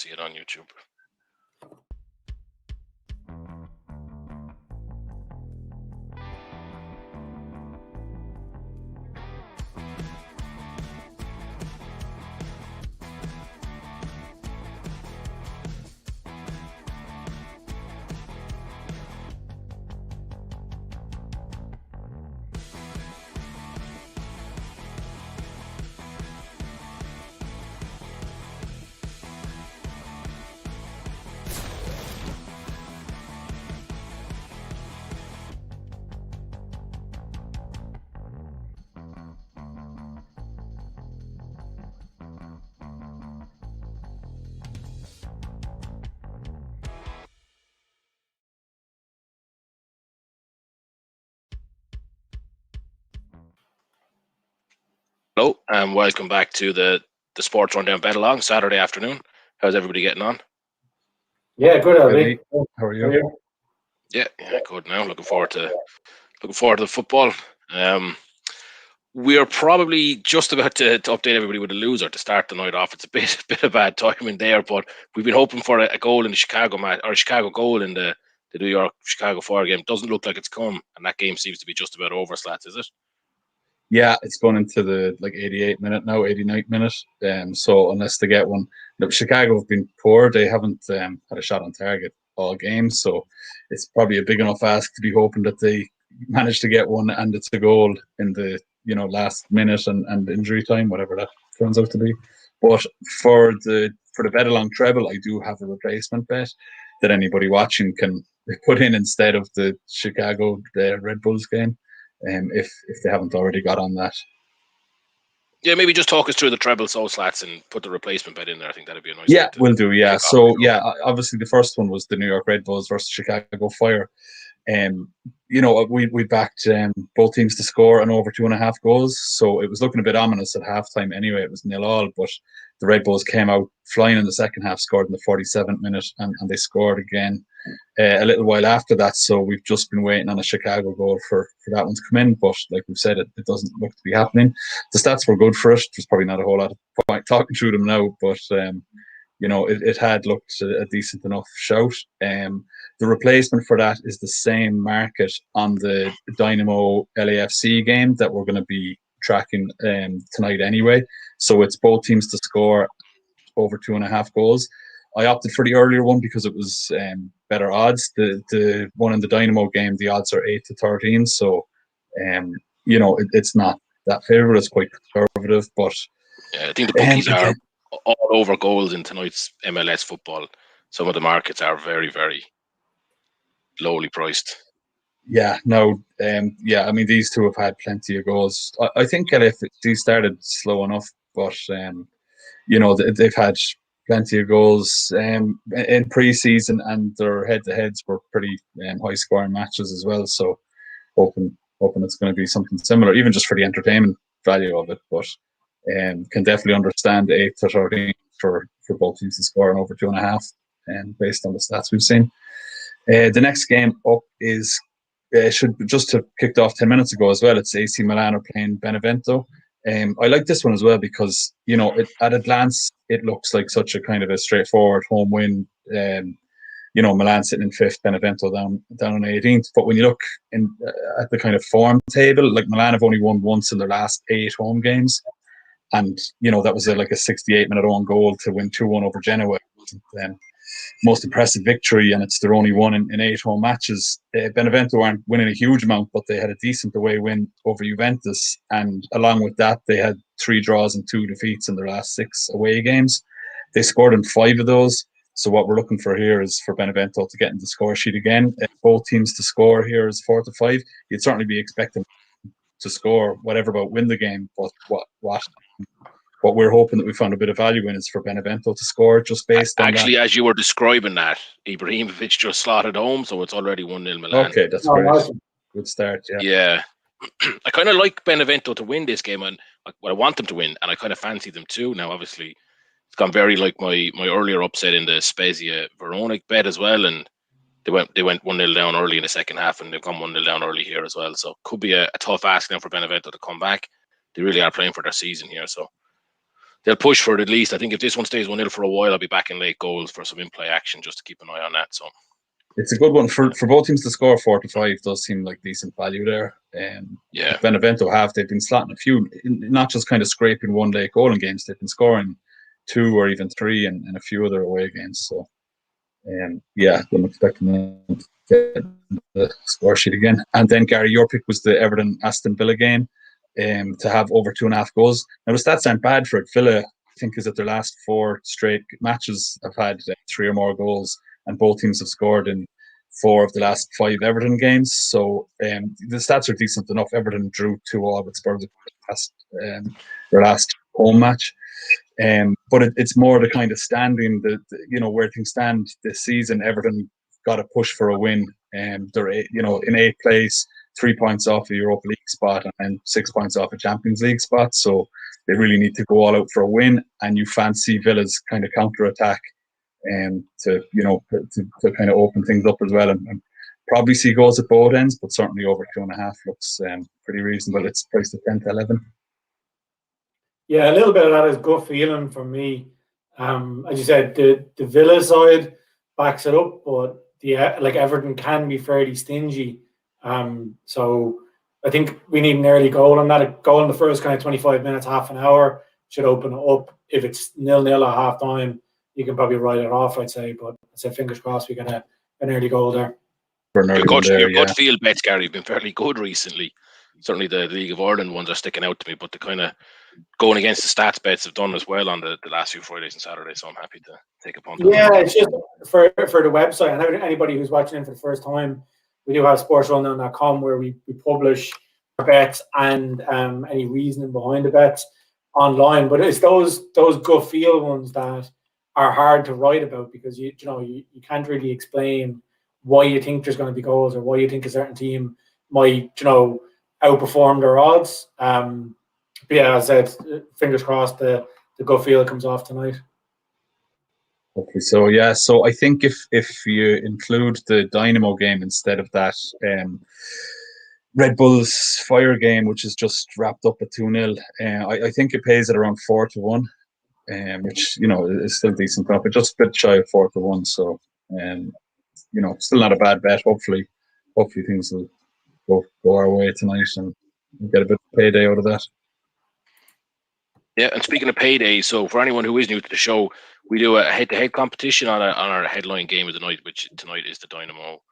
see it on YouTube. Hello, and welcome back to the Sports Rundown Betalong Saturday afternoon. How's everybody getting on? Yeah, good, Albie. How are you? Yeah, good. Now looking forward to the football. We are probably just about to update everybody with a loser to start the night off. It's a bit of bad timing there, but we've been hoping for a goal in the Chicago match, or a Chicago goal in the New York Chicago 4 game. Doesn't look like it's come, and that game seems to be just about over, Slats, is it? Yeah, it's going into the 88th minute now, 89th minute. So unless they get one, Chicago have been poor. They haven't had a shot on target all game. So it's probably a big enough ask to be hoping that they manage to get one and it's a goal in the last minute and injury time, whatever that turns out to be. But for the Betalong treble, I do have a replacement bet that anybody watching can put in instead of the Chicago Red Bulls game. If they haven't already got on that. Yeah, maybe just talk us through the treble Slats and put the replacement bet in there. I think that'd be a nice. Yeah, we'll do. Yeah, so obviously the first one was the New York Red Bulls versus Chicago Fire. We backed both teams to score and over 2.5 goals. So it was looking a bit ominous at halftime. Anyway, it was 0-0, but the Red Bulls came out flying in the second half, scored in the 47th minute, and they scored again a little while after that. So we've just been waiting on a Chicago goal for that one to come in. But like we've said, it doesn't look to be happening. The stats were good for it. There's probably not a whole lot of point talking through them now, but it had looked a decent enough shout. The replacement for that is the same market on the Dynamo LAFC game that we're going to be tracking tonight anyway. So it's both teams to score over 2.5 goals. I opted for the earlier one because it was better odds. The one in the Dynamo game, the odds are 8-13. So, it's not that favourite. It's quite conservative, but yeah, I think the bookies are all over goals in tonight's MLS football. Some of the markets are very, very lowly priced. Yeah, no, I mean, these two have had plenty of goals. I think LAFC started slow enough, but they've had plenty of goals in pre-season, and their head-to-heads were pretty high-scoring matches as well. So hoping it's going to be something similar, even just for the entertainment value of it. But can definitely understand 8-13 for both teams to score and over 2.5, based on the stats we've seen. The next game up is should just have kicked off 10 minutes ago as well. It's AC Milan are playing Benevento. I like this one as well because at a glance it looks like such a kind of a straightforward home win. Milan sitting in 5th, Benevento down on 18th. But when you look at the kind of form table, like Milan have only won once in their last 8 home games, and that was like a 68-minute own goal to win 2-1 over Genoa. Most impressive victory, and it's their only one in 8 home matches. Benevento aren't winning a huge amount, but they had a decent away win over Juventus, and along with that, they had 3 draws and 2 defeats in their last 6 away games. They scored in 5 of those. So what we're looking for here is for Benevento to get in the score sheet again. If both teams to score here is 4-5, you'd certainly be expecting to score whatever about win the game. But what we're hoping that we found a bit of value in is for Benevento to score just based on actually that. As you were describing that, Ibrahimovic just slotted home, so it's already 1-0 Milan. Okay, that's great. Awesome. Good start. Yeah. I kind of like Benevento to win this game, and I want them to win, and I kind of fancy them too. Now, obviously, it's gone very like my earlier upset in the Spezia Verona bet as well, and they went 1-0 down early in the second half, and they've gone 1-0 down early here as well. So could be a tough ask now for Benevento to come back. They really are playing for their season here, so they'll push for it at least. I think if this one stays 1-0 for a while, I'll be back in late goals for some in-play action just to keep an eye on that. So it's a good one for both teams to score 4-5. Does seem like decent value there. Benevento they've been slotting a few, not just kind of scraping one late goal in games. They've been scoring 2 or even 3 in a few other away games. So I'm expecting them to get the score sheet again. And then Gary, your pick was the Everton Aston Villa game. To have over 2.5 goals. Now the stats aren't bad for it. Villa, I think, is that their last 4 straight matches have had 3 or more goals, and both teams have scored in 4 of the last 5 Everton games. So the stats are decent enough. Everton drew 2-2 with Spurs their last home match. But it's more the kind of standing, where things stand this season. Everton got to push for a win. They're in 8th place, 3 points off a Europa League spot and 6 points off a Champions League spot. So they really need to go all out for a win. And you fancy Villa's kind of counter-attack to kind of open things up as well. And probably see goals at both ends, but certainly over 2.5 looks pretty reasonable. It's priced at 10-11. Yeah, a little bit of that is gut feeling for me. As you said, the Villa side backs it up, but Everton can be fairly stingy. So I think we need an early goal on that. A goal in the first kind of 25 minutes, half an hour should open it up. If it's 0-0 at half time, you can probably write it off, I'd say. But I said fingers crossed we get an early goal there. Your gut feel bets, Gary, have been fairly good recently. Certainly the League of Ireland ones are sticking out to me, but the kind of going against the stats bets have done as well on the last few Fridays and Saturdays, so I'm happy to take a punt. Yeah, it's just for the website, and anybody who's watching in for the first time, we do have SportsRunDown.com where we publish our bets and any reasoning behind the bets online. But it's those gut feel ones that are hard to write about because you can't really explain why you think there's going to be goals or why you think a certain team might outperform their odds. But yeah, as I said, fingers crossed the gut feel comes off tonight. Okay, so I think if you include the Dynamo game instead of that Red Bull's Fire game, which is just wrapped up at 2-0, I think it pays at around 4-1, which is still decent profit, just a bit shy of 4-1. So still not a bad bet. Hopefully things will go our way tonight and we'll get a bit of payday out of that. Yeah, and speaking of payday, so for anyone who is new to the show, we do a head-to-head competition on our headline game of the night, which tonight is the Dynamo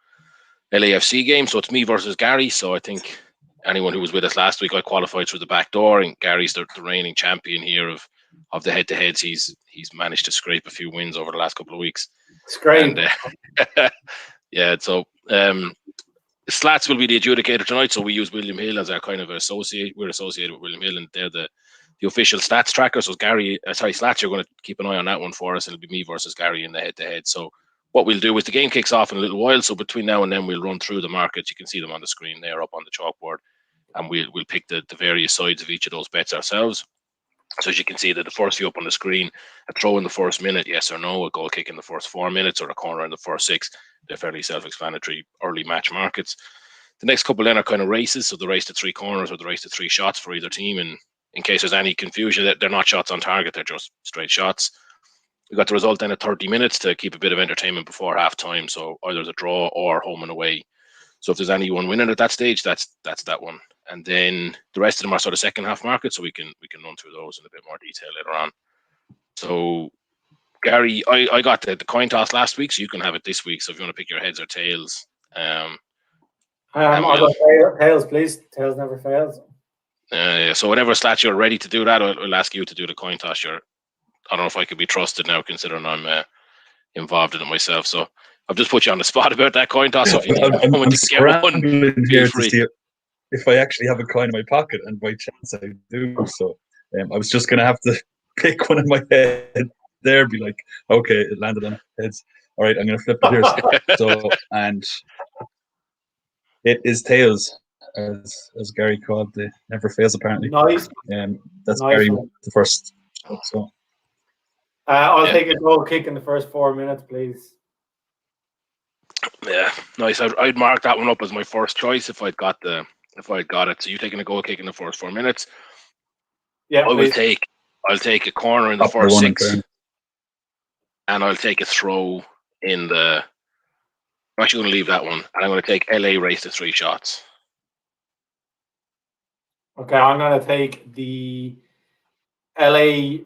LAFC game. So it's me versus Gary. So I think anyone who was with us last week, I qualified through the back door, and Gary's the reigning champion here of the head-to-heads. He's managed to scrape a few wins over the last couple of weeks. It's great. And, yeah, so Slats will be the adjudicator tonight. So we use William Hill as our kind of associate. We're associated with William Hill, and they're the official stats tracker. So Slats, you're going to keep an eye on that one for us. It'll be me versus Gary in the head-to-head. So what we'll do is the game kicks off in a little while. So between now and then, we'll run through the markets. You can see them on the screen there up on the chalkboard. And we'll pick the various sides of each of those bets ourselves. So as you can see, the first few up on the screen, a throw in the first minute, yes or no, a goal kick in the first 4 minutes, or a corner in the first 6. They're fairly self-explanatory early match markets. The next couple then are kind of races. So the race to 3 corners or the race to 3 shots for either team. And in case there's any confusion, that they're not shots on target, they're just straight shots. We got the result then at 30 minutes to keep a bit of entertainment before half time. So either the draw or home and away. So if there's anyone winning at that stage, that's that one. And then the rest of them are sort of second half markets, so we can run through those in a bit more detail later on. So Gary, I got the coin toss last week, so you can have it this week. So if you want to pick your heads or tails, I'll go tails, please. Tails never fails. So whenever Slats you're ready to do that, I'll ask you to do the coin toss. I don't know if I could be trusted now, considering I'm involved in it myself. So I've just put you on the spot about that coin toss. So if you need a moment to get one, feel free. To see if I actually have a coin in my pocket, and by chance I do. So I was just going to have to pick one in my head there, be like, okay, it landed on heads. All right, I'm going to flip it here. So, and it is tails, as Gary called the never fails apparently. Nice. That's nice. Gary the first. So I'll take a goal kick in the first 4 minutes, please. Yeah, nice. I'd mark that one up as my first choice if I'd got it. So you taking a goal kick in the first 4 minutes? Yeah, I will take I'll take a corner in the Top by first one in 6, fairness. and I'll take a throw in the. I'm actually going to leave that one, and I'm going to take LA race to 3 shots. Okay, I'm going to take the LA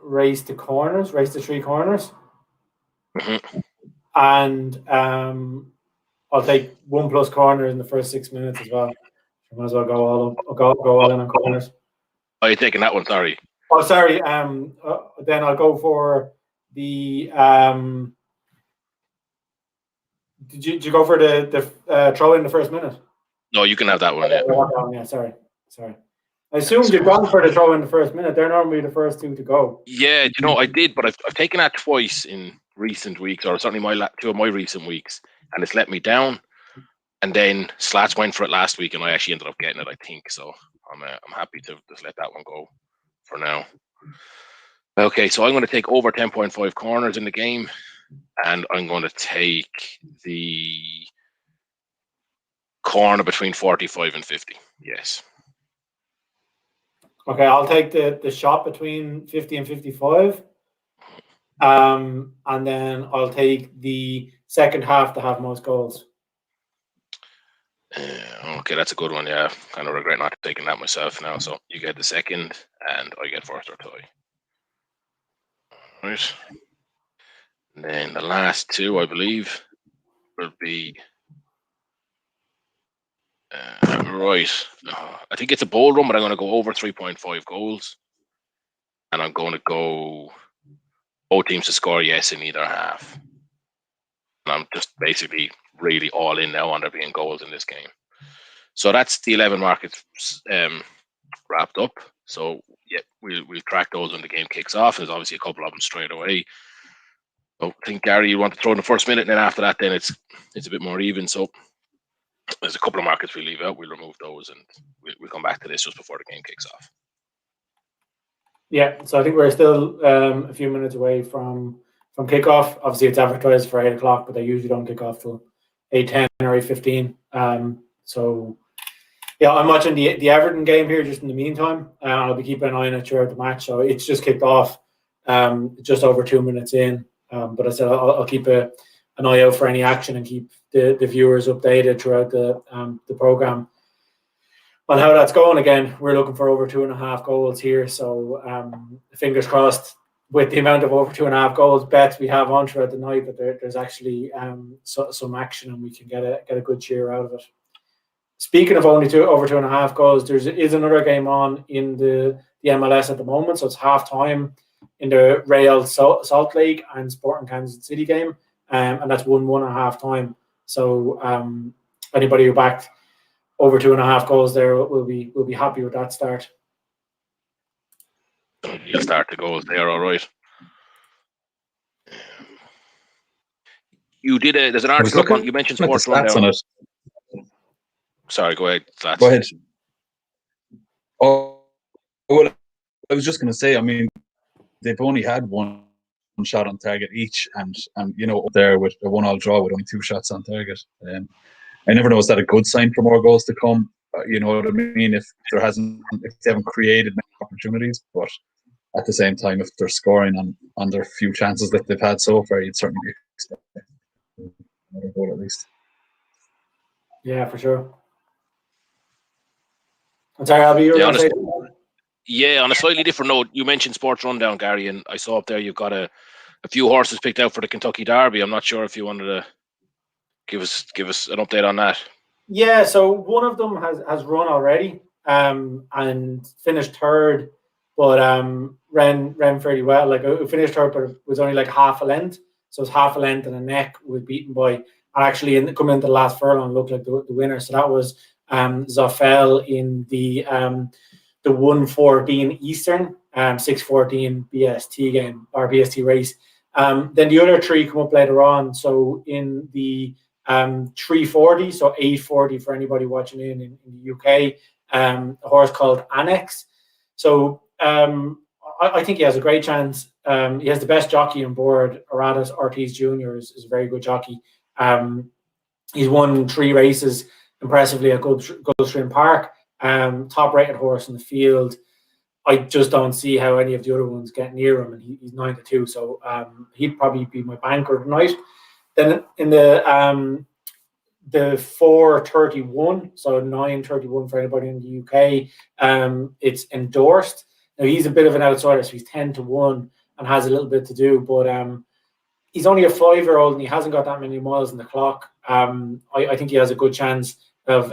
race to 3 corners. Mm-hmm. And I'll take 1+ corner in the first 6 minutes as well. I might as well go all in on corners. Oh, you're taking that one, sorry. Oh, sorry. Then I'll go for the. Did you go for the throw in the first minute? No, you can have that one. Yeah. Yeah, sorry. I assumed you've gone for the throw in the first minute. They're normally the first 2 to go. Yeah, I did, but I've taken that twice in recent weeks, or certainly 2 of my recent weeks, and it's let me down. And then Slats went for it last week, and I actually ended up getting it, I think. So I'm happy to just let that one go for now. Okay, so I'm going to take over 10.5 corners in the game, and I'm going to take the corner between 45 and 50. Yes. Okay, I'll take the shot between 50 and 55. And then I'll take the second half to have most goals. Okay, that's a good one. Yeah, kind of regret not taking that myself now. So you get the second, and I get first or tie. Right. And then the last 2, I believe, will be right. I think it's a bold run, but I'm going to go over 3.5 goals, and I'm going to go both teams to score yes in either half. And I'm just basically really all in now on there being goals in this game. So that's the 11 markets wrapped up. So yeah, we'll track those when the game kicks off. There's obviously a couple of them straight away. So I think, Gary, you want to throw in the first minute, and then after that, then it's a bit more even. So there's a couple of markets we leave out. We'll remove those, and we'll come back to this just before the game kicks off. Yeah, so I think we're still a few minutes away from kickoff. Obviously, it's advertised for 8 o'clock, but they usually don't kick off till 8:10 or 8:15. So yeah, I'm watching the Everton game here just in the meantime. I'll be keeping an eye on it throughout the match. So it's just kicked off just over 2 minutes in. But I said I'll keep an eye out for any action and keep the viewers updated throughout the program on how that's going. Again, we're looking for over 2.5 goals here. So fingers crossed with the amount of over 2.5 goals bets we have on throughout the night that there's actually some action and we can get a good cheer out of it. Speaking of only over 2.5 goals, there is another game on in the MLS at the moment. So it's halftime in the Real Salt Lake and Sporting Kansas City game, and that's 1-1 at halftime. So anybody who backed over 2.5 goals there will be happy with that start. You'll start the goals there, all right. You did there's an article on, you mentioned Sports Rundown. Sorry, go ahead. Go ahead. Oh, well, I was just going to say, I mean, they've only had one shot on target each, and up there with a 1-1 draw with only 2 shots on target. I never know, is that a good sign for more goals to come? You know what I mean? If they haven't created many opportunities, but at the same time, if they're scoring on their few chances that they've had so far, you'd certainly be expecting another goal at least. Yeah, for sure. I'm sorry, Albie, you were going to say? Yeah, on a slightly different note, you mentioned Sports Rundown, Gary, and I saw up there you've got a few horses picked out for the Kentucky Derby. I'm not sure if you wanted to give us an update on that. Yeah, so one of them has run already and finished third, but ran fairly well. Like it finished third, but it was only like half a length. So it's half a length and a neck was beaten by, and actually coming into the last furlong looked like the winner. So that was Zoffel in the 1:14 Eastern, 6:14 BST game or BST race. Then the other 3 come up later on. So in the 3:40, so 8:40 for anybody watching in the UK, a horse called Annex. So I think he has a great chance. He has the best jockey on board. Aradas Ortiz Jr. is a very good jockey. He's won 3 races impressively at Gulfstream Park. Top rated horse in the field. I just don't see how any of the other ones get near him, and he's 9-2. So he'd probably be my banker tonight. Then in the 4.31, so 9.31 for anybody in the UK, it's endorsed. Now he's a bit of an outsider, so he's 10-1 and has a little bit to do, but he's only a 5-year-old and he hasn't got that many miles in the clock. I think he has a good chance of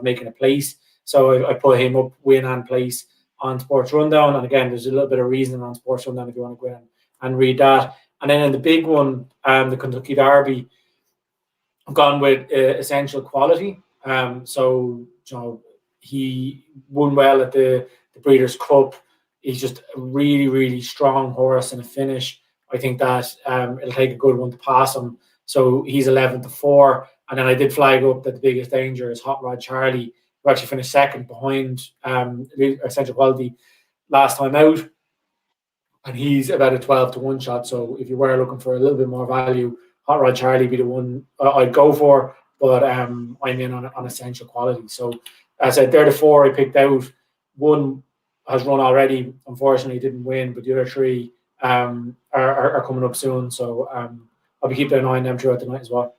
making a place. So I put him up, win and place on Sports Rundown. And again, there's a little bit of reasoning on Sports Rundown if you want to go in and read that. And then in the big one, the Kentucky Derby, I've gone with Essential Quality. So, he won well at the Breeders' Cup. He's just a really, really strong horse in a finish. I think that it'll take a good one to pass him. So he's 11-4. And then I did flag up that the biggest danger is Hot Rod Charlie, who actually finished second behind Essential Quality last time out. And he's about a 12-1 shot. So if you were looking for a little bit more value, Hot Rod Charlie be the one I'd go for. But I'm in on Essential Quality. So as I said, they're the 4 I picked out. One has run already. Unfortunately, didn't win. But the other 3 are coming up soon. So I'll be keeping an eye on them throughout the night as well.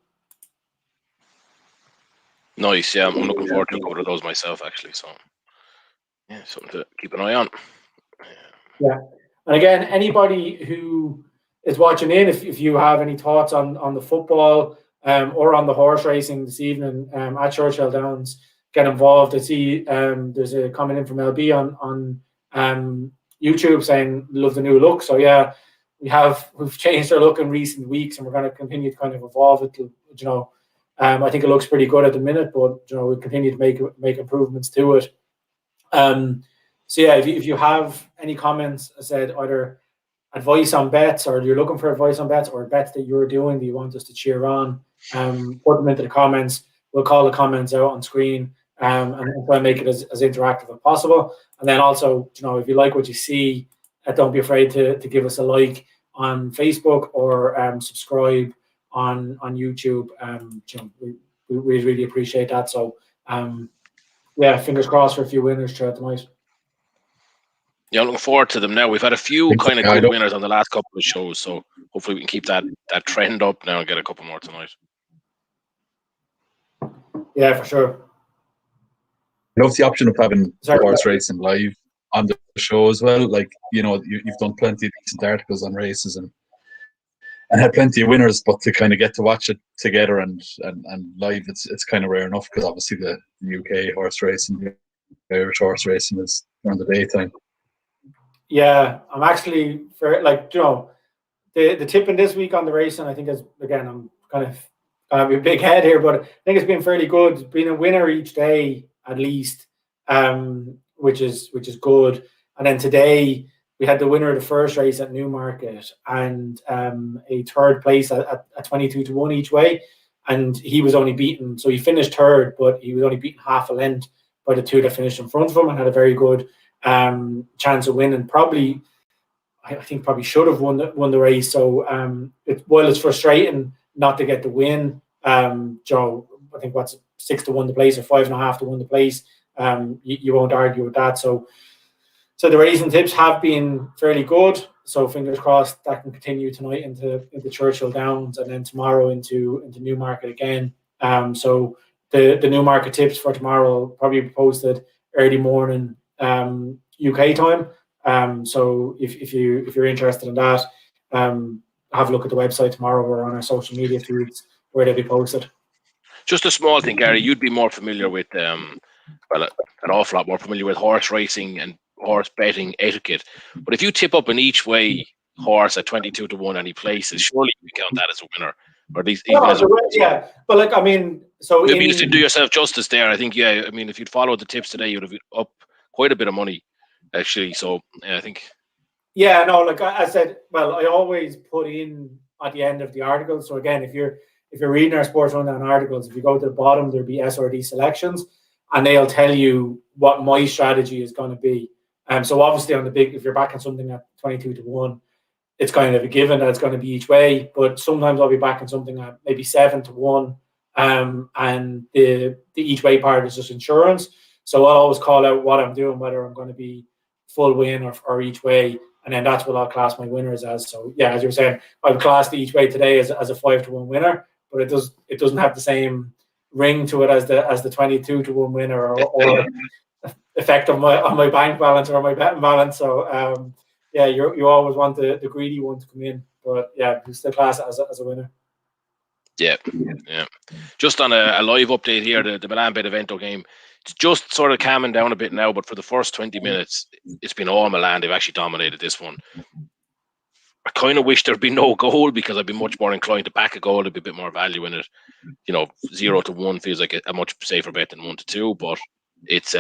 Nice, yeah. I'm looking forward to a couple of those myself, actually. So, yeah, something to keep an eye on. Yeah. And again, anybody who is watching in, if you have any thoughts on the football or on the horse racing this evening at Churchill Downs, get involved. I see there's a comment in from LB on YouTube saying love the new look. So yeah, we've changed our look in recent weeks, and we're going to continue to kind of evolve it. I think it looks pretty good at the minute, but we'll continue to make improvements to it. So yeah, if you have any comments, I said either advice on bets, or you're looking for advice on bets, or bets that you're doing that you want us to cheer on, put them into the comments. We'll call the comments out on screen and try and make it as interactive as possible. And then also, if you like what you see, don't be afraid to give us a like on Facebook or subscribe on YouTube. We really appreciate that. So yeah, fingers crossed for a few winners throughout the night. Yeah, I'm looking forward to them now. We've had a few kind of good winners on the last couple of shows, so hopefully we can keep that trend up now and get a couple more tonight. Yeah, for sure. I love the option of having horse racing live on the show as well. Like, you've done plenty of decent articles on races and had plenty of winners, but to kind of get to watch it together and live, it's kind of rare enough, because obviously the UK horse racing, the Irish horse racing is during the daytime. Yeah, I'm actually the tipping this week on the racing, I think is, again, I'm kind of a big head here, but I think it's been fairly good. It's been a winner each day at least, which is good. And then today we had the winner of the first race at Newmarket and a third place at 22-1 each way, and he was only beaten. So he finished third, but he was only beaten half a length by the 2 that finished in front of him, and had a very good chance of winning. I think probably should have won the race. So while it's frustrating not to get the win, Joe, I think what's 6-1 the place or 5.5 to win the place. You won't argue with that. So the racing tips have been fairly good. So fingers crossed that can continue tonight into Churchill Downs, and then tomorrow into Newmarket again. So the Newmarket tips for tomorrow will probably be posted early morning UK time. So if you're interested in that, have a look at the website tomorrow or on our social media feeds where they'll be posted. Just a small thing, Gary. You'd be more familiar with an awful lot more familiar with horse racing and horse betting etiquette. But if you tip up an each way horse at 22-1 any places, surely you count that as a winner. Or at least yeah. But so maybe you just do yourself justice there. I think, yeah. I mean, if you'd followed the tips today, you'd have up quite a bit of money, actually. So yeah, I think. Yeah, no, like I said, I always put in at the end of the article. So again, if you're reading our Sports Rundown articles, if you go to the bottom, there'll be SRD selections, and they'll tell you what my strategy is going to be. So obviously on the big, if you're backing something at 22-1, it's kind of a given that it's going to be each way. But sometimes I'll be backing something at maybe 7-1, and the each way part is just insurance. So I'll always call out what I'm doing, whether I'm going to be full win or each way, and then that's what I'll class my winners as. So yeah, as you were saying, I've classed each way today as a 5-1 winner, but it doesn't have the same ring to it as the 22-1 winner or effect on my bank balance or my betting balance. So yeah, you always want the greedy one to come in, but yeah, you still class it as a winner. Yeah. Just on a live update here, the Milan Benevento game, it's just sort of calming down a bit now, but for the first 20 minutes, it's been all Milan. They've actually dominated this one. I kind of wish there'd be no goal, because I'd be much more inclined to back a goal. There'd be a bit more value in it. 0-1 feels like a much safer bet than 1-2, but it's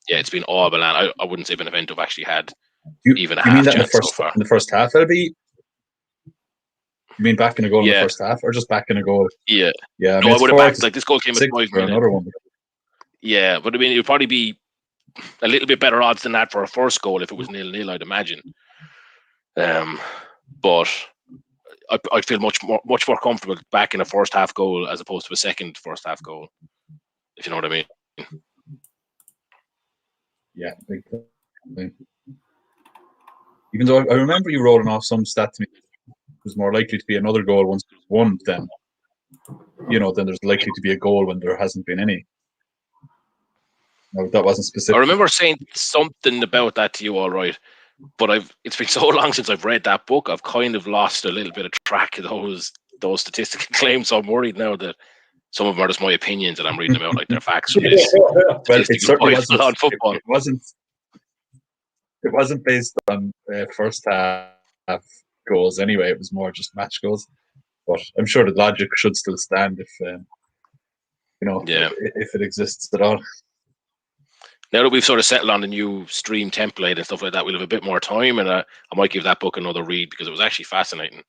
it's been all Milan. I wouldn't say Benevento have actually had even a half chance so far. In the first half, LB? You mean backing a goal in the first half, or just backing a goal? Yeah. Yeah. No, I would have backed, like, this goal came at 5 minutes. Another one. Yeah, but I mean, it would probably be a little bit better odds than that for a first goal if it was 0-0, I'd imagine. But I feel much more comfortable backing a first half goal as opposed to a second first half goal, if you know what I mean. Yeah, big time. Even though I remember you rolling off some stat to me, it was more likely to be another goal once there's one than there's likely to be a goal when there hasn't been any. No, that wasn't specific. I remember saying something about that to you, all right, but it's been so long since I've read that book, I've kind of lost a little bit of track of those statistical claims. So I'm worried now that some of them are just my opinions and I'm reading them out like they're facts from this. Well, it certainly wasn't on football. It wasn't based on first half goals anyway. It was more just match goals. But I'm sure the logic should still stand if if it exists at all. Now that we've sort of settled on the new stream template and stuff like that, we'll have a bit more time, and I might give that book another read because it was actually fascinating.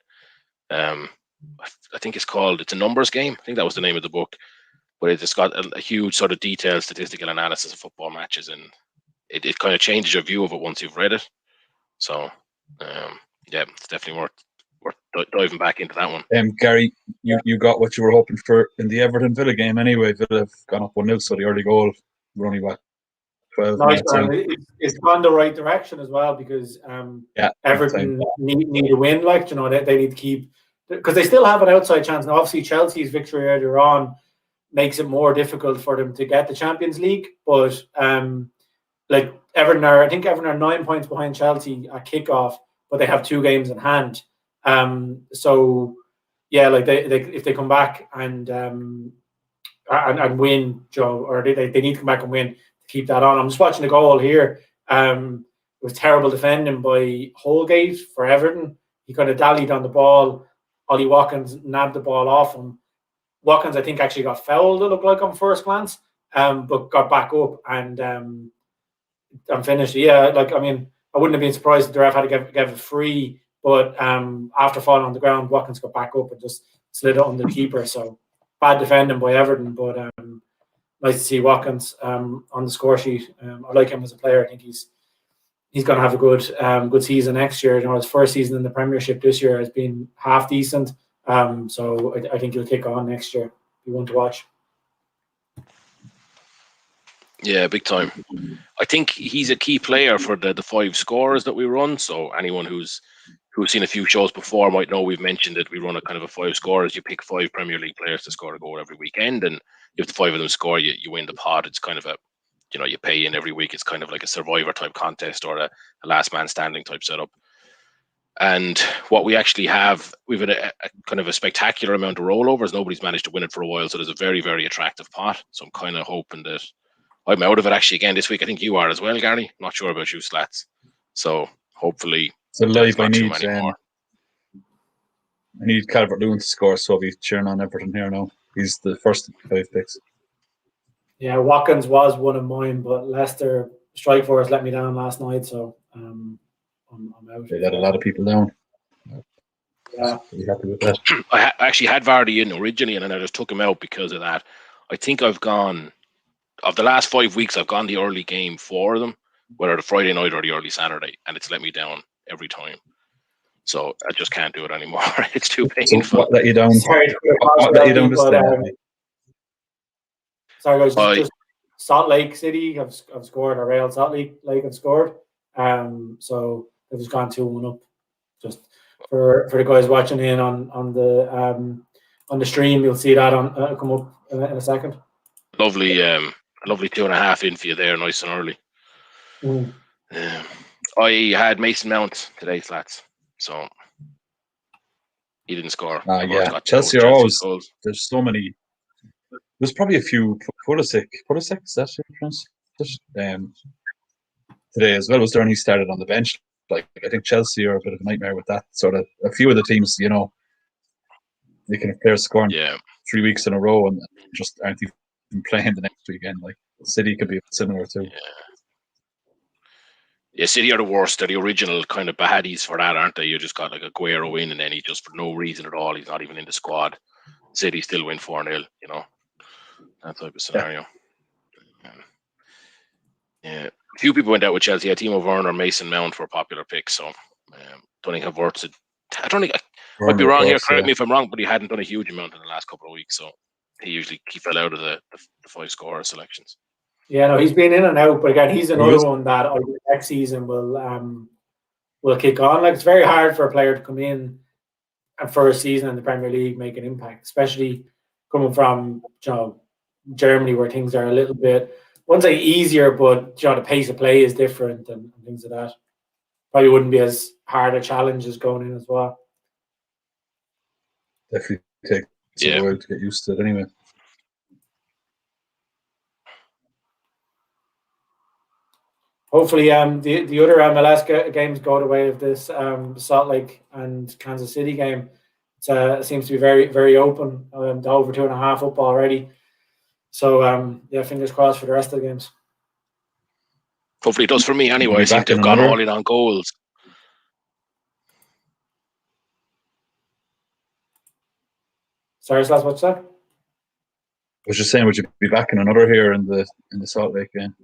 I think it's a numbers game. I think that was the name of the book, but it's got a huge sort of detailed statistical analysis of football matches, and it kind of changes your view of it once you've read it. So it's definitely worth diving back into that one. Gary, you got what you were hoping for in the Everton Villa game anyway. Villa have gone up 1-0, so the early goal. We're only 12 minutes in. It's gone the right direction as well, because Everton need a win. They need to keep, because they still have an outside chance. Now, obviously, Chelsea's victory earlier on makes it more difficult for them to get the Champions League. But Everton are 9 points behind Chelsea at kickoff, but they have 2 games in hand. So yeah, if they come back and win, Joe, or they need to come back and win to keep that on. I'm just watching the goal here. It was terrible defending by Holgate for Everton. He kind of dallied on the ball. Ollie Watkins nabbed the ball off him. Watkins, I think, actually got fouled, it looked like, on first glance, but got back up and finished. Yeah, I wouldn't have been surprised if the ref had to give it free, but after falling on the ground, Watkins got back up and just slid it on the keeper. So bad defending by Everton, but nice to see Watkins on the score sheet. I like him as a player. I think he's going to have a good season next year. His first season in the Premiership this year has been half decent. So I think he'll kick on next year. Be one to watch. Yeah, big time. I think he's a key player for the 5 scorers that we run. So anyone who's seen a few shows before might know we've mentioned that we run a kind of a 5 scorers. You pick 5 Premier League players to score a goal every weekend, and if the 5 of them score, you win the pot. It's kind of you pay in every week. It's kind of like a survivor type contest or a last man standing type setup. And what we actually have, we've had a kind of a spectacular amount of rollovers. Nobody's managed to win it for a while, so there's a very, very attractive pot. So I'm kind of hoping that I'm out of it actually again this week. I think you are as well, Gary. Not sure about you, Slats. So hopefully, so live. I need Calvert-Lewin to score, so I'll be cheering on Everton here now. He's the first of 5 picks. Yeah, Watkins was one of mine, but Leicester strike force let me down last night, so I'm out. They let a lot of people down. Yeah, pretty happy with that. I actually had Vardy in originally, and then I just took him out because of that. I think I've gone, of the last 5 weeks, I've gone the early game for them, whether the Friday night or the early Saturday, and it's let me down every time. So I just can't do it anymore. It's too painful. So what let you down? What let you down this time? Sorry, guys. Just Salt Lake City have scored, or Real Salt Lake have scored. So they've just gone 2-1 up. Just for the guys watching in on the stream, you'll see that on come up in a second. Lovely 2.5 in for you there, nice and early. I had Mason Mount today, lads, so he didn't score. Yeah, Chelsea are always goals. There's so many. There's probably a few Pulisic, is that your pronunciation? Today as well was there, and he started on the bench. Like, I think Chelsea are a bit of a nightmare with that sort of. A few of the teams, they can have players scoring 3 weeks in a row and just aren't even playing the next weekend. Like, City could be similar too. Yeah, City are the worst. They're the original kind of baddies for that, aren't they? You just got like Aguero in, and then he just, for no reason at all, he's not even in the squad. City still win 4-0, that type of scenario. Yeah. A few people went out with Chelsea. Timo Werner, Mason Mount were popular picks, so don't think Havertz. I don't think, I might be wrong here, correct me if I'm wrong, but he hadn't done a huge amount in the last couple of weeks, so he fell out of the 5-scorer selections. Yeah, no, he's been in and out, but again, he's another one that I think next season will kick on. Like, it's very hard for a player to come in and for a season in the Premier League make an impact, especially coming from Germany, where things are a little bit, I wouldn't say easier, but the pace of play is different and things like that. Probably wouldn't be as hard a challenge as going in as well. Definitely takes a while to get used to it anyway. Hopefully, the other MLS games go the way of this Salt Lake and Kansas City game. It seems to be very, very open. The over 2.5 up already. So, fingers crossed for the rest of the games. Hopefully it does for me anyway. I seem to have gone all in on goals. Sorry, Slash, what's that? I was just saying, would you be back in another here in the Salt Lake game?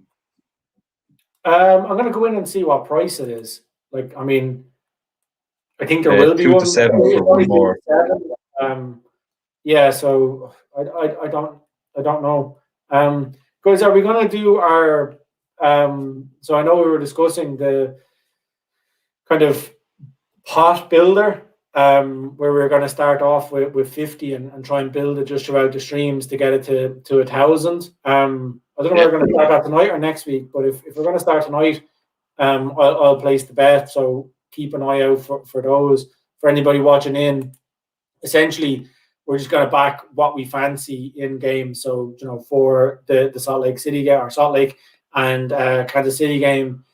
I'm going to go in and see what price it is. Like, I mean, I think there will be 2 to 7 for one more. So I don't know. Guys, are we going to do our? So I know we were discussing the kind of pot builder, where we're going to start off with 50 and try and build it just throughout the streams to get it to 1,000. I don't know if we're going to start that tonight or next week, but if we're going to start tonight, I'll place the bet. So keep an eye out for those. For anybody watching in, essentially, we're just going to back what we fancy in game. So, for the Salt Lake City game, or Salt Lake and Kansas City game,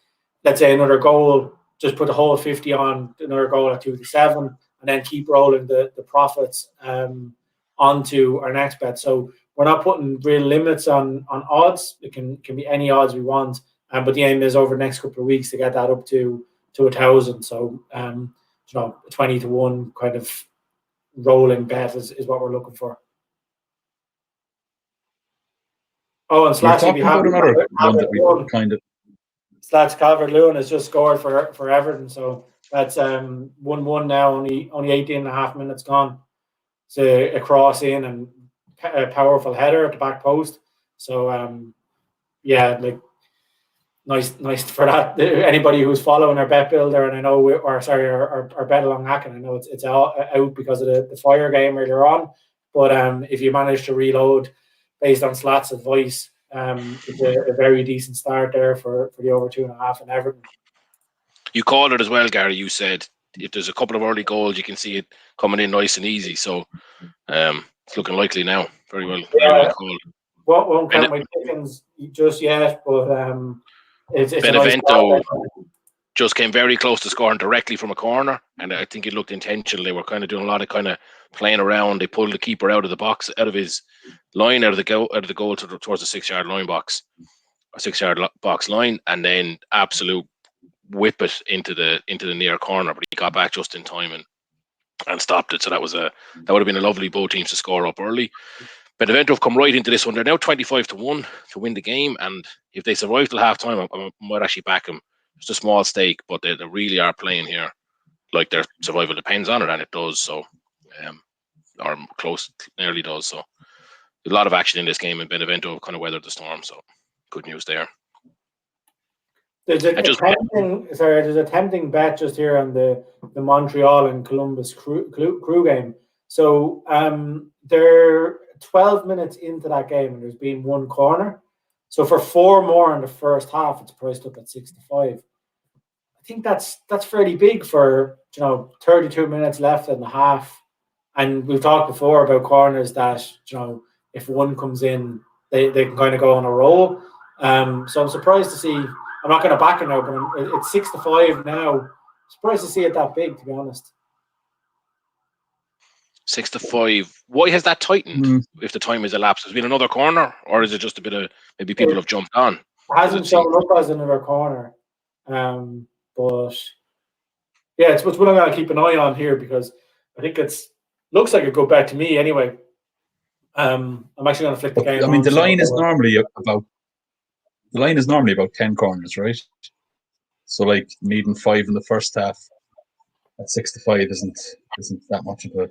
let's say another goal, just put the whole 50 on another goal at 2 to 7, and then keep rolling the profits onto our next bet. So we're not putting real limits on odds. It can be any odds we want, but the aim is over the next couple of weeks to get that up to 1,000. So 20 to 1 kind of rolling bet is what we're looking for. Oh, and Slats, if you have another one that we kind of. Slats Calvert-Lewin has just scored for Everton, so that's 1-1 now. Only 18 and a half minutes gone. It's a cross in and a powerful header at the back post. So nice for that. Anybody who's following our bet builder, and I know our Betalong hack, and I know it's out because of the fire game earlier on. But if you manage to reload based on Slats' advice, it's a very decent start there for the over 2.5 in Everton. You called it as well, Gary. You said if there's a couple of early goals, you can see it coming in nice and easy. So it's looking likely now. Very well called. Won't count my chickens just yet, but it's Benevento nice just came very close to scoring directly from a corner, and I think it looked intentional. They were kind of doing a lot of kind of playing around. They pulled the keeper out of the box, out of his line, out of the goal towards the 6-yard line box, or 6-yard box line, and then absolute whip it into the near corner. But he got back just in time and stopped it. So that would have been a lovely both teams to score up early. Benevento have come right into this one. They're now 25 to 1 to win the game, and if they survive till half time, I might actually back them. It's a small stake, but they really are playing here like their survival depends on it, and it does. So, or close, nearly does. So, a lot of action in this game, and Benevento have kind of weathered the storm. So, good news there. There's there's a tempting bet just here on the Montreal and Columbus crew game. So they're 12 minutes into that game and there's been one corner. So for 4 more in the first half, it's priced up at 6-5. I think that's fairly big for 32 minutes left in the half. And we've talked before about corners that if one comes in, they can kind of go on a roll. So I'm surprised to see. I'm not going to back it now, but it's 6-5 now. I'm surprised to see it that big, to be honest. 6-5. Why has that tightened? If the time has elapsed, has it been another corner, or is it just a bit of maybe people have jumped on? It hasn't shown up as another corner, but yeah, it's one I'm going to keep an eye on here because I think looks like a good bet to me anyway. I'm actually going to flick the game. I mean, the line is normally about 10 corners, right? So like needing 5 in the first half at 6-5 isn't that much of a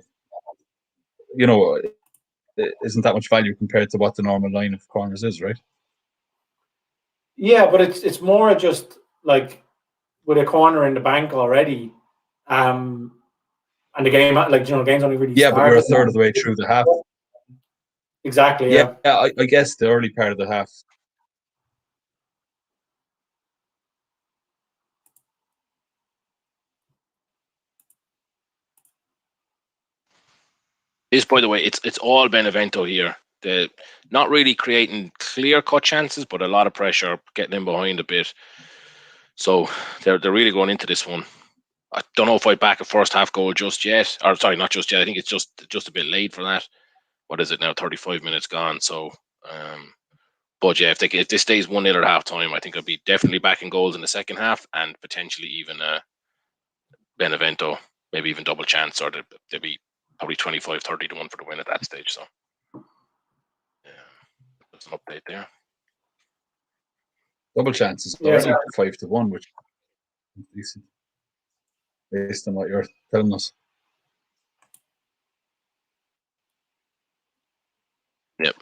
isn't that much value compared to what the normal line of corners is, right? Yeah, but it's more just like with a corner in the bank already, and the game game's only really started. But you're a third of the way through the half. Exactly. Yeah, I guess the early part of the half. By the way, it's all Benevento here. They're not really creating clear-cut chances, but a lot of pressure, getting in behind a bit. So they're really going into this one. I don't know if I'd back a first half goal just yet. Or sorry, not just yet. I think it's just a bit late for that. What is it now? 35 minutes gone. So, but yeah, if this stays 1-0 at half time, I think I'll be definitely backing goals in the second half and potentially even Benevento, maybe even double chance, or they'll be probably 25-30 to 1 for the win at that stage. So, yeah, there's an update there. Double chances already 5 to 1, which is decent based on what you're telling us. Yep.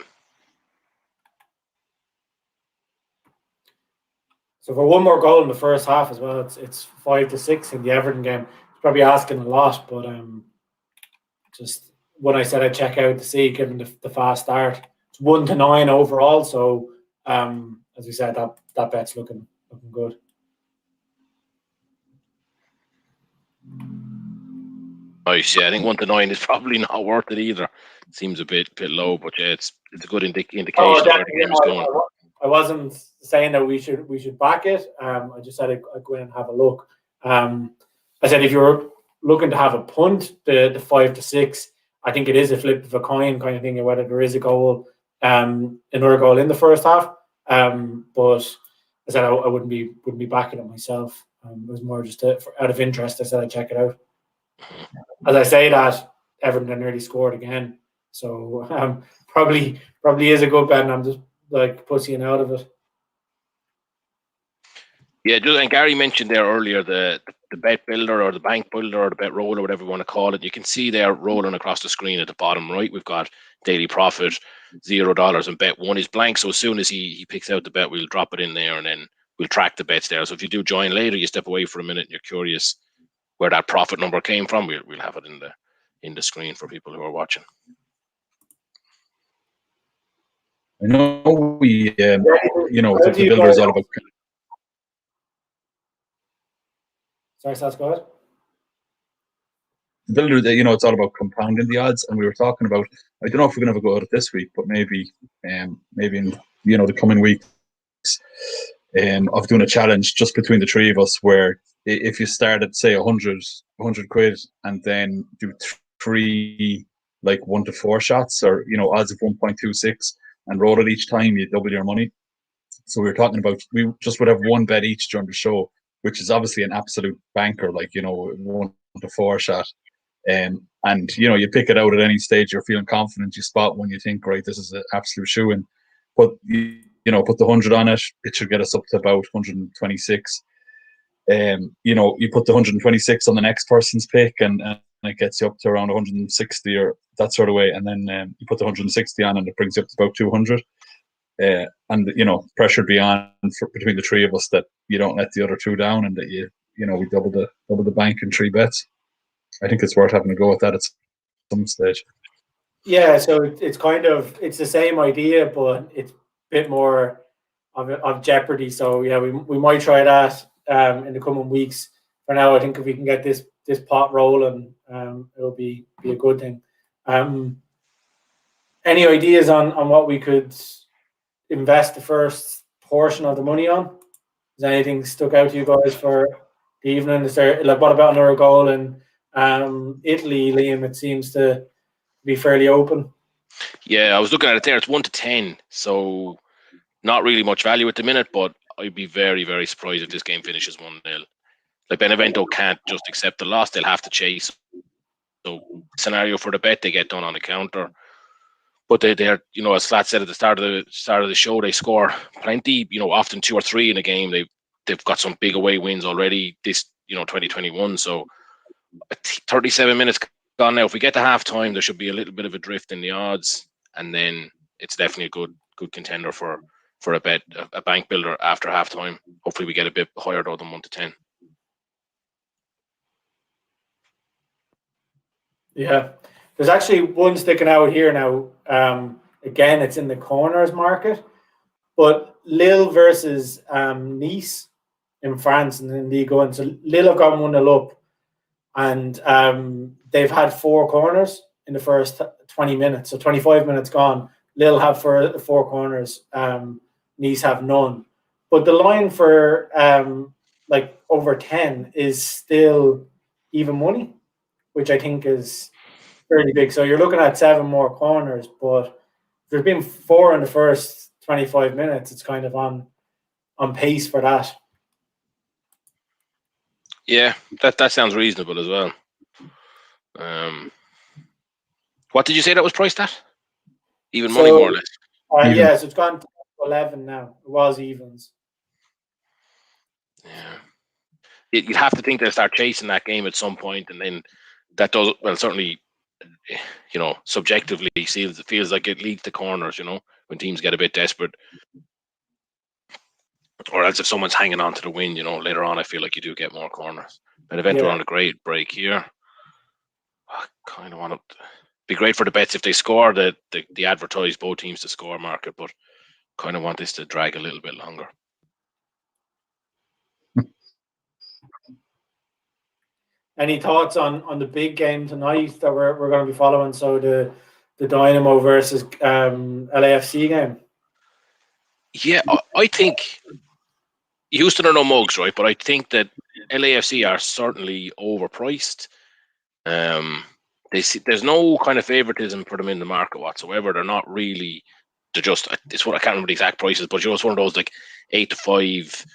So for one more goal in the first half as well, it's 5-6 in the Everton game. It's probably asking a lot, but just when I said I'd check out to see, given the fast start, it's 1-9 overall. So as we said, that bet's looking good. Nice, yeah. I think 1-9 is probably not worth it either. It seems a bit low, but yeah, it's a good indication of where the game is going. I wasn't saying that we should back it. I just said I'd go in and have a look. I said if you're looking to have a punt, the 5-6, I think it is a flip of a coin kind of thing, whether there is a goal, another goal in the first half. But I said I wouldn't be backing it myself. It was more just out of interest. I said I'd check it out. As I say that, Everton nearly scored again, so probably is a good bet, and I'm just like pussying out of it. Yeah, and Gary mentioned there earlier the bet builder or the bank builder or the bet roller, whatever you want to call it. You can see there rolling across the screen at the bottom right. We've got daily profit, $0, and bet 1 is blank. So as soon as he picks out the bet, we'll drop it in there, and then we'll track the bets there. So if you do join later, you step away for a minute and you're curious where that profit number came from, we'll have it in the screen for people who are watching. I know the builder is all about. Sorry, Sas, go ahead. The builder, it's all about compounding the odds, and we were talking about. I don't know if we're going to have a go at it this week, but maybe in the coming weeks, of doing a challenge just between the three of us, where if you start at say 100 quid and then do 3 like 1 to 4 shots, or odds of 1.26, and roll it each time, you double your money. So we were talking about we just would have one bet each during the show, which is obviously an absolute banker, 1 to 4 shot. And you pick it out at any stage you're feeling confident, you spot one, you think, right, this is an absolute shoe-in. But put the 100 on it, it should get us up to about 126. You put the 126 on the next person's pick, and it gets you up to around 160 or that sort of way. And then you put the 160 on, and it brings you up to about 200. and pressure be on between the three of us that you don't let the other two down, and that we double the bank in 3 bets. I think it's worth having a go at that at some stage. Yeah, so it's the same idea, but it's a bit more of jeopardy. So yeah, we might try that in the coming weeks. For now, I think if we can get this pot rolling, it'll be a good thing. Any ideas on what we could invest the first portion of the money on? Has anything stuck out to you guys for the evening? Is there what about another goal in Italy, Liam? It seems to be fairly open. Yeah, I was looking at it there. It's 1-10, so not really much value at the minute, but I'd be very, very surprised if this game finishes 1-0. Like, Benevento can't just accept the loss; they'll have to chase. So, scenario for the bet, they get done on a counter. But they're, as Flat said at the start of the show, they score plenty. Often 2 or 3 in a game. They've got some big away wins already this 2021. So 37 minutes gone now. If we get to half time, there should be a little bit of a drift in the odds, and then it's definitely a good contender for a bet, a bank builder after half time. Hopefully we get a bit higher though than 1-10. Yeah. There's actually one sticking out here now. Again, it's in the corners market, but Lille versus Nice in France and in Ligue 1. So Lille have got 1-0 up, and they've had 4 corners in the first 20 minutes. So 25 minutes gone. Lille have 4 corners. Nice have none. But the line for over 10 is still even money, which I think is fairly big. So you're looking at 7 more corners, but if there's been 4 in the first 25 minutes, it's kind of on pace for that. Yeah, that sounds reasonable as well. What did you say that was priced at? Even money, more or less. Yeah, so it's gone to 11 now. It was evens. Yeah. You'd have to think they'll start chasing that game at some point, and then that does, well, certainly, subjectively feels like it leads to corners, when teams get a bit desperate. Or else if someone's hanging on to the win, later on, I feel like you do get more corners. Benevento on a great break here. I kind of want to be great for the bets if they score, the advertise both teams to score market, but kind of want this to drag a little bit longer. Any thoughts on the big game tonight that we're going to be following? So the Dynamo versus LAFC game. Yeah, I think Houston are no mugs, right? But I think that LAFC are certainly overpriced. There's no kind of favoritism for them in the market whatsoever. They're not really. They're just. It's what I can't remember the exact prices, but it's one of those like 8-5.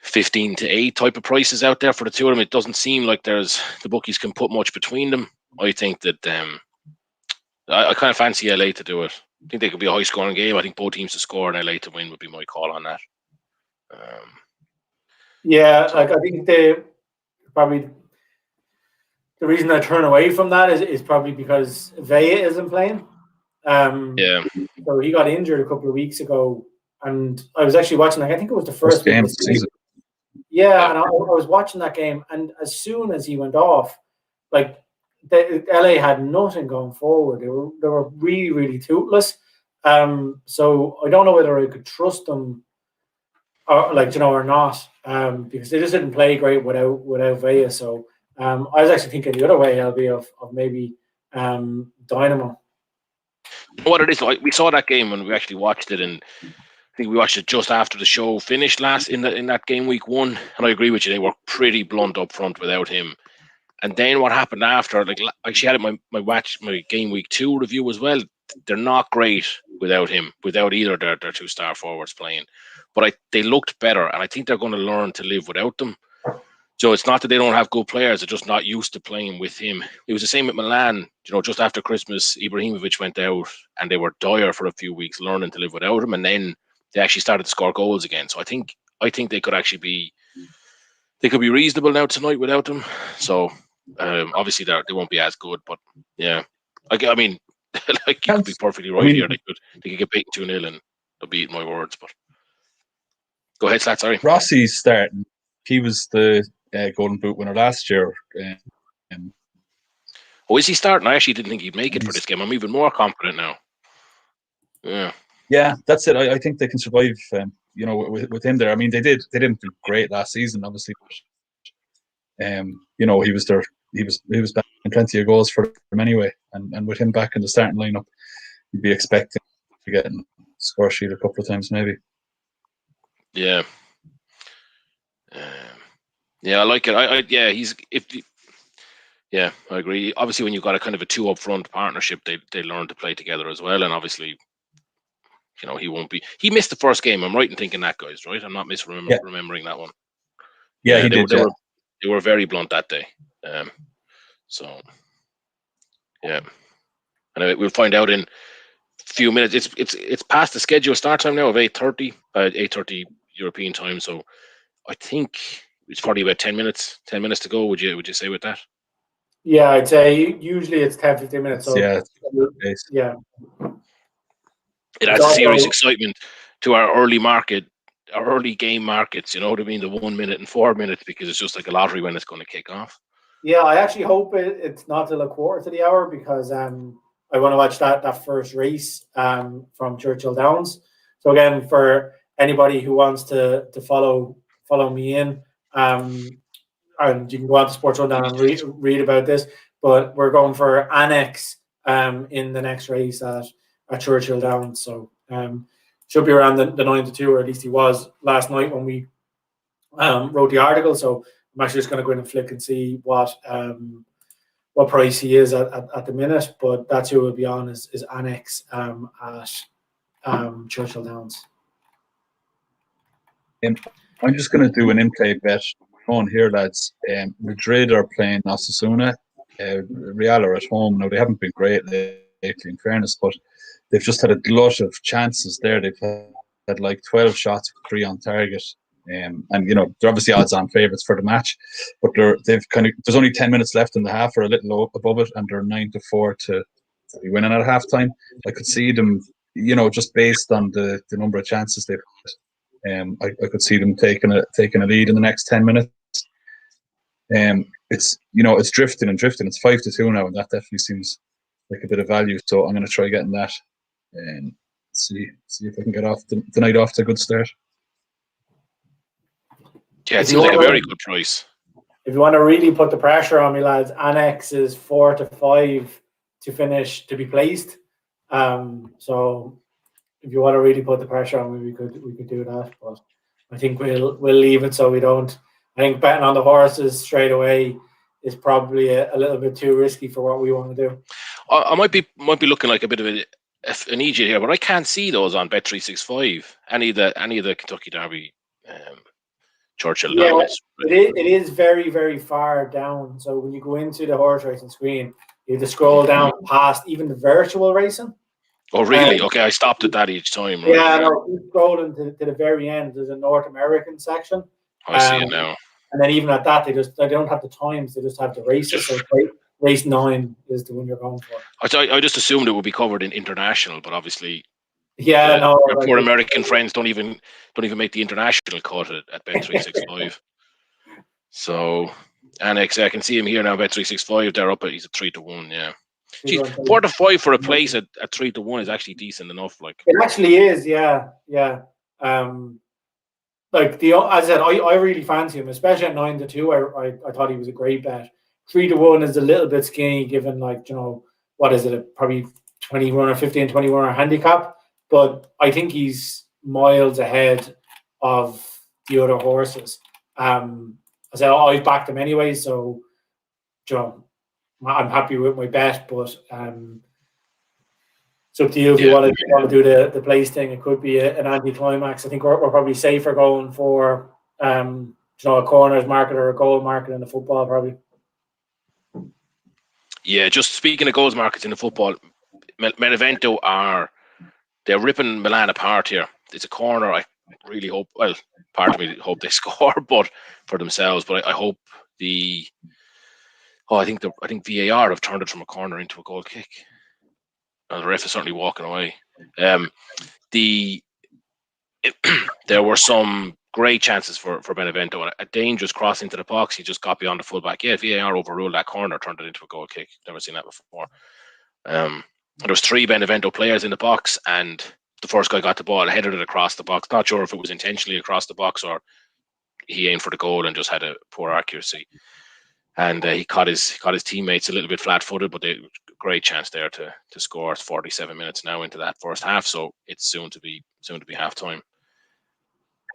15-8 type of prices out there for the two of them. It doesn't seem like the bookies can put much between them. I think that I kind of fancy LA to do it. I think they could be a high scoring game. I think both teams to score and LA to win would be my call on that. I think probably the reason I turn away from that is probably because Vea isn't playing. So he got injured a couple of weeks ago, and I was actually watching. I think it was the first game of the season. Yeah, and I was watching that game, and as soon as he went off, LA had nothing going forward. They were really, really toothless. So I don't know whether I could trust them, or not, because they just didn't play great without Vea. So I was actually thinking the other way, LB, of maybe Dynamo. What it is, we saw that game when we actually watched it, and I think we watched it just after the show finished last in that game week 1, and I agree with you. They were pretty blunt up front without him. And then what happened after? I actually had it my game week 2 review as well. They're not great without him, without either their 2 star forwards playing. But they looked better, and I think they're going to learn to live without them. So it's not that they don't have good players; they're just not used to playing with him. It was the same at Milan. Just after Christmas, Ibrahimovic went out, and they were dire for a few weeks, learning to live without him, and then they actually started to score goals again. So I think they could actually be reasonable now tonight without them. So obviously they won't be as good, but yeah, I mean, you could be perfectly right here. They could get beaten 2-0, and I'll be eating my words, but go ahead, Slat. Sorry. Rossi's starting. He was the Golden Boot winner last year. Oh, is he starting? I actually didn't think he'd make it for this game. I'm even more confident now. Yeah, that's it. I think they can survive. With him there. I mean, they didn't do great last season, obviously. But, he was there. He was back in plenty of goals for them anyway. And with him back in the starting lineup, you'd be expecting to get a score sheet a couple of times, maybe. Yeah. Yeah, I like it. I agree. Obviously, when you've got a kind of a two up front partnership, they learn to play together as well. And obviously, he won't be. He missed the first game. I'm right in thinking that, guys. Right? I'm not remembering that one. Yeah, he did. They were very blunt that day. So yeah, and we'll find out in a few minutes. It's past the scheduled start time now of 8:30 European time. So I think it's probably about 10 minutes to go. Would you say with that? Yeah, I'd say usually it's 10-15 minutes. So yeah. It adds a serious excitement to our early game markets. You know what I mean? The 1 minute and 4 minutes, because it's just like a lottery when it's going to kick off. Yeah, I actually hope it's not till a quarter to the hour, because I want to watch that first race from Churchill Downs. So again, for anybody who wants to follow me in, and you can go on to SportsRunDown and read about this. But we're going for Annex in the next race at Churchill Downs. So should be around the 9 to 2, or at least he was last night when we wrote the article. So I'm actually just going to go in and flick and see what price he is at the minute. But that's who will be on is Annex at Churchill Downs. I'm just going to do an in-play bet on here, lads. Madrid are playing Osasuna. Real are at home. Now, they haven't been great lately, in fairness, but they've just had a glut of chances there. They've had like 12 shots, 3 on target. And they're obviously odds-on favourites for the match, but there's only 10 minutes left in the half, or a little above it, and they're 9-4 to be winning at halftime. I could see them, just based on the number of chances they've had. I could see them taking a lead in the next 10 minutes. It's drifting. It's 5-2 now, and that definitely seems like a bit of value. So I'm going to try getting that and see if I can get off the night off to a good start. Yeah, it seems like a very good price. If you want to really put the pressure on me, lads, Annex is 4-5 to finish to be placed. So if you want to really put the pressure on me, we could do that. But I think we'll leave it so we don't. I think betting on the horses straight away is probably a little bit too risky for what we want to do. I might be looking like a bit of an idiot here, but I can't see those on Bet365. Any of the Kentucky Derby. Churchill Downs. It is very, very far down. So when you go into the horse racing screen, you have to scroll down past even the virtual racing. Oh, really? Okay, I stopped at that each time. Right? Yeah, no, keep scrolling to the very end. There's a North American section. I see it now. And then even at that, they don't have the times. They just have the races. So race 9 is the one you're going for. I just assumed it would be covered in international, but obviously. Yeah, no. Our poor American friends don't even make the international cut at Bet365. So, Annex, I can see him here now. Bet365, they're up. He's at 3-1. Yeah, 4-5 for a place at 3-1 is actually decent enough. Like it actually is. Yeah. Like as I said, I really fancy him, especially at 9-2. I thought he was a great bet. 3-1 is a little bit skinny, given what is it? Probably 21 or 15, 21 or handicap. But I think he's miles ahead of the other horses. I said I backed him anyway, so I'm happy with my bet. But it's up to you if you want to do the place thing. It could be an anti-climax. I think we're probably safer going for a corners market or a goal market in the football, probably. Yeah, just speaking of goals markets in the football, Benevento they're ripping Milan apart here. It's a corner. I really hope. Well, part of me hope they score, but for themselves. But I hope I think VAR have turned it from a corner into a goal kick. The ref is certainly walking away. there were some great chances for Benevento. A dangerous cross into the box. He just got beyond the fullback. Yeah, VAR overruled that corner, turned it into a goal kick. Never seen that before. There was 3 Benevento players in the box, and the first guy got the ball, headed it across the box. Not sure if it was intentionally across the box or he aimed for the goal and just had a poor accuracy. And he caught his teammates a little bit flat-footed, but great chance there to score. It's 47 minutes now into that first half, so it's soon to be half-time.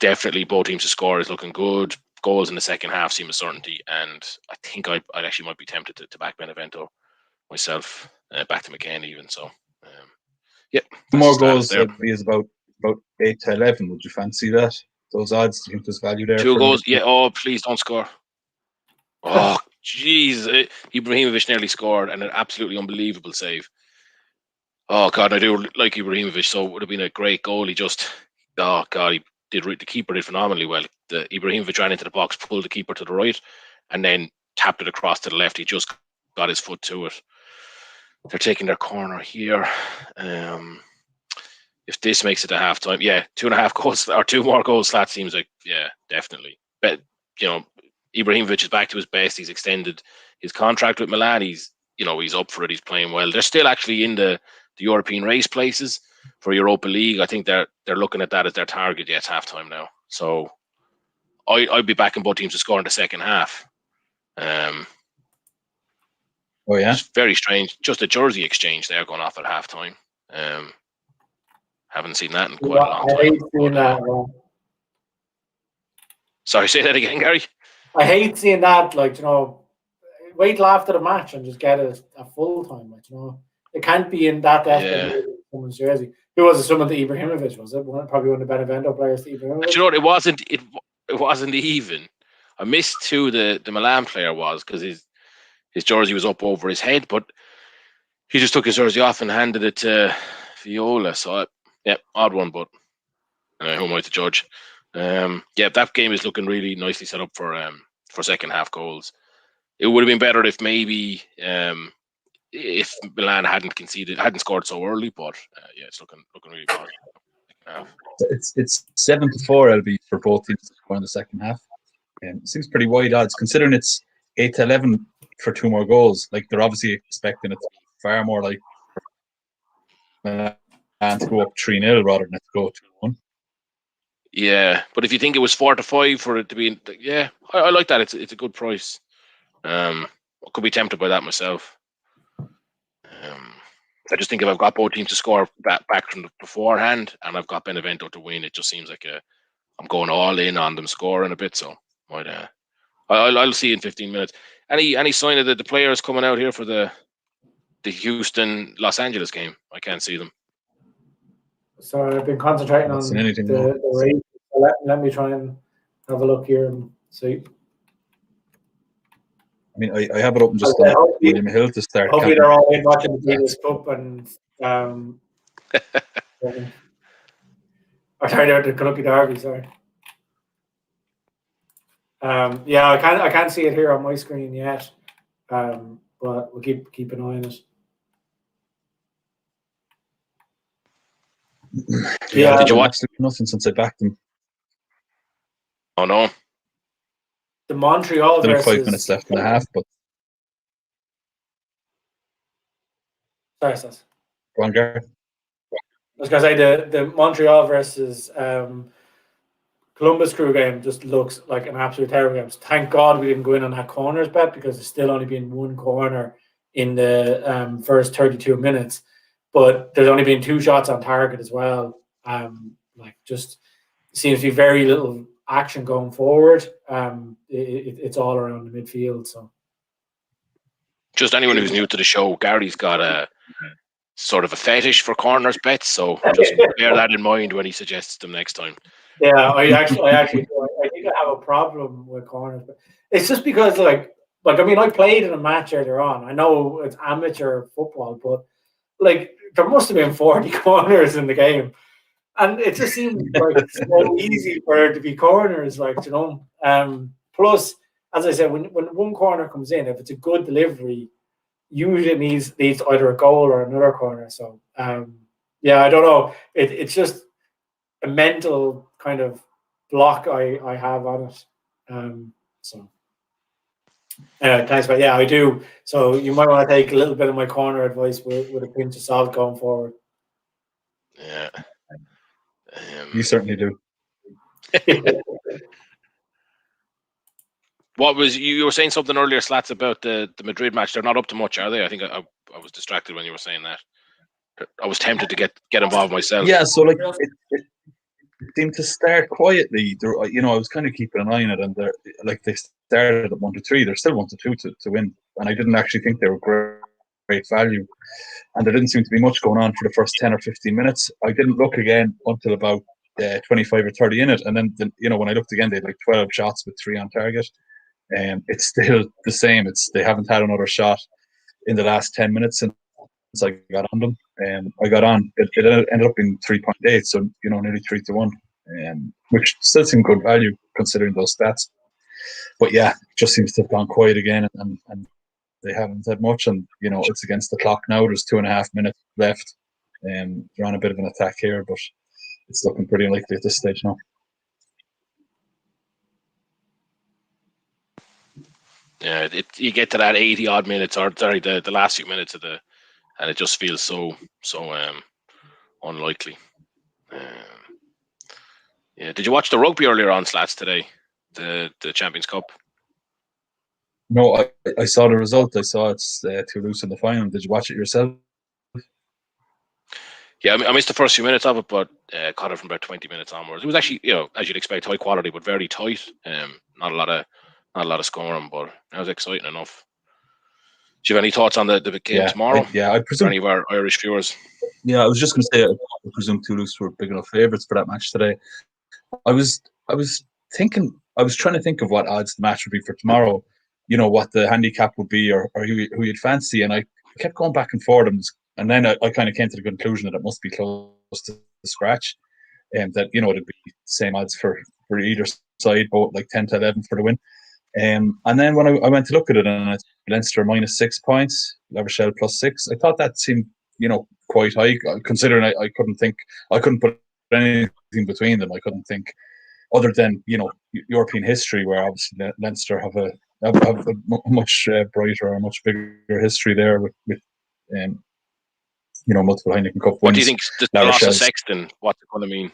Definitely both teams to score is looking good. Goals in the second half seem a certainty, and I think I actually might be tempted to back Benevento myself, back to McCain even. So, yeah. More goals is about 8 to 11. Would you fancy that? Those odds? Do you think there's value there? 2 goals. Yeah. Oh, please don't score. Oh, jeez. Ibrahimovic nearly scored, and an absolutely unbelievable save. Oh, God, I do like Ibrahimovic, so it would have been a great goal. He just, oh, God, the keeper did phenomenally well. Ibrahimovic ran into the box, pulled the keeper to the right, and then tapped it across to the left. He just got his foot to it. They're taking their corner here. If this makes it a half time, 2.5 goals or 2 more goals, that seems like, yeah, definitely. But, Ibrahimovic is back to his best. He's extended his contract with Milan. He's up for it. He's playing well. They're still actually in the European race places for Europa League. I think they're looking at that as their target. Yeah, it's halftime now. So I'd be backing both teams to score in the second half. Oh, yeah? It's very strange. Just a jersey exchange there going off at halftime. Haven't seen that in quite a long time. I hate seeing that. Sorry, say that again, Gary. I hate seeing that. Wait till after the match and just get it a full time. It can't be in that someone's jersey. Who was it? Someone to Ibrahimovic, was it? Probably one of the Benevento players to Ibrahimovic. But you know what? It wasn't even. I missed who the Milan player was because his jersey was up over his head, but he just took his jersey off and handed it to Viola. So odd one, but who am I to judge? That game is looking really nicely set up for second half goals. It would have been better if maybe if Milan hadn't scored so early, but it's looking really positive. It's 7-4 LB for both teams to score in the second half. It seems pretty wide odds considering it's 8 to 11 for 2 more goals. Like they're obviously expecting it to be far more like Milan to go up 3-0 rather than it to go 2-1. Yeah, but if you think it was 4-5 for it to be, I like that. It's a good price. I could be tempted by that myself. I just think if I've got both teams to score back from beforehand, and I've got Benevento to win, it just seems like I'm going all in on them scoring a bit. So I'll see in 15 minutes. Any sign of the players coming out here for the Houston Los Angeles game? I can't see them. So I've been concentrating on the race. Let me try and have a look here and see. I mean, I have it open just on William Hill to start. Hopefully they're all in watching the Davis Cup and or sorry, the Kentucky Derby, sorry. I can't see it here on my screen yet. But we'll keep an eye on it. Did you watch? Absolutely nothing since I backed them. Oh no. The Montreal There are versus 5 minutes left in the half, but sorry, Seth. Go on, Gary. I was going to say the Montreal versus Columbus Crew game just looks like an absolute terrible game. Thank God we didn't go in on that corners bet because there's still only been 1 corner in the first 32 minutes. But there's only been 2 shots on target as well. Just seems to be very little action going forward. It's all around the midfield. So, just anyone who's new to the show, Gary's got a sort of a fetish for corners bets. So just bear that in mind when he suggests them next time. Yeah, I actually do. I think I have a problem with corners, but it's just because I played in a match earlier on. I know it's amateur football, but there must have been 40 corners in the game, and it just seemed like so easy for it to be corners, Plus, as I said, when 1 corner comes in, if it's a good delivery, usually it needs either a goal or another corner. So, I don't know. It's just mental kind of block I have on it. So thanks, but yeah, I do. So you might want to take a little bit of my corner advice with a pinch of salt going forward. Yeah, you certainly do. What was you were saying something earlier, Slats, about the Madrid match? They're not up to much, are they? I think I was distracted when you were saying that. I was tempted to get involved myself. Yeah, so like it seemed to start quietly. I was kind of keeping an eye on it, and they started at 1-3. They're still 1-2 to win, and I didn't actually think they were great value. And there didn't seem to be much going on for the first 10 or 15 minutes. I didn't look again until about 25 or 30 in it, and then when I looked again, they had like 12 shots with 3 on target. It's still the same. They haven't had another shot in the last 10 minutes since I got on them. I got on. It ended up being 3.8, so nearly 3-1, which still seemed good value considering those stats. But yeah, it just seems to have gone quiet again, and they haven't had much. And it's against the clock now. There's 2.5 minutes left. They're on a bit of an attack here, but it's looking pretty unlikely at this stage now. Yeah, you get to that 80 odd minutes, or sorry, the last few minutes of and it just feels so unlikely. Yeah, did you watch the rugby earlier on, Slats, today? The Champions Cup? No, I saw the result. I saw it's Toulouse in the final. Did you watch it yourself? Yeah, I missed the first few minutes of it, but caught it from about 20 minutes onwards. It was actually, as you'd expect, high quality, but very tight. Not a lot of scoring, but it was exciting enough. Do you have any thoughts on the game tomorrow? I presume for any of our Irish viewers. Yeah, I was just going to say, I presume Toulouse were big enough favourites for that match today. I was trying to think of what odds the match would be for tomorrow. What the handicap would be, or who you'd fancy, and I kept going back and forth, and then I kind of came to the conclusion that it must be close to the scratch, and that it'd be same odds for either side, both like 10-11 for the win. And then when I went to look at it, and it's Leinster -6 points, La Rochelle +6, I thought that seemed quite high, considering I couldn't put anything between them. I couldn't think, other than European history, where obviously Leinster have a much brighter or much bigger history there with multiple Heineken Cup wins. What do you think the loss of Sexton? What's it going to mean?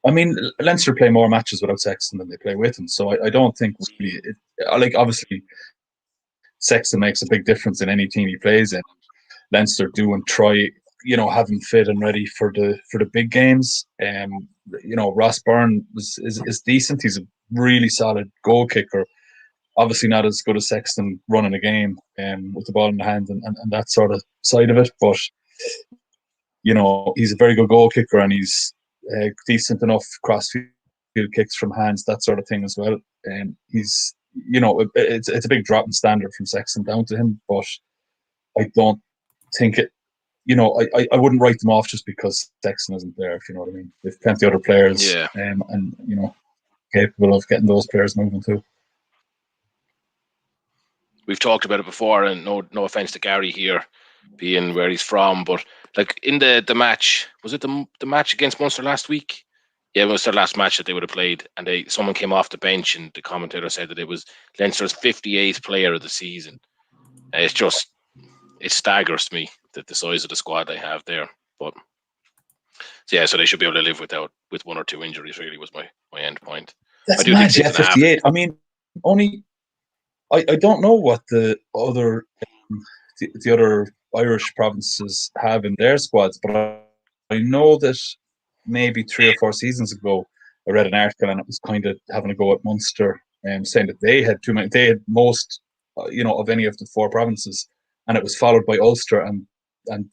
I mean, Leinster play more matches without Sexton than they play with him, so I don't think really. Obviously, Sexton makes a big difference in any team he plays in. Leinster do and try, have him fit and ready for the big games. Ross Byrne is decent. He's a really solid goal kicker. Obviously, not as good as Sexton running a game with the ball in the hand and that sort of side of it, but he's a very good goal kicker, and he's decent enough cross-field kicks from hands, that sort of thing as well. And he's, it's a big drop in standard from Sexton down to him, but I don't think it, I wouldn't write them off just because Sexton isn't there, if you know what I mean. There's plenty of other players, and capable of getting those players moving too. We've talked about it before, and no offense to Gary here, being where he's from, but like in the match, was it the match against Munster last week? Yeah, it was their last match that they would have played, and someone came off the bench, and the commentator said that it was Leinster's 58th player of the season. It staggers me that the size of the squad they have there. But so they should be able to live with 1 or 2 injuries. Really, was my end point. That's mad. Yeah, 58. I mean, only I don't know what the other Irish provinces have in their squads, but I know that maybe 3 or 4 seasons ago, I read an article, and it was kind of having a go at Munster, saying that they had too many. They had most, of any of the 4 provinces, and it was followed by Ulster, and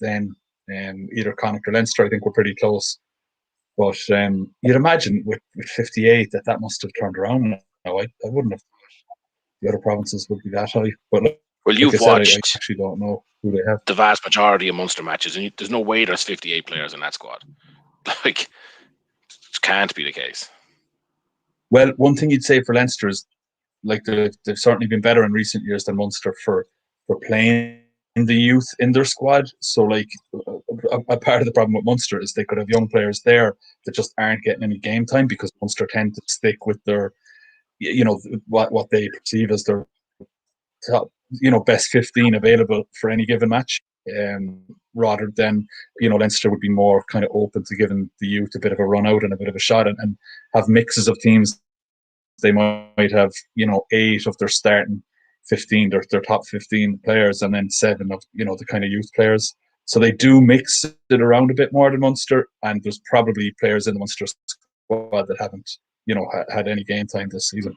then either Connacht or Leinster. I think were pretty close, but you'd imagine with 58 that must have turned around. Now I wouldn't have. The other provinces would be that high, but you've watched. I actually don't know who they have. The vast majority of Munster matches, and there's no way there's 58 players in that squad. Like, it can't be the case. Well, one thing you'd say for Leinster is, like, they've certainly been better in recent years than Munster for playing the youth in their squad. So, like, a part of the problem with Munster is they could have young players there that just aren't getting any game time because Munster tend to stick with their, what they perceive as their top, best 15 available for any given match. Rather than, Leinster would be more kind of open to giving the youth a bit of a run out and a bit of a shot, and have mixes of teams. They might have, 8 of their starting 15, their top 15 players, and then 7 of, the kind of youth players. So they do mix it around a bit more than Munster, and there's probably players in the Munster squad that haven't, had any game time this season.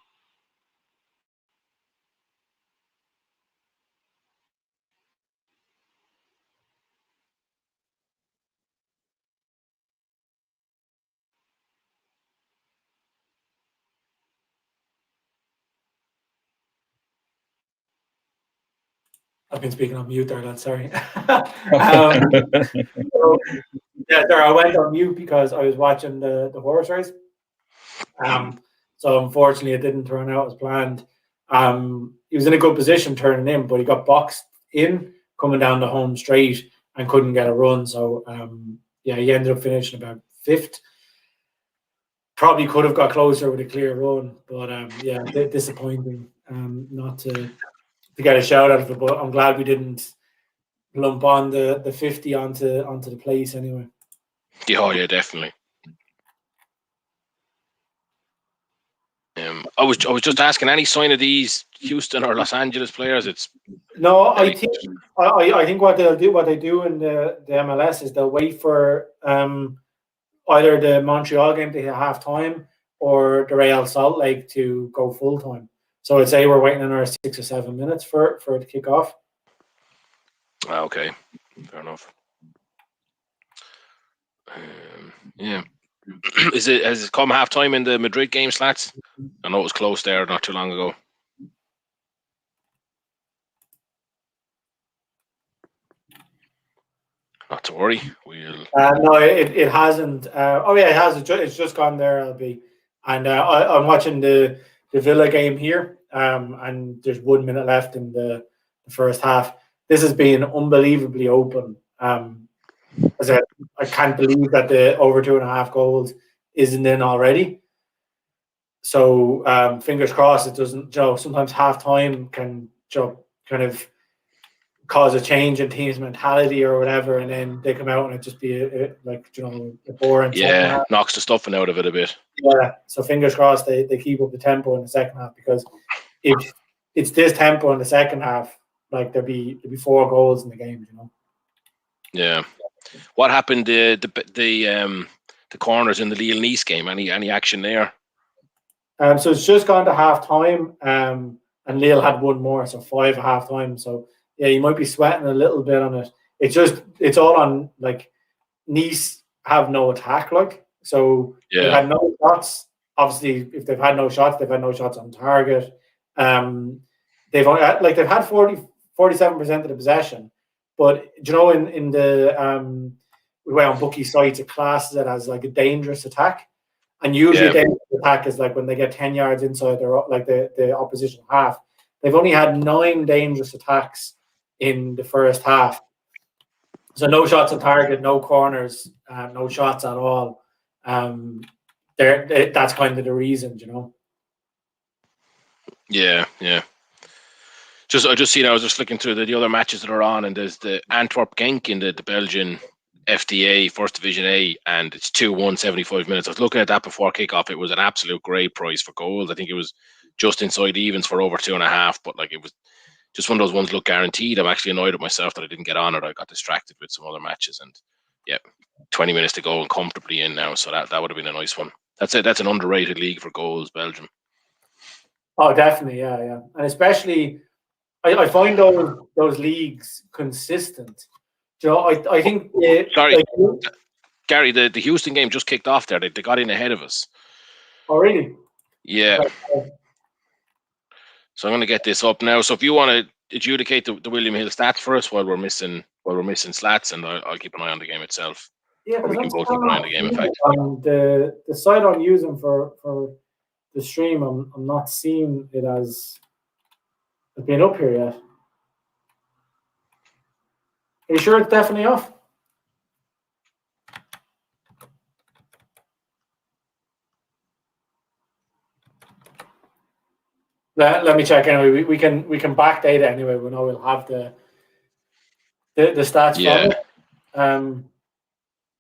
I've been speaking on mute there, lads. Sorry. I went on mute because I was watching the horse race. So unfortunately, it didn't turn out as planned. He was in a good position turning in, but he got boxed in coming down the home straight and couldn't get a run. So he ended up finishing about 5th. Probably could have got closer with a clear run, but disappointing not to get a shout out of it. But I'm glad we didn't lump on the 50 onto the place anyway. Yeah, definitely. I was just asking, any sign of these Houston or Los Angeles players? I think what they do in the MLS is they'll wait for either the Montreal game to hit halftime or the Real Salt Lake to go full time. So I'd say we're waiting another 6 or 7 minutes for it to kick off. Okay, fair enough. Has it come halftime in the Madrid game, Slats? I know it was close there not too long ago. Not to worry. No, it hasn't. It has. It's just gone there, LB. And I'm watching the Villa game here, and there's 1 minute left in the first half. This has been unbelievably open. I can't believe that the over 2.5 goals isn't in already. So fingers crossed it doesn't. Sometimes halftime can kind of cause a change in team's mentality or whatever, and then they come out and it just be a boring. Yeah, knocks the stuffing out of it a bit. Yeah, so fingers crossed they keep up the tempo in the second half, because if it's this tempo in the second half, like there'd be 4 goals in the game, Yeah. What happened the corners in the Lille Nice game? Any action there? So it's just gone to half time, and Lille had 1 more, so 5 at half time. So yeah, you might be sweating a little bit on it. It's all on, like, Nice have no attack, so yeah. They've had no shots. Obviously, if they've had no shots, they've had no shots on target. They've only they've had 47% of the possession, but in the we went on bookie sites, it classes it as like a dangerous attack, and usually a dangerous attack is like when they get 10 yards inside their the opposition half. They've only had 9 dangerous attacks in the first half, so no shots on target, no corners, no shots at all. That's kind of the reason, Yeah. I was just looking through the other matches that are on, and there's the Antwerp Genk in the Belgian FDA First Division A, and it's 2-1, 75 minutes. I was looking at that before kickoff. It was an absolute great price for goals. I think it was just inside evens for over 2.5, but it was just one of those ones look guaranteed. I'm actually annoyed at myself that I didn't get on it. I got distracted with some other matches, and 20 minutes to go and comfortably in now. So that would have been a nice one. That's it. That's an underrated league for goals, Belgium. Oh, definitely, yeah, and especially I find those leagues consistent. I think. Sorry, Gary. The Houston game just kicked off there. They got in ahead of us. Oh, really? Yeah. So I'm going to get this up now. So if you want to adjudicate the William Hill stats for us while we're missing Slats, and I'll keep an eye on the game itself. Yeah, or we can both keep an eye on the game. In fact, the site I'm using for the stream, I'm not seeing it as being up here yet. Are you sure it's definitely off? Let me check anyway. We can backdate it anyway. We know we'll have the stats from it.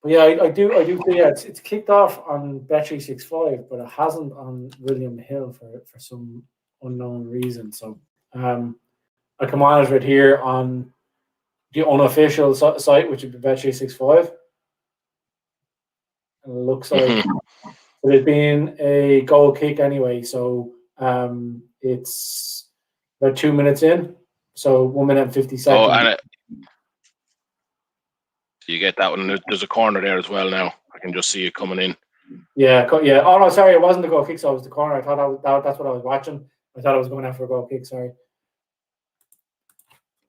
But yeah, I do see. Yeah, it's kicked off on Bet365, but it hasn't on William Hill for some unknown reason. So I can monitor it here on the unofficial site, which would be Bet365. And it looks like there's been a goal kick anyway. So it's about 2 minutes in. So 1 minute and 50 seconds. Oh, and you get that one. There's a corner there as well now. I can just see it coming in. Yeah. Oh, no, sorry. It wasn't the goal kick, so it was the corner. I thought that's what I was watching. I thought I was going out for a goal kick, sorry.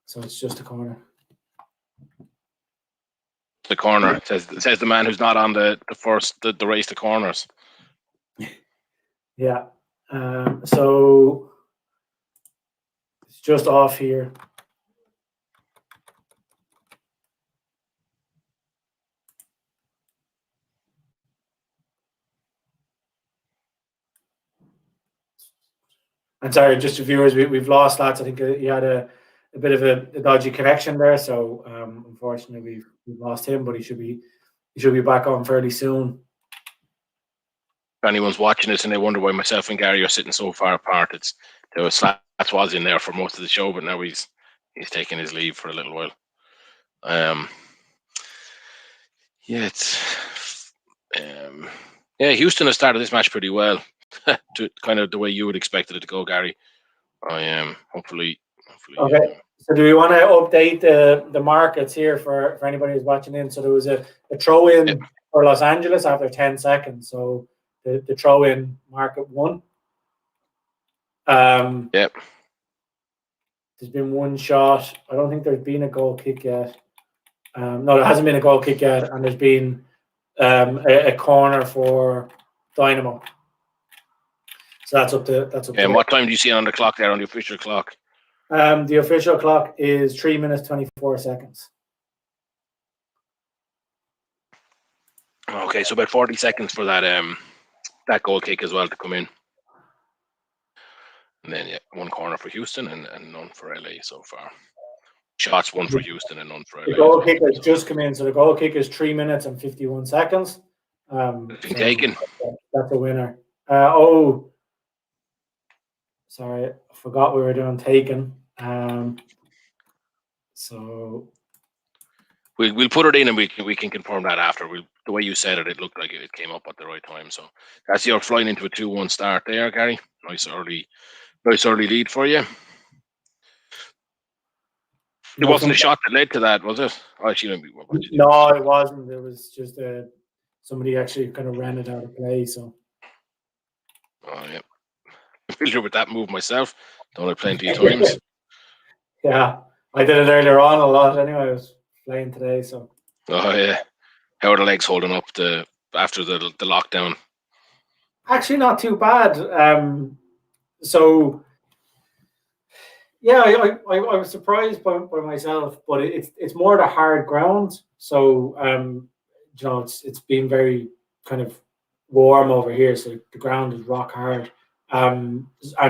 So it's just a corner. The corner. It says the man who's not on the race to corners. Yeah. So it's just off here. And sorry, just to viewers, we've lost lads. I think he had a bit of a dodgy connection there, so unfortunately we've lost him. But he should be back on fairly soon. If anyone's watching this and they wonder why myself and Gary are sitting so far apart, there was Slats was in there for most of the show, but now he's taking his leave for a little while. Houston has started this match pretty well. To kind of the way you would expected it to go, Gary. Hopefully. Okay. So do we want to update the markets here for anybody who's watching in? So there was a throw in for Los Angeles after 10 seconds. So the throw in market won. Yep. There's been one shot. I don't think there's been a goal kick yet. No, there hasn't been a goal kick yet, and there's been a corner for Dynamo. So that's up to. And what time do you see on the clock there, on the official clock? The official clock is 3 minutes 24 seconds. Okay, so about 40 seconds for that goal kick as well to come in. And then one corner for Houston and none for LA so far. Shots, one for Houston and none for LA. The goal kick has just come in, so the goal kick is 3 minutes and 51 seconds. Taken. That's a winner. Sorry, I forgot we were doing taken. So we'll put it in and we can confirm that after. The way you said it, it looked like it came up at the right time. So that's your flying into a 2-1 start there, Gary. Nice early lead for you. It wasn't a shot that led to that, was it? No, it wasn't. It was just somebody actually kind of ran it out of play. So. Oh yeah. I'm familiar with that move myself. Done it plenty of times. Yeah, I did it earlier on a lot. Anyway, I was playing today, so. Oh yeah, how are the legs holding up after the lockdown? Actually, not too bad. So, yeah, I was surprised by myself, but it's more the hard ground. So, it's been very kind of warm over here, so the ground is rock hard. And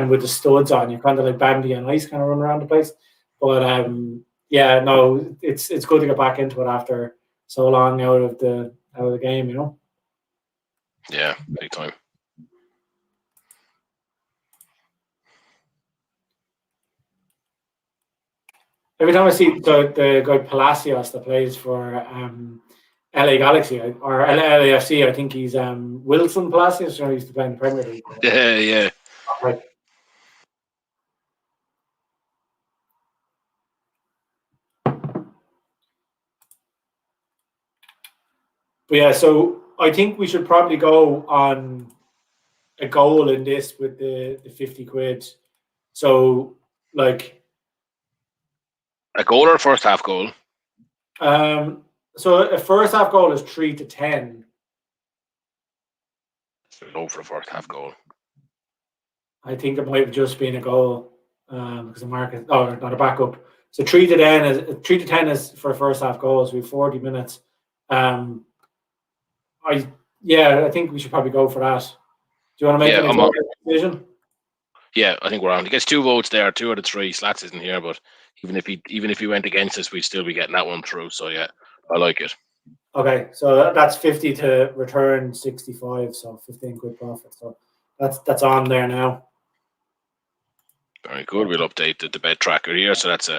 with the studs on, you're kind of like Bambi on ice, kind of run around the place. But it's good to get back into it after so long out of the game, you know. Yeah, big time. Every time I see the guy Palacios that plays for LA Galaxy or LAFC, I think he's Wilson Palacios. He used to play in the Premier League. Yeah. Right. But yeah, so I think we should probably go on a goal in this with the 50 quid. So, like, a goal or a first half goal? So a first half goal is 3-10. Low for a first half goal. I think it might have just been a goal because the market, not a backup. So 3-10 is for first half goals. We have 40 minutes. I think we should probably go for that. Do you want to make an decision? Yeah, I think we're on. He gets 2 votes there, 2 out of 3. Slats isn't here, but even if he went against us, we'd still be getting that one through. So yeah, I like it. Okay, so that's 50 to return 65, so 15 quid profit. So that's on there now. Very good. We'll update the bet tracker here. So that's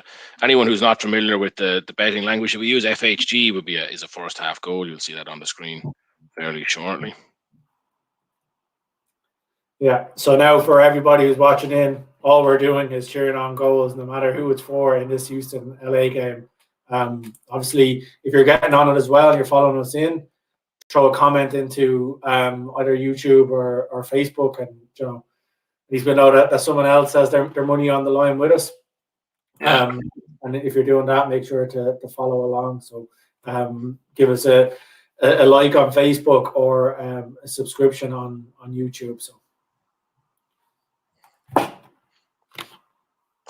anyone who's not familiar with the betting language, if we use FHG, is a first half goal. You'll see that on the screen fairly shortly. Yeah. So now for everybody who's watching in, all we're doing is cheering on goals, no matter who it's for in this Houston LA game. Obviously, if you're getting on it as well and you're following us in, throw a comment into either YouTube or Facebook, and at least we know that someone else has their money on the line with us. And if you're doing that, make sure to follow along. So give us a like on Facebook or a subscription on YouTube. So.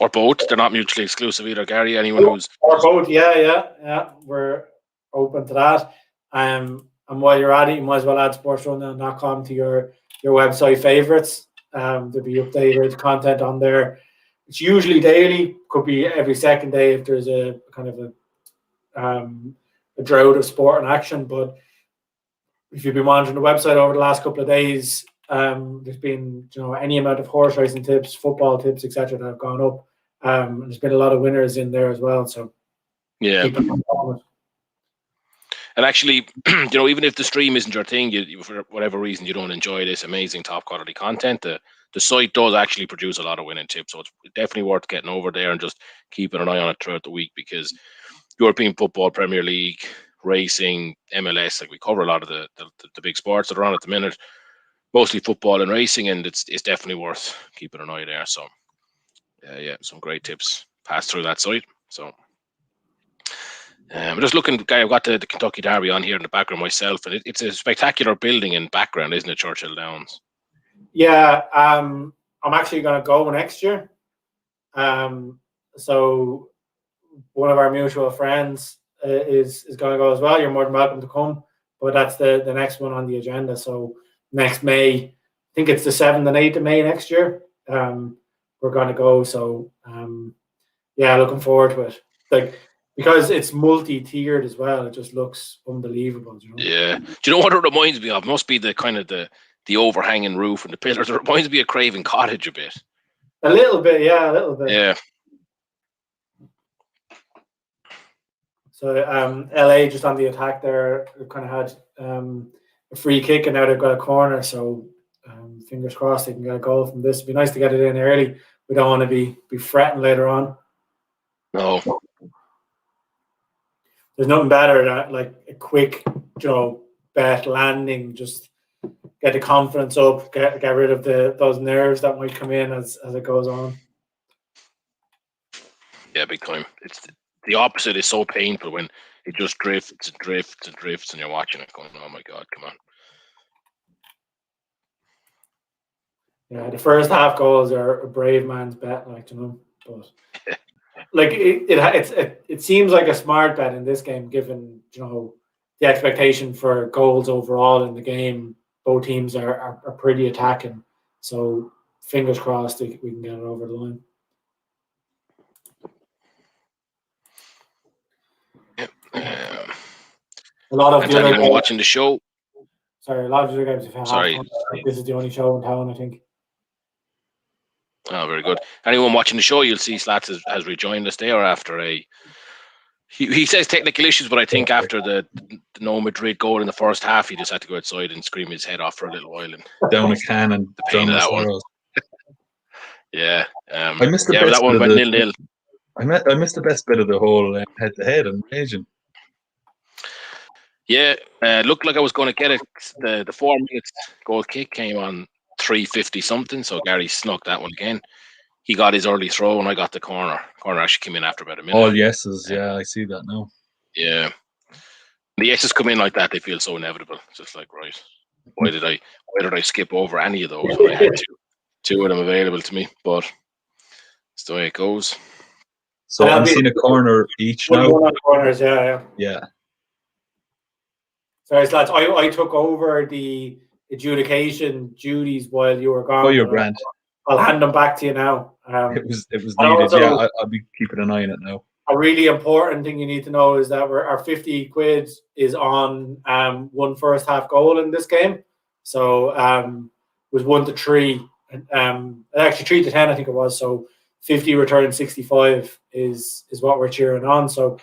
Or both. They're not mutually exclusive either, Gary. Anyone who's... Or both, yeah. We're open to that. And while you're at it, you might as well add SportsRunDown.com to your website favorites. There'll be updated content on there. It's usually daily, could be every second day if there's a kind of a drought of sport and action. But if you've been monitoring the website over the last couple of days, there's been any amount of horse racing tips, football tips, etc. that have gone up. And there's been a lot of winners in there as well. So yeah. And actually, even if the stream isn't your thing, you for whatever reason you don't enjoy this amazing top quality content, the site does actually produce a lot of winning tips. So it's definitely worth getting over there and just keeping an eye on it throughout the week, because European football, Premier League, racing, MLS, like we cover a lot of the big sports that are on at the minute, mostly football and racing, and it's definitely worth keeping an eye there. So yeah, some great tips pass through that site. So I'm just looking, Guy, I've got the Kentucky Derby on here in the background myself, and it's a spectacular building in background, isn't it, Churchill Downs? Yeah, I'm actually going to go next year. So one of our mutual friends is going to go as well. You're more than welcome to come, but that's the next one on the agenda. So next May, I think it's the 7th and 8th of May next year. We're going to go. So yeah, looking forward to it. Like, because it's multi-tiered as well, it just looks unbelievable. Yeah. Do you know what it reminds me of? It must be the kind of the overhanging roof and the pillars. It reminds me of Craven Cottage a bit. A little bit, yeah, a little bit. Yeah. So LA just on the attack there, kind of had a free kick, and now they've got a corner. So fingers crossed they can get a goal from this. It'd be nice to get it in early. We don't want to be fretting later on. No. There's nothing better than like a quick, bet landing, just get the confidence up, get rid of those nerves that might come in as it goes on. Yeah, big time. It's the opposite is so painful when it just drifts and drifts and drifts, and you're watching it going, oh my God, come on. Yeah, the first half goals are a brave man's bet, but like it seems like a smart bet in this game, given the expectation for goals overall in the game. Both teams are pretty attacking, so fingers crossed we can get it over the line. A lot of the other games, watching the show. Sorry, a lot of the other games. Sorry, this is the only show in town, I think. Oh, very good. Anyone watching the show, you'll see Slats has rejoined us there after he says technical issues, but I think after the no Madrid goal in the first half, he just had to go outside and scream his head off for a little while and down a can and the pain of that one. Yeah, I missed the best that one went 0-0. I missed the best bit of the whole head-to-head and raging. Yeah, looked like I was going to get it. The 4 minutes goal kick came on 3:50 something, so Gary snuck that one again. He got his early throw, and I got the corner. Corner actually came in after about a minute. All yeses, yeah, I see that now. Yeah, the yeses come in like that; they feel so inevitable. It's just like, right, why did I skip over any of those when I had two of them available to me? But it's the way it goes. So I'm seeing a corner each now. Corners, yeah. Sorry, lads. I took over the adjudication duties while you were gone. Oh, you're grand. I'll hand them back to you now. It was and needed. also, Yeah, I'll be keeping an eye on it now. a really important thing you need to know is that our 50 quid is on one first half goal in this game. So it was 1-3, actually 3-10, I think it was. So 50 return 65 is what we're cheering on. So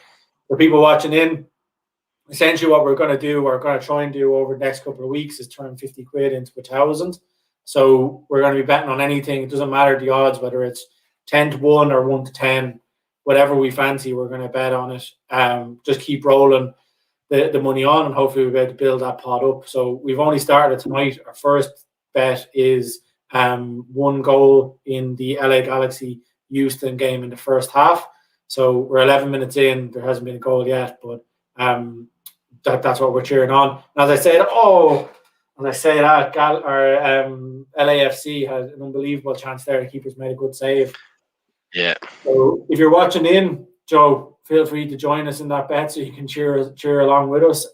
for people watching in, essentially what we're going to try and do over the next couple of weeks is turn 50 quid into 1,000. So we're going to be betting on anything. It doesn't matter the odds, whether it's 10-1 or 1-10, whatever we fancy, we're going to bet on it. Just keep rolling the money on, and hopefully we'll be able to build that pot up. So we've only started tonight. Our first bet is 1 goal in the LA Galaxy Houston game in the first half. So we're 11 minutes in. There hasn't been a goal yet, but that's what we're cheering on. And as I say that, LAFC had an unbelievable chance there. The keeper's made a good save. Yeah. So if you're watching in, Joe, feel free to join us in that bet so you can cheer along with us,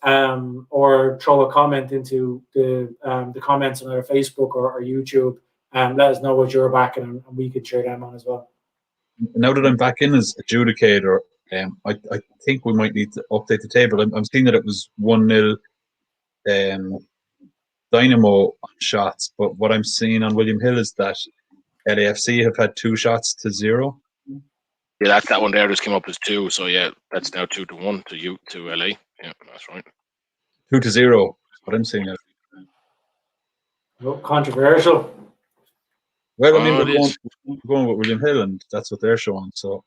or throw a comment into the comments on our Facebook or YouTube, and let us know what you're backing, and we could cheer them on as well. Now that I'm back in as adjudicator, I think we might need to update the table. I'm seeing that it was 1-0 Dynamo on shots, but what I'm seeing on William Hill is that LAFC have had 2 shots to 0. Yeah, that one there just came up as 2. So yeah, that's now 2-1 to LA. Yeah, that's right. 2-0. What I'm seeing. Controversial. Well, I mean, we're going with William Hill, and that's what they're showing. So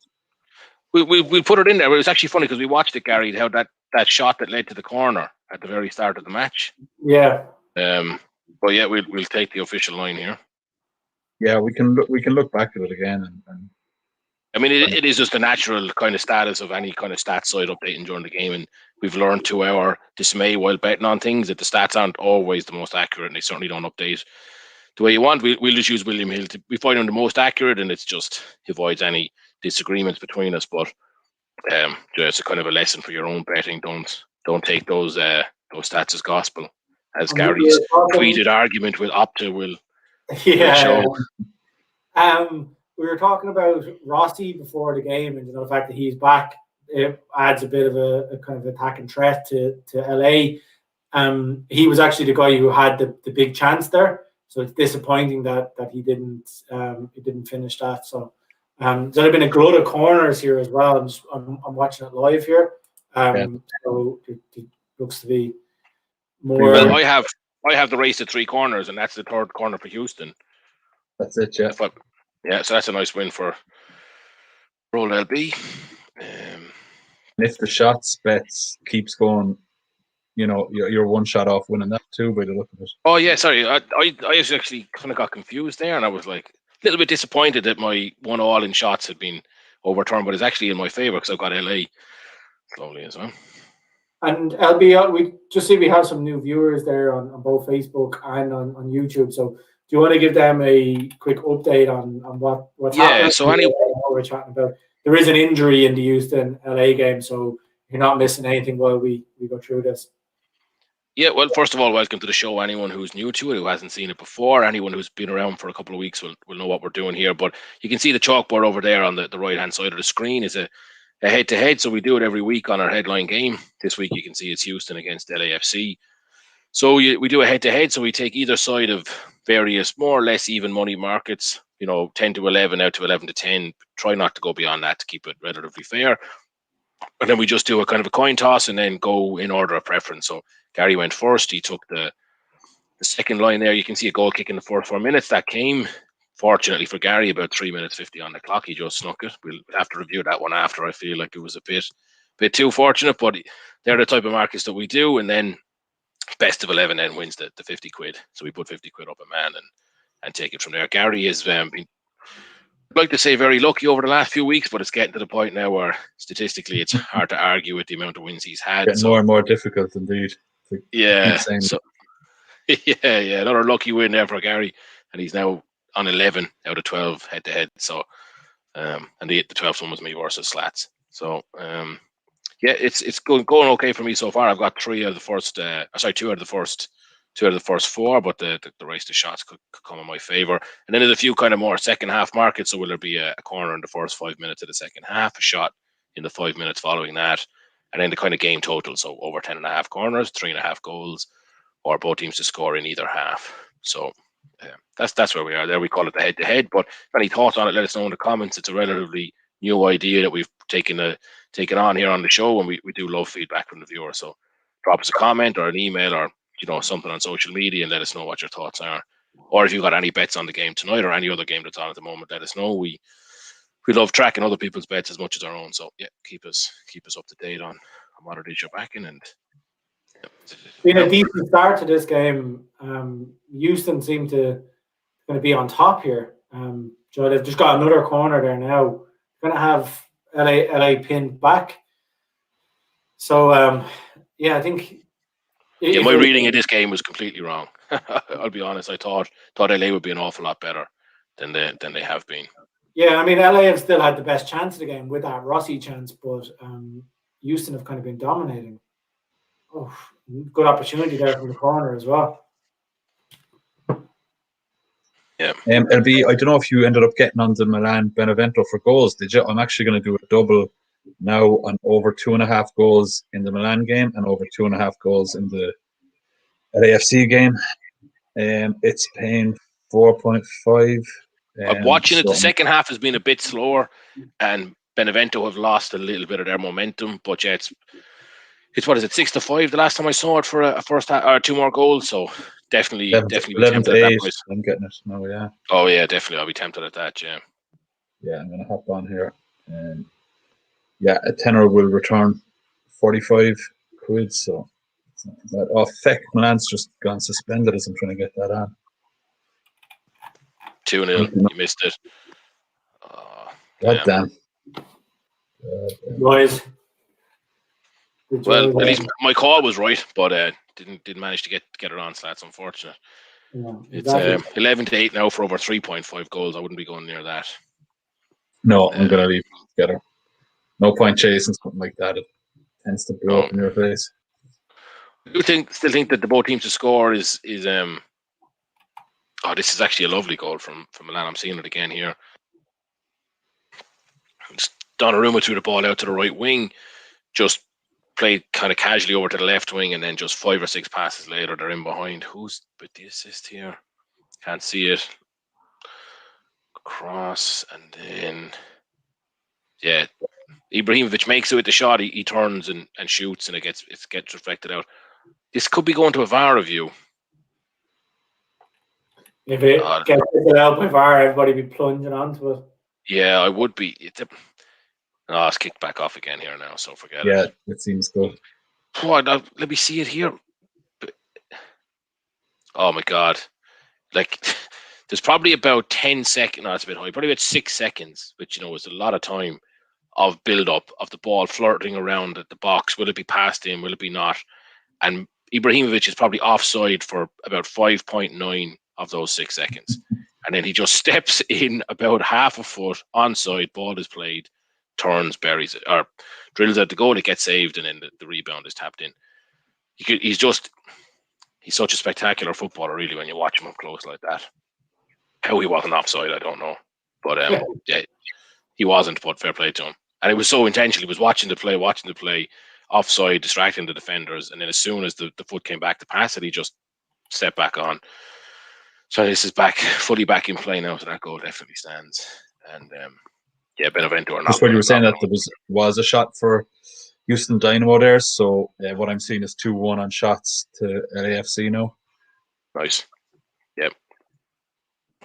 we put it in there. It was actually funny because we watched it, Gary, how that shot that led to the corner at the very start of the match. Yeah. But yeah, we'll take the official line here. Yeah, we can look back at it again. And I mean, it is just the natural kind of status of any kind of stats side updating during the game, and we've learned to our dismay while betting on things that the stats aren't always the most accurate, and they certainly don't update the way you want. We'll just use William Hill. We find him the most accurate, and it's just he avoids any disagreements between us. But it's a kind of a lesson for your own betting. Don't take those stats as gospel, as Gary's tweeted argument with Opta will show. We were talking about Rossi before the game, and the fact that he's back, it adds a bit of a kind of attacking threat to LA. He was actually the guy who had the big chance there, so it's disappointing that he didn't finish that. So there's been a glut of corners here as well. I'm watching it live here. So it looks to be more. Well, I have the race to 3 corners, and that's the 3rd corner for Houston. That's it, yeah. Yeah, so that's a nice win for Roll LB. If the shots bets keeps going, you're 1 shot off winning that too by the look of it. Oh yeah, sorry. I actually kind of got confused there, and I was like a little bit disappointed that my 1-all in shots had been overturned, but it's actually in my favour because I've got LA slowly as well. And LB, we just see we have some new viewers there on both Facebook and on YouTube. So do you want to give them a quick update on what's happening? Yeah, so anyway, what we're chatting about. There is an injury in the Houston LA game, so you're not missing anything while we go through this. Yeah, well, first of all, welcome to the show. Anyone who's new to it, who hasn't seen it before, anyone who's been around for a couple of weeks will know what we're doing here. But you can see the chalkboard over there on the right-hand side of the screen is a head-to-head. So we do it every week on our headline game. This week you can see it's Houston against LAFC. So we do a head-to-head. So we take either side of various more or less even money markets, 10-11 out to 11-10. Try not to go beyond that to keep it relatively fair. And then we just do a kind of a coin toss and then go in order of preference. So Gary went first. He took the second line there. You can see a goal kick in the first 4 minutes. That came, fortunately for Gary, about 3 minutes 50 on the clock. He just snuck it. We'll have to review that one after. I feel like it was a bit too fortunate, but they're the type of markets that we do. And then best of 11 then wins the 50 quid. So we put 50 quid up a man and take it from there. Gary has been, I'd like to say, very lucky over the last few weeks, but it's getting to the point now where statistically it's hard to argue with the amount of wins he's had. Getting more and more difficult indeed. Yeah. So, yeah, another lucky win there for Gary, and he's now on 11 out of 12 head to head. So, and the 12th one was me versus Slats. So, yeah, it's going okay for me so far. I've got 2 out of the first two out of the first four, but the rest of the shots could come in my favour. And then there's a few kind of more second half markets. So will there be a corner in the first 5 minutes of the second half, a shot in the 5 minutes following that, and then the kind of game total. So over 10.5 corners, 3.5 goals, or both teams to score in either half. So that's where we are there. We call it the head-to-head. But if any thoughts on it, let us know in the comments. It's a relatively new idea that we've taken on here on the show, and we do love feedback from the viewers. So drop us a comment or an email or something on social media and let us know what your thoughts are. Or if you've got any bets on the game tonight or any other game that's on at the moment, let us know. We love tracking other people's bets as much as our own. So yeah, keep us up to date on what it is you're backing. And been a decent start to this game. Houston seem to going to be on top here. They've just got another corner there now. Going to have LA pinned back. So I think. Yeah, my reading of this game was completely wrong. I'll be honest. I thought LA would be an awful lot better than they have been. Yeah, I mean, LA have still had the best chance of the game with that Rossi chance, but Houston have kind of been dominating. Oh, good opportunity there from the corner as well. Yeah. It'll be. I don't know if you ended up getting on the Milan Benevento for goals. Did you? I'm actually going to do a double now on over 2.5 goals in the Milan game and over 2.5 goals in the LAFC game. It's paying 4.5. I'm watching it. The second half has been a bit slower, and Benevento have lost a little bit of their momentum. But yeah, it's what is it, 6-5 the last time I saw it for a first half, or 2 more goals. So definitely 11-8. I'm getting it now. Yeah. Oh yeah, definitely. I'll be tempted at that. Yeah. Yeah, I'm gonna hop on here. A tenner will return 45 quid. So it's not bad. Oh, feck, Milan's just gone suspended as I'm trying to get that on. 2-0. You missed it. God damn. Noise. Well, at least my call was right, but didn't manage to get it on. So that's unfortunate. Yeah, exactly. It's 11-8 now for over 3.5 goals. I wouldn't be going near that. No, I'm gonna leave it together. No point chasing something like that. It tends to blow up in your face. I do still think that the both teams to score is this is actually a lovely goal from Milan. I'm seeing it again here. Donnarumma threw the ball out to the right wing, just played kind of casually over to the left wing, and then just 5 or 6 passes later, they're in behind. Who's with the assist here? Can't see it. Cross, and then Ibrahimovic makes it with the shot. He turns and shoots, and it gets reflected out. This could be going to a VAR review. If it gets out by VAR, everybody be plunging onto it. Yeah, I would be. It's kicked back off again here now, so forget it. Yeah, it seems good. Let me see it here. Oh my God. There's probably about 10 seconds. No, it's a bit high. Probably about 6 seconds, which, is a lot of time of build-up of the ball flirting around at the box. Will it be past him? Will it be not? And Ibrahimovic is probably offside for about 5.9 of those 6 seconds. And then he just steps in about half a foot onside, ball is played, turns, buries it, or drills out the goal, it gets saved, and then the rebound is tapped in. He's such a spectacular footballer, really, when you watch him up close like that. How he wasn't offside, I don't know. But yeah, he wasn't, but fair play to him. And it was so intentional. He was watching the play, offside, distracting the defenders, and then as soon as the foot came back to pass it, he just stepped back on. So this is fully back in play now, so that goal definitely stands. And Benevento are not. Just when you were saying that there was a shot for Houston Dynamo there, so what I'm seeing is 2-1 on shots to LAFC now. Nice. Yep.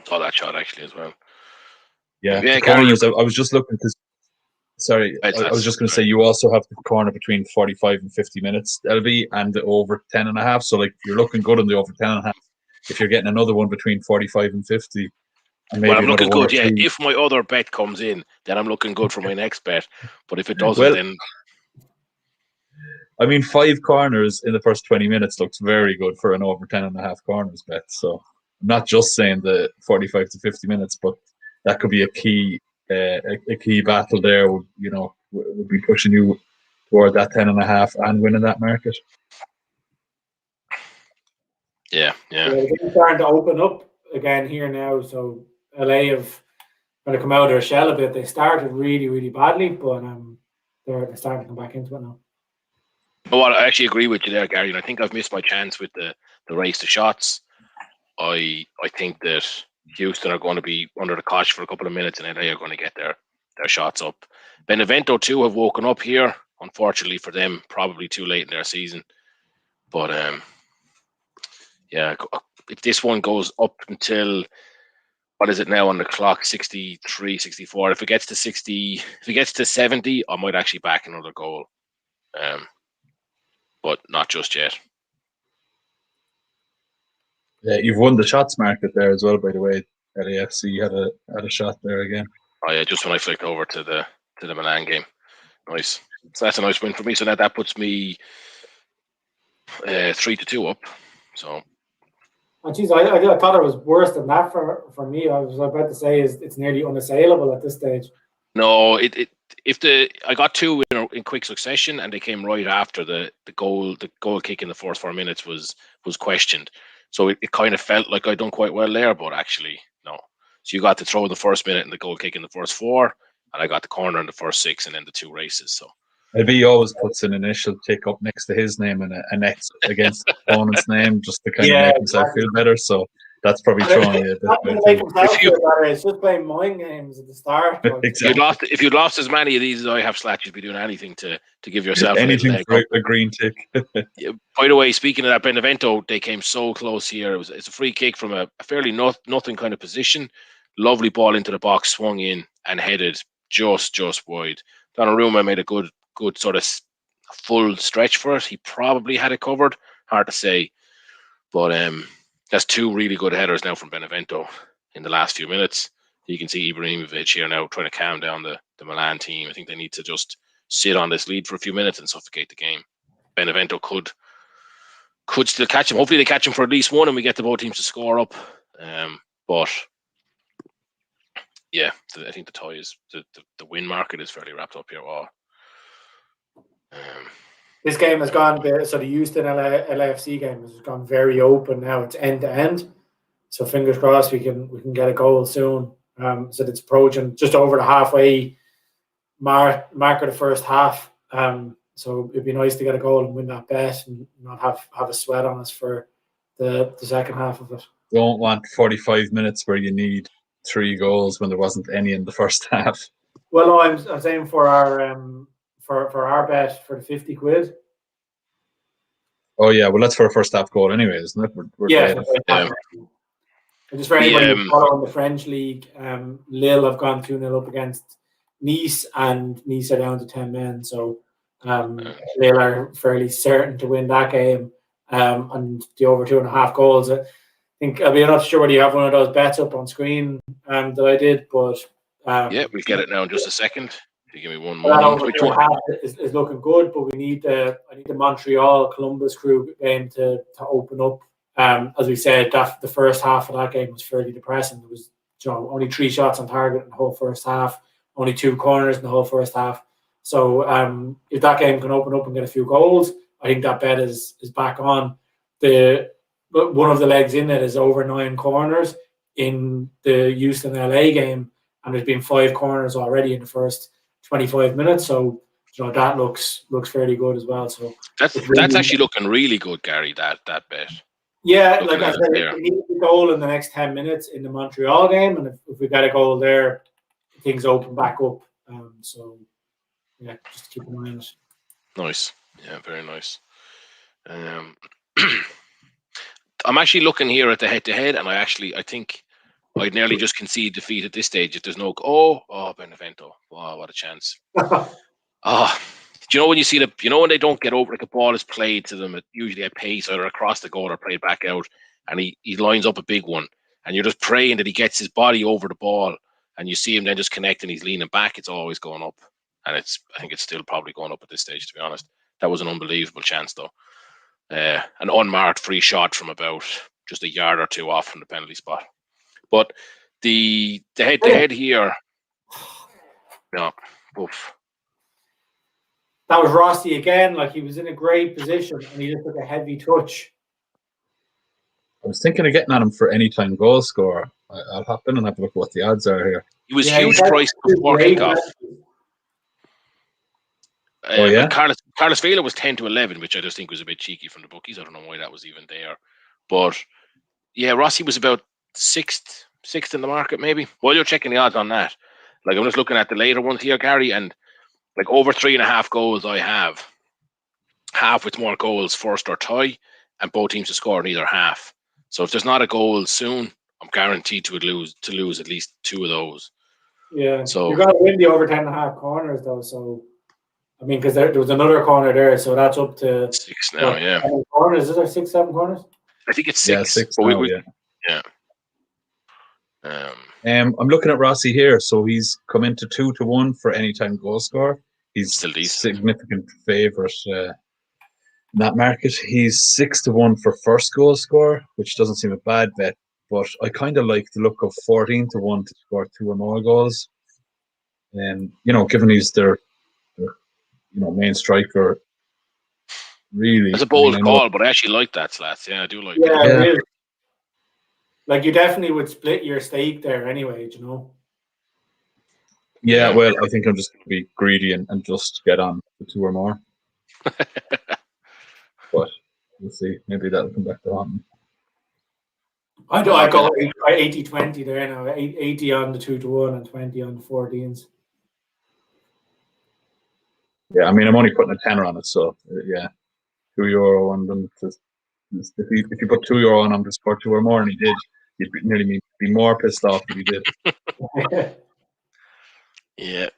Saw that shot actually as well. Yeah, the corners, I was just looking because. Sorry, I was just going to say you also have the corner between 45 and 50 minutes, LB, and the over 10.5. So you're looking good on the over 10.5. If you're getting another one between 45 and 50, and maybe I'm looking good. Yeah, if my other bet comes in, then I'm looking good for my next bet. But if it doesn't, then I mean, 5 corners in the first 20 minutes looks very good for an over 10.5 corners bet. So I'm not just saying the 45 to 50 minutes, but that could be a key battle there. Would be pushing you toward that 10.5 and winning that market. Yeah. They're starting to open up again here now. So LA have going to come out of their shell a bit. They started really, really badly, but they're starting to come back into it now. Well, I actually agree with you there, Gary. And I think I've missed my chance with the race to shots. I think that Houston are going to be under the cosh for a couple of minutes, and LA are going to get their shots up. Benevento too have woken up here. Unfortunately for them, probably too late in their season. But if this one goes up until, what is it now on the clock, 63, 64. If it gets to 60, if it gets to 70, I might actually back another goal. But not just yet. Yeah, you've won the shots market there as well, by the way. LAFC had a shot there again. Oh yeah, just when I flicked over to the Milan game. Nice. So that's a nice win for me. So that puts me 3-2 up. So. Oh, geez, I thought it was worse than that for me. I was about to say it's nearly unassailable at this stage. No, I got two in quick succession, and they came right after the goal kick in the first 4 minutes was questioned. So it kind of felt like I'd done quite well there, but actually no. So you got the throw in the first minute and the goal kick in the first 4, and I got the corner in the first 6, and then the 2 races. So LB always puts an initial tick up next to his name and an X against the opponent's name just to kind of make himself feel better. So that's probably throwing you a bit. It's just playing mind games at the start. Exactly. If you'd lost as many of these as I have, Slack, you'd be doing anything to give yourself anything for a green tick. By the way, speaking of that, Benevento, they came so close here. It's a free kick from a fairly nothing kind of position. Lovely ball into the box, swung in and headed just wide. Donnarumma made a good sort of full stretch for it. He probably had it covered. Hard to say, but that's 2 really good headers now from Benevento in the last few minutes. You can see Ibrahimovic here now trying to calm down the Milan team. I think they need to just sit on this lead for a few minutes and suffocate the game. Benevento could still catch him. Hopefully they catch him for at least one and we get the both teams to score up. But yeah, I think the tie is the win market is fairly wrapped up here. This game has gone there, so the Houston LAFC game has gone very open now. It's end to end, so fingers crossed we can get a goal soon. So it's approaching just over the halfway mark of the first half. So it'd be nice to get a goal and win that bet and not have a sweat on us for the second half of it. Don't want 45 minutes where you need 3 goals when there wasn't any in the first half. Well, no, I'm saying for our for our bet for the 50 quid. Oh yeah, well that's for a first half goal anyway, isn't it? We're Just for anybody following the French league, Lille have gone 2-0 up against Nice, and Nice are down to 10 men. So Lille are fairly certain to win that game, and the over 2.5 goals. I think I'm not sure whether you have one of those bets up on screen that I did, but we'll get it now in just a second. If you give me one more. That moment. over 2.5 is looking good, but I need the Montreal Columbus Crew game to open up. As we said, the first half of that game was fairly depressing. There was only 3 shots on target in the whole first half, only 2 corners in the whole first half. So if that game can open up and get a few goals, I think that bet is back on. One of the legs in it is over 9 corners in the Houston LA game, and there's been 5 corners already in the first 25 minutes. So that looks fairly good as well. So that's actually looking really good, Gary. That bet. Yeah, like I said, we need a goal in the next 10 minutes in the Montreal game, and if we got a goal there, things open back up. So, yeah, just keep an eye on it. Nice. Yeah, very nice. I'm actually looking here at the head-to-head, and I think I'd nearly just concede defeat at this stage if there's no... Oh, Benevento. Wow, what a chance. Do you know when you see when they don't get over, like a ball is played to them, usually at pace, either across the goal or played back out, and he lines up a big one, and you're just praying that he gets his body over the ball, and you see him then just connect and he's leaning back, it's always going up. And I think it's still probably going up at this stage, to be honest. That was an unbelievable chance, though. An unmarked free shot from about just a yard or 2 off from the penalty spot. But the head-to-head here, no, oof. That was Rossi again. Like, he was in a great position and he just took a heavy touch. was thinking of getting on him for anytime goal scorer. I'll hop in and have a look at what the odds are here. He was Yeah, huge he's price before great. kickoff. Oh, yeah? Carlos Vela was 10 to 11, which I just think was a bit cheeky from the bookies. I don't know why that was even there. But yeah, Rossi was about sixth in the market, maybe. While you're checking the odds on that, like I'm just looking at the later ones here, Gary, and like over 3.5 goals, I have half with more goals first or tie, and both teams to score in either half. So if there's not a goal soon, I'm guaranteed to lose at least 2 of those. Yeah, so you're going to win the over 10.5 corners though. So I mean, because there was another corner there, so that's up to 6 now. what, Yeah, 7 corners. Is there 6, 7 corners? I think it's 6. Yeah, 6 but now, yeah. I'm looking at Rossi here, so he's come into 2 to 1 for anytime goal scorer. He's still decent. Significant favourite in that market. He's 6 to 1 for first goal scorer, which doesn't seem a bad bet. But I kind of like the look of 14 to 1 to score 2 or more goals. And given he's their main striker, really. It's a bold call, but I actually like that, Slats. Yeah, I do like Yeah, it. it is. Like you definitely would split your stake there anyway, Yeah, well, I think I'm just going to be greedy and just get on the 2 or more. But we'll see. Maybe that'll come back to haunt me. I go 80-20 there now. 80 on the 2 to 1 and 20 on the 14s. Yeah, I mean, I'm only putting a tenner on it, so yeah, €2 on them. If you put €2 on him to score 2 or more, and he did, you'd nearly be more pissed off if he did. Yeah,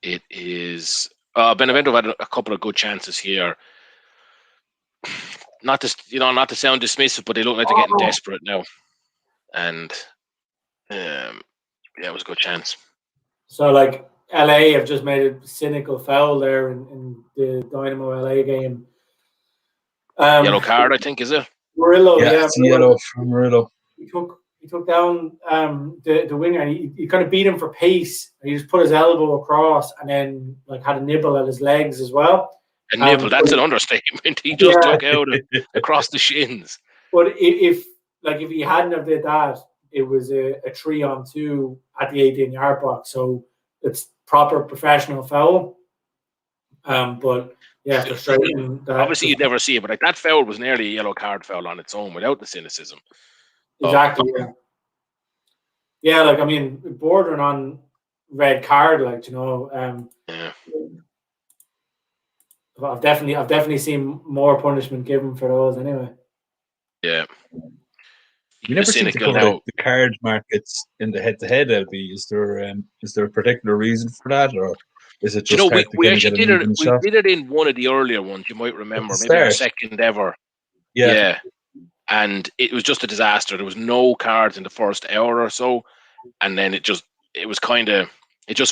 it is. Benevento had a couple of good chances here. Not to sound dismissive, but they look like they're getting desperate now. And yeah, it was a good chance. So like LA have just made a cynical foul there in the Dynamo LA game. Yellow card, I think, is it? Murillo, it's yellow from Murillo. He took down the winger, and he kind of beat him for pace. He just put his elbow across and then like had a nibble at his legs as well. A nibble, that's an understatement. He just took out across the shins. But if he hadn't have did that, it was a 3-on-2 at the 18-yard box. So it's proper professional foul. But yeah, frustrating. Obviously, you'd never see it, but like that foul was nearly a yellow card foul on its own without the cynicism. Exactly. Yeah, like I mean, bordering on red card, yeah. I've definitely seen more punishment given for those anyway. Yeah. You never seem to cover the card markets in the head-to-head, LB. Is there a particular reason for that, or is it just we actually did it? We did it in one of the earlier ones. You might remember, maybe our second ever. Yeah. And it was just a disaster. There was no cards in the first hour or so, and then it just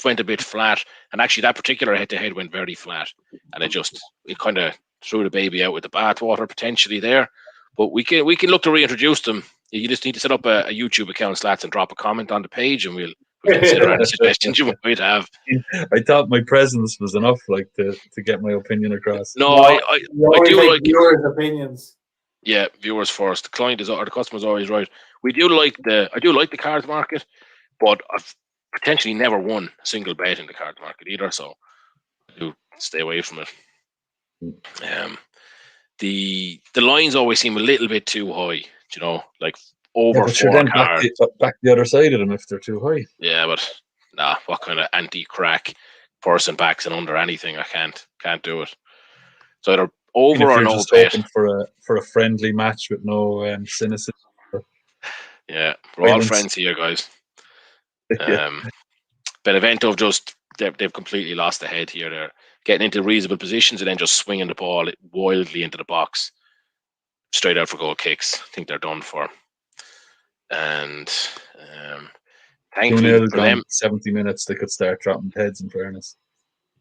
went a bit flat. And actually, that particular head-to-head went very flat, and it kind of threw the baby out with the bathwater potentially there. But we can look to reintroduce them. You just need to set up a YouTube account, Slats, and drop a comment on the page, and we'll consider any suggestions you might have. I thought my presence was enough, to get my opinion across. No, I do like viewers' opinions. Yeah, viewers first. The customer's always right. I do like the cards market, but I've potentially never won a single bet in the cards market either, so I do stay away from it. The lines always seem a little bit too high, like over 4 cards. Back the other side of them if they're too high. Yeah, but what kind of anti-crack person backs and under anything? I can't do it. So either over or no just bet. For a friendly match with no cynicism. Yeah, we're all friends here, guys. Benevento they've completely lost the head here. They're getting into reasonable positions and then just swinging the ball wildly into the box, straight out for goal kicks. I think they're done for. And thankfully for them, 70 minutes they could start dropping heads. In fairness,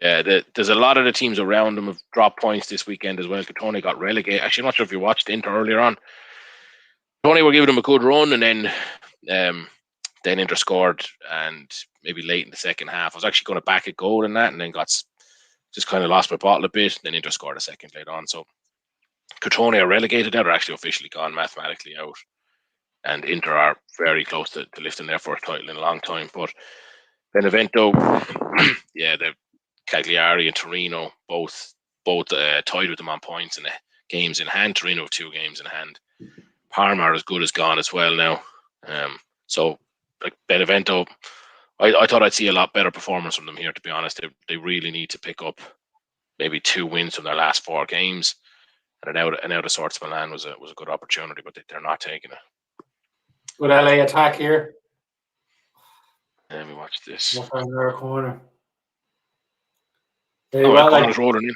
yeah, there's a lot of the teams around them have dropped points this weekend as well. Tony got relegated. Actually, I'm not sure if you watched Inter earlier on. Tony were giving them a good run, and then Inter scored, and maybe late in the second half, I was actually going to back a goal in that, and then got just kind of lost my bottle a bit. Then Inter scored a second later on. So Crotone are relegated now. They're actually officially gone mathematically out. And Inter are very close to lifting their first title in a long time. But Benevento, yeah, the Cagliari and Torino both tied with them on points in the games in hand. Torino have 2 games in hand. Parma are as good as gone as well now. So, like Benevento, I thought I'd see a lot better performance from them here, to be honest. They really need to pick up maybe 2 wins from their last 4 games. And an out of sorts Milan was a good opportunity, but they're not taking it. Good LA attack here. Let me watch this. Their corner. Connor's rolling in.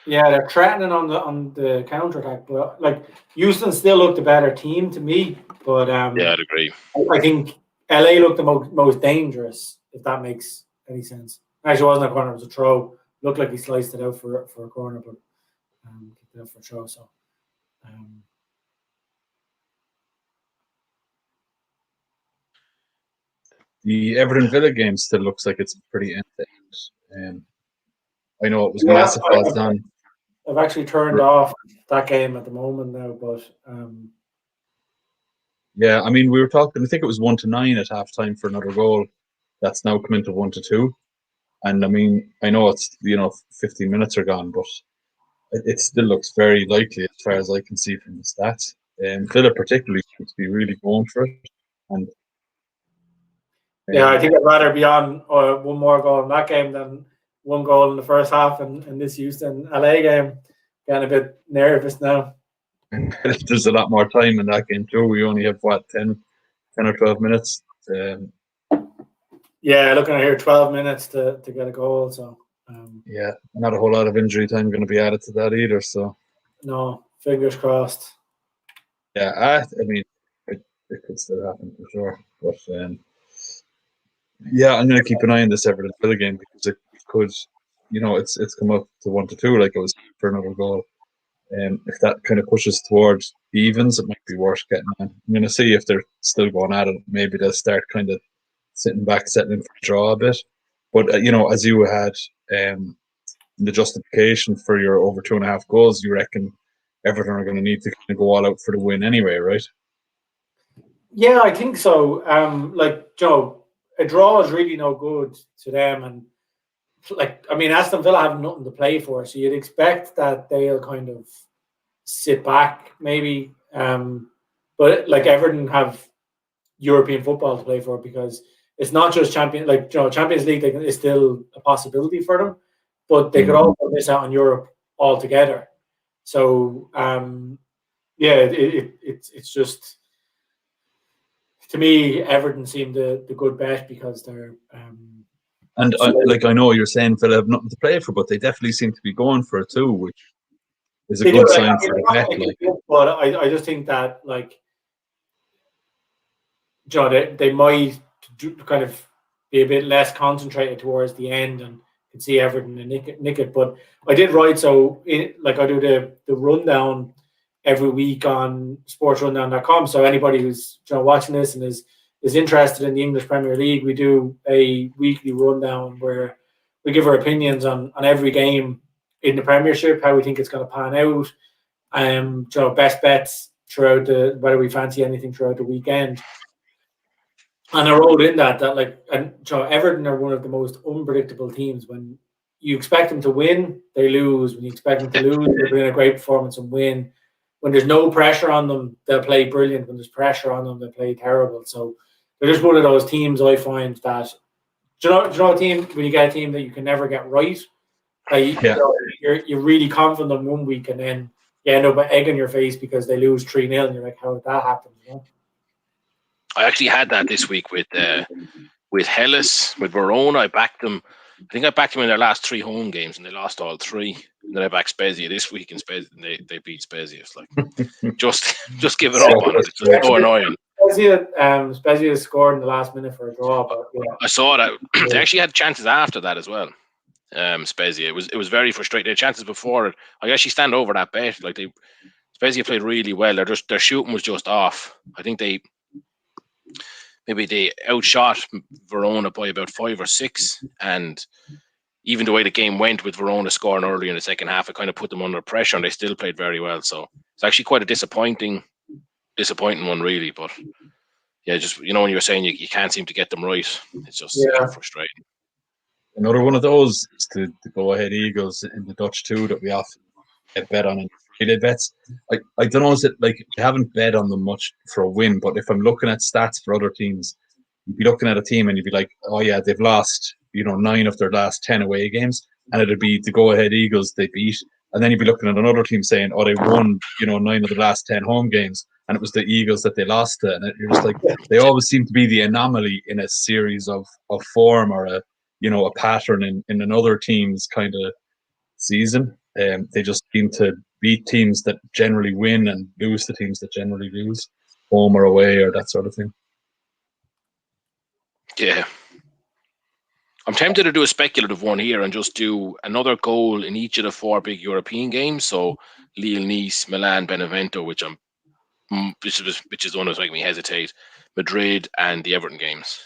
Yeah, they're threatening on the counter attack, but like Houston still looked the better team to me. But yeah, I'd agree. I think LA looked the most dangerous, if that makes any sense. Actually, it wasn't a corner; it was a throw. Looked like he sliced it out for a corner, but kicked it out for a throw. So. The Everton Villa game still looks like it's pretty end-to-end. I know it was massive down. I've actually turned off that game at the moment now, but yeah, I mean, we were talking. I think it was 1-9 at halftime for another goal. That's now come into 1-2, and I mean, I know it's 15 minutes are gone, but it still looks very likely as far as I can see from the stats. Villa particularly seems to be really going for it, and. Yeah, I think I'd rather be on one more goal in that game than 1 goal in the first half in this Houston LA game. Getting a bit nervous now. There's a lot more time in that game too. We only have 10 or 12 minutes. Yeah, looking at here, 12 minutes to get a goal. So yeah, not a whole lot of injury time going to be added to that either. So no, fingers crossed. Yeah, I mean, it could still happen for sure, but. Yeah, I'm going to keep an eye on this Everton Villa game because it could, it's come up to 1-2 like it was for another goal. If that kind of pushes towards evens, it might be worth getting on. I'm going to see if they're still going at it. Maybe they'll start kind of sitting back, settling for a draw a bit. But, as you had the justification for your over 2.5 goals, you reckon Everton are going to need to kind of go all out for the win anyway, right? Yeah, I think so. A draw is really no good to them, and Aston Villa have nothing to play for, so you'd expect that they'll kind of sit back, maybe. But Everton have European football to play for because it's not just Champions League is still a possibility for them, but they could also miss out on Europe altogether. So it's just. To me, Everton seemed the good bet because they're. I know you're saying Villa have nothing to play for, but they definitely seem to be going for it too, which is a good sign for the bet. But I just think that they might kind of be a bit less concentrated towards the end and can see Everton and nick it. But I did write I do the rundown every week on SportsRunDown.com. So anybody who's watching this and is interested in the English Premier League, we do a weekly rundown where we give our opinions on every game in the Premiership, how we think it's going to pan out, best bets throughout whether we fancy anything throughout the weekend. And I wrote in that Everton are one of the most unpredictable teams. When you expect them to win, they lose. When you expect them to lose, they put in a great performance and win. When there's no pressure on them, they'll play brilliant. When there's pressure on them, they'll play terrible. So they're just one of those teams I find that, do you know a team, when you get a team that you can never get right, you're really confident in 1 week and then you end up with egg in your face because they lose 3-0 and you're like, how did that happen? I actually had that this week with Hellas, with Verona. I backed them. I think I backed them in their last 3 home games and they lost all 3. And then I backed Spezia this week and they beat Spezia. It's like, just give it up on it. It's just so annoying. Spezia scored in the last minute for a draw. But, yeah. I saw that. They actually had chances after that as well. Spezia. It was very frustrating. They had chances before it. I actually stand over that bet. Spezia played really well. Their shooting was just off. I think they outshot Verona by about 5 or 6, and even the way the game went with Verona scoring early in the second half, it kind of put them under pressure, and they still played very well. So it's actually quite a disappointing one, really. But yeah, just when you were saying you can't seem to get them right, it's just frustrating. Another one of those is the go ahead Eagles in the Dutch too that we often get bet on in daily bets. I don't know, is it like I haven't bet on them much for a win, but if I'm looking at stats for other teams, you'd be looking at a team and you'd be like, oh yeah, they've lost 9 of their last 10 away games, and it'd be the go ahead Eagles they beat, and then you'd be looking at another team saying, oh, they won 9 of the last 10 home games, and it was the Eagles that they lost to, and you're just like, they always seem to be the anomaly in a series of form or a pattern in another team's kind of season. They just seem to beat teams that generally win and lose to teams that generally lose, home or away or that sort of thing. Yeah. I'm tempted to do a speculative one here and just do another goal in each of the 4 big European games. So Lille, Nice, Milan, Benevento, which is one that's making me hesitate. Madrid and the Everton games.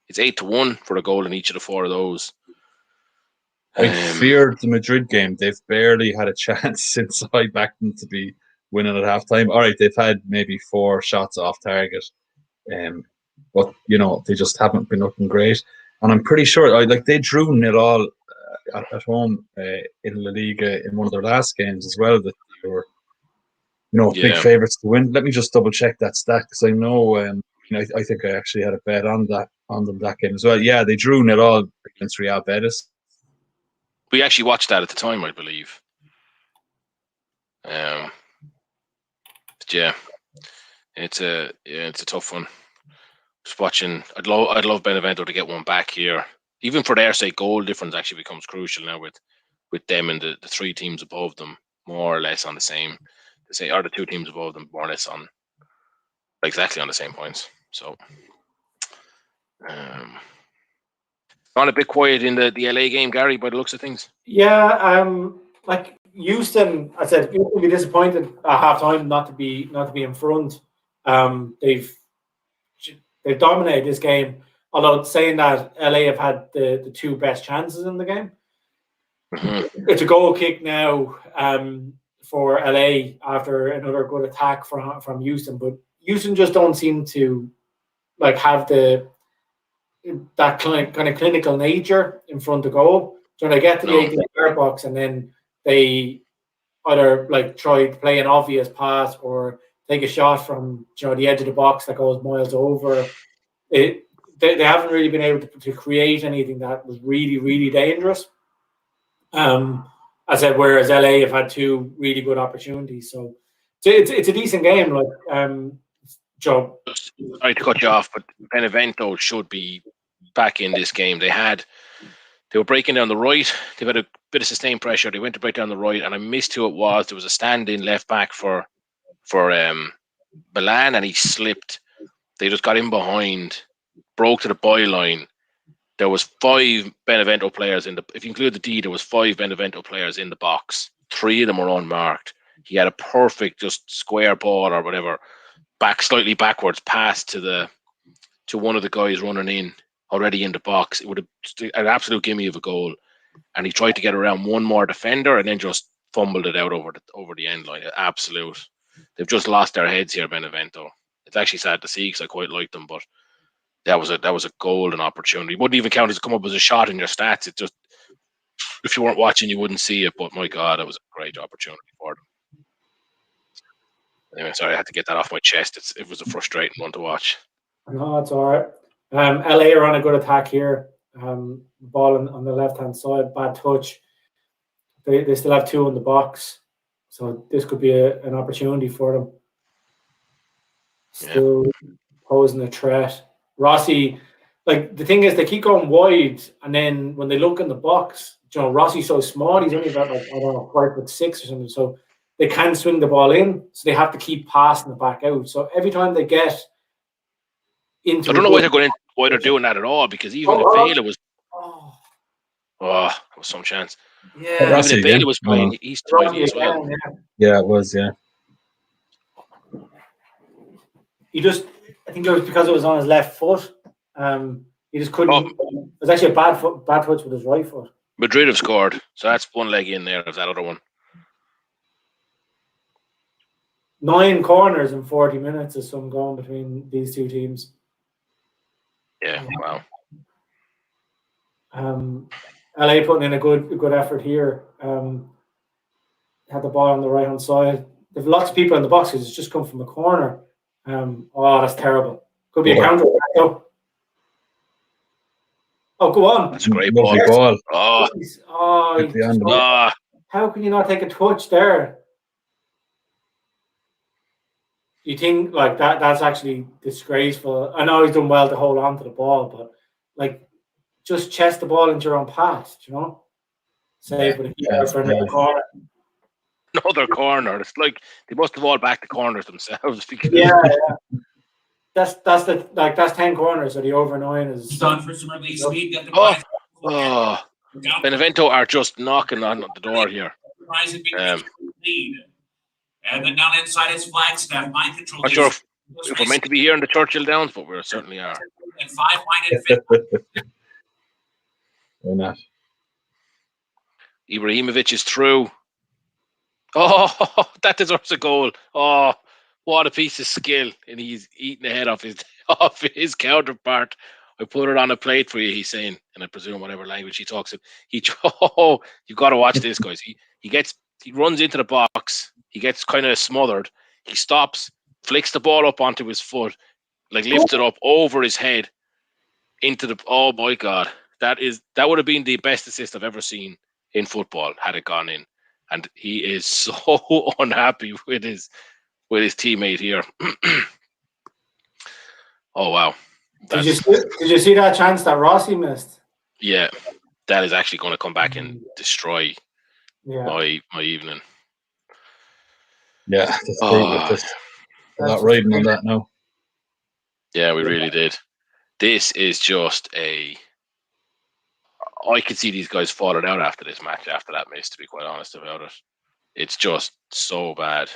It's 8-1 for a goal in each of the 4 of those. I feared the Madrid game. They've barely had a chance since I backed them to be winning at halftime. All right, they've had maybe 4 shots off target, but they just haven't been looking great. And I'm pretty sure, they drew 0-0 at home in La Liga in one of their last games as well. That they were, big favourites to win. Let me just double check that stat because I know. I think I actually had a bet on them that game as well. Yeah, they drew 0-0 against Real Betis. We actually watched that at the time, I believe. Yeah, it's a tough one. Just watching, I'd love Benevento to get one back here. Even for their sake, goal difference actually becomes crucial now with them and the 3 teams above them more or less on the same. Or the 2 teams above them more or less on exactly on the same points. So, gone a bit quiet in the LA game, Gary, by the looks of things. Yeah, like Houston, I said you will be disappointed at halftime not to be in front. They've dominated this game, although saying that LA have had the 2 best chances in the game. Mm-hmm. It's a goal kick now for LA after another good attack from Houston, but Houston just don't seem to have that kind of clinical nature in front of goal. So they get to the 18-yard box and then they either try to play an obvious pass or take a shot from the edge of the box that goes miles over. They haven't really been able to create anything that was really, really dangerous. I said, whereas LA have had 2 really good opportunities. So it's a decent game. Joe. Sorry to cut you off, but Benevento should be back in this game. They were breaking down the right. They've had a bit of sustained pressure. They went to break down the right, and I missed who it was. There was a stand-in left back for Milan, and he slipped. They just got in behind, broke to the byline. There was 5 Benevento players if you include the D, there was 5 Benevento players in the box. 3 of them were unmarked. He had a perfect just square ball or whatever, slightly backwards pass to one of the guys running in already in the box. It would have an absolute gimme of a goal. And he tried to get around one more defender and then just fumbled it out over the end line. Absolute. They've just lost their heads here, Benevento. It's actually sad to see because I quite like them, but that was a golden opportunity. It wouldn't even count as come up as a shot in your stats. It just, if you weren't watching, you wouldn't see it. But my God, it was a great opportunity for them. Anyway, sorry, I had to get that off my chest. It was a frustrating one to watch. No, it's all right. LA are on a good attack here. Ball on the left-hand side, bad touch. They still have 2 in the box. So this could be an opportunity for them. Still posing a threat. Rossi, the thing is, they keep going wide, and then when they look in the box, Rossi's so small, he's only about 5'6" or something, so they can swing the ball in, so they have to keep passing it back out. So every time they get into, I don't know why they're doing that at all, because even if Vela was, there was some chance. Yeah, even if Vela was playing, he's tiny as well. Yeah, it was. Yeah, I think it was because it was on his left foot. He just couldn't. It was actually a bad touch with his right foot. Madrid have scored, so that's one leg in there of that other one. 9 corners in 40 minutes is some going between these two teams. Yeah, wow. LA putting in a good effort here. Had the ball on the right hand side. There's lots of people in the box because it's just come from a corner. Oh, that's terrible. Could be a counter. Oh, go on. That's a great Lovely ball. ball. How can you not take a touch there? You think like that's actually disgraceful. I know he's done well to hold on to the ball, but like just chest the ball into your own pass, you know? Save with a keeper for another corner. Another corner. It's like they must have all backed the corners themselves. Because That's 10 corners, so the over 9 is done for some release. Benevento are just knocking on the door here. And then down inside is Flagstaff. Mind control. Not sure if we're meant to be here in the Churchill Downs, but we certainly are. And 5-minded Why not? Ibrahimovic is through. Oh, that deserves a goal. Oh, what a piece of skill. And he's eating the head off his counterpart. I put it on a plate for you, he's saying, and I presume whatever language he talks in. You've got to watch this, guys. He runs into the box. He gets kind of smothered. He stops, flicks the ball up onto his foot, like lifts it up over his head into the. Oh my God, that would have been the best assist I've ever seen in football had it gone in. And he is so unhappy with his teammate here. Oh wow! Did you see that chance that Rossi missed? Yeah, that is actually going to come back and destroy my evening. Yeah, that's great. Not riding on that now. Yeah, we really did. This is just I could see these guys falling out after this match, after that miss, to be quite honest about it. It's just so bad.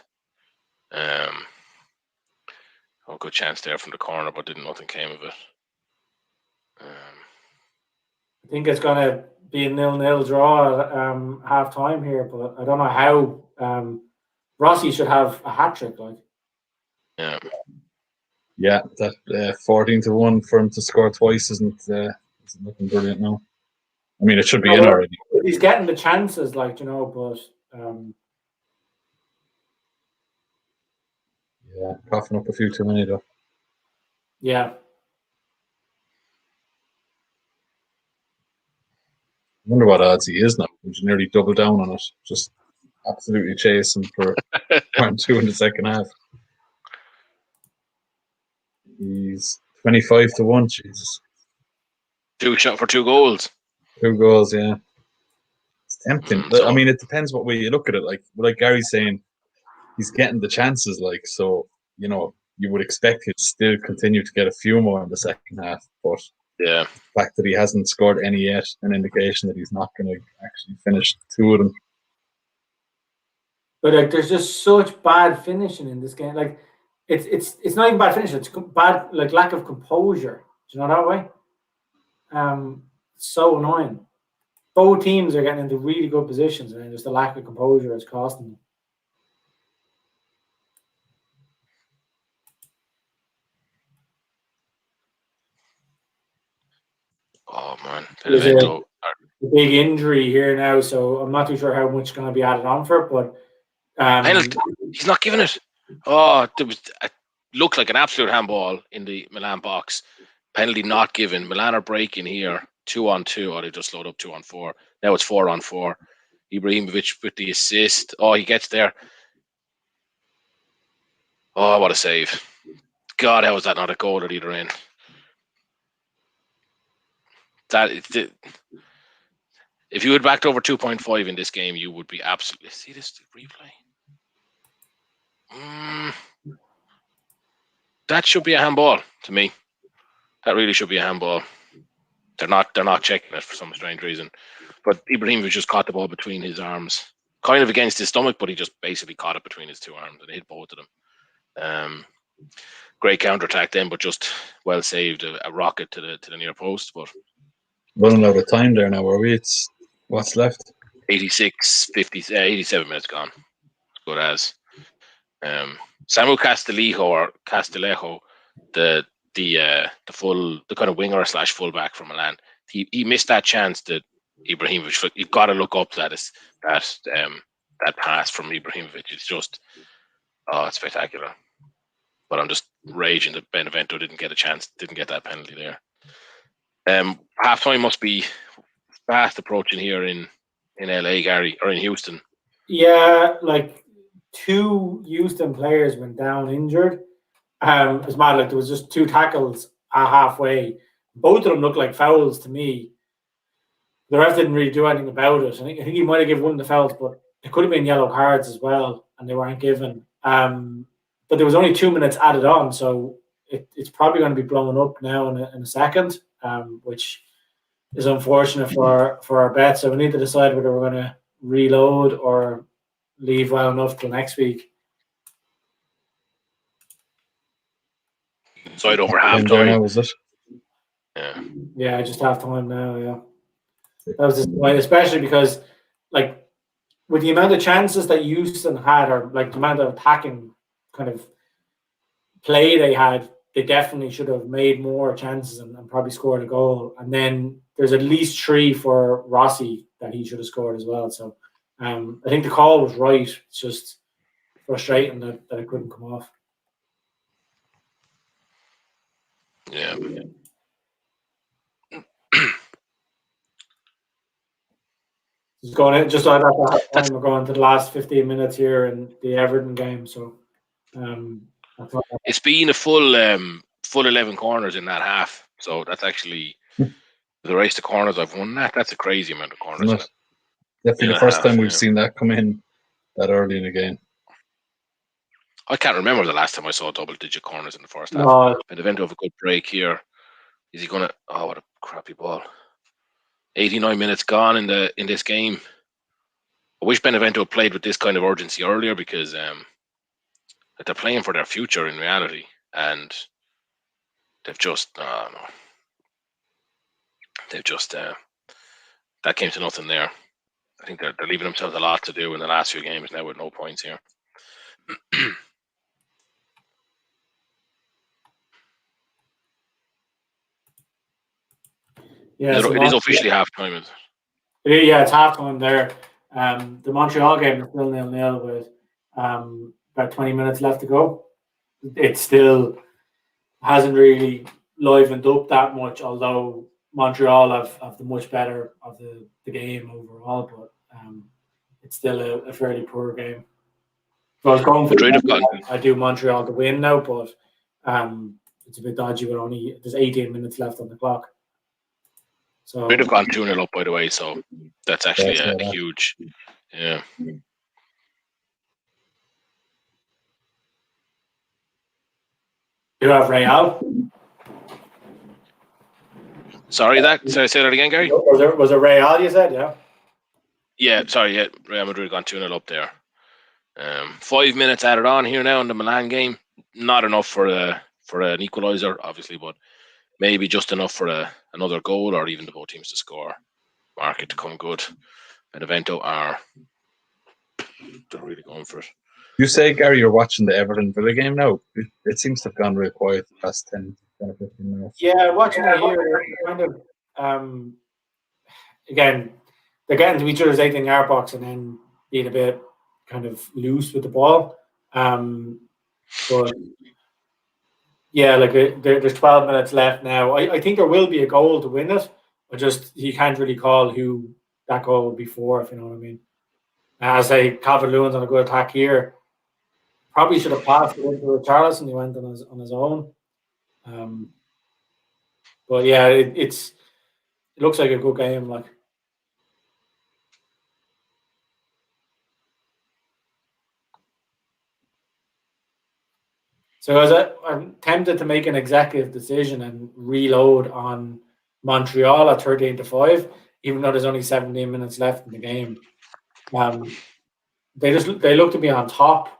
Good chance there from the corner, but nothing came of it. I think it's going to be a 0-0 draw at half time here, but I don't know how. Rossi should have a hat trick, like. Yeah, that 14-1 for him to score twice isn't looking brilliant now. I mean, it should be in already. He's getting the chances, like, but. Yeah, coughing up a few too many though. Yeah. I wonder what odds he is now. Would you nearly double down on it? Just absolutely chase him for round 2 in the second half. He's 25-1. Jesus. 2 shots for 2 goals. 2 goals, yeah. It's tempting. I mean, it depends what way you look at it. Like Gary's saying, he's getting the chances, so you would expect him to still continue to get a few more in the second half. But the fact that he hasn't scored any yet, an indication that he's not going to actually finish 2 of them. But there's just such bad finishing in this game. Like it's not even bad finishing; it's bad lack of composure. Do you know that way? So annoying. Both teams are getting into really good positions, and just the lack of composure is costing them. Oh man, There's a big injury here now, so I'm not too sure how much is going to be added on for it. But penalty. He's not giving it. Oh, there was looked like an absolute handball in the Milan box. Penalty not given. Milan are breaking here, 2-on-2. Oh, they just slowed up 2-on-4. Now it's 4-on-4. Ibrahimovic with the assist. Oh, he gets there. Oh, what a save! God, how was that not a goal at either end? If you had backed over 2.5 in this game, you would be absolutely. See this replay? That should be a handball to me. That really should be a handball. They're not checking it for some strange reason. But Ibrahimovic just caught the ball between his arms, kind of against his stomach, but he just basically caught it between his 2 arms and hit both of them. Great counter-attack then, but just well saved. A rocket to the near post, but running out of time there now, are we? It's What's left? 86, 50, 87 minutes gone. Good as. Samuel Castillejo, the kind of winger / fullback from Milan. He missed that chance that Ibrahimovic. You've got to look up that pass from Ibrahimovic. It's just it's spectacular. But I'm just raging that Benevento didn't get that penalty there. Halftime must be fast approaching here in LA, Gary, or in Houston. Yeah, like 2 Houston players went down injured. It's mad. Like there was just 2 tackles at halfway. Both of them looked like fouls to me. The ref didn't really do anything about it. I think he might have given one of the fouls, but it could have been yellow cards as well, and they weren't given. But there was only 2 minutes added on, so it's probably going to be blown up now in a second, which is unfortunate for our bet. So we need to decide whether we're going to reload or leave well enough till next week. Side over halftime. Was it? Yeah, just halftime now. Yeah, that was disappointing, especially because, like, with the amount of chances that Houston had, or like the amount of attacking kind of play they had, they definitely should have made more chances and probably scored a goal. And then there's at least 3 for Rossi that he should have scored as well. So I think the call was right. It's just frustrating that it couldn't come off. Yeah. Just like that, we're going to the last 15 minutes here in the Everton game. So it's been a full 11 corners in that half. So that's actually the race to corners I've won. That's a crazy amount of corners. Definitely the first time we've seen that come in that early in the game. I can't remember the last time I saw double-digit corners in the first half. Benevento have a good break here. Is he gonna? Oh, what a crappy ball! 89 minutes gone in this game. I wish Benevento had played with this kind of urgency earlier, because they're playing for their future in reality, and they've just that came to nothing there. I think they're leaving themselves a lot to do in the last few games now with no points here. Yeah, it is officially halftime. Yeah, it's halftime there. The Montreal game is still 0-0 with about 20 minutes left to go. It still hasn't really livened up that much, although Montreal have the much better of the game overall, but it's still a fairly poor game. So I was going for I do Montreal to win now, but it's a bit dodgy with there's 18 minutes left on the clock. So Madrid have gone 2-0 up, by the way, so that's actually a huge, yeah. You have Real. Sorry, say that again, Gary. Was it Real? You said, yeah. Yeah, sorry, yeah. Real Madrid gone 2-0 up there. 5 minutes added on here now in the Milan game. Not enough for an equaliser, obviously, but maybe just enough for another goal, or even the both teams to score. Market to come good. Benevento they're really going for it. You say, Gary, you're watching the Everton Villa game now. It seems to have gone real quiet the past 10 or 15 minutes. Yeah, watching it here, kind of, again, they're getting to each other's 18-yard box and then being a bit kind of loose with the ball. But yeah, like there's 12 minutes left now. I think there will be a goal to win it, but just you can't really call who that goal will be for, if you know what I mean. I say Calvert-Lewin's on a good attack here. Probably should have passed it into Richarlison. He went on his own. But yeah, it looks like a good game. Like, so I'm tempted to make an executive decision and reload on Montreal at 13-5, even though there's only 17 minutes left in the game. They look to be on top.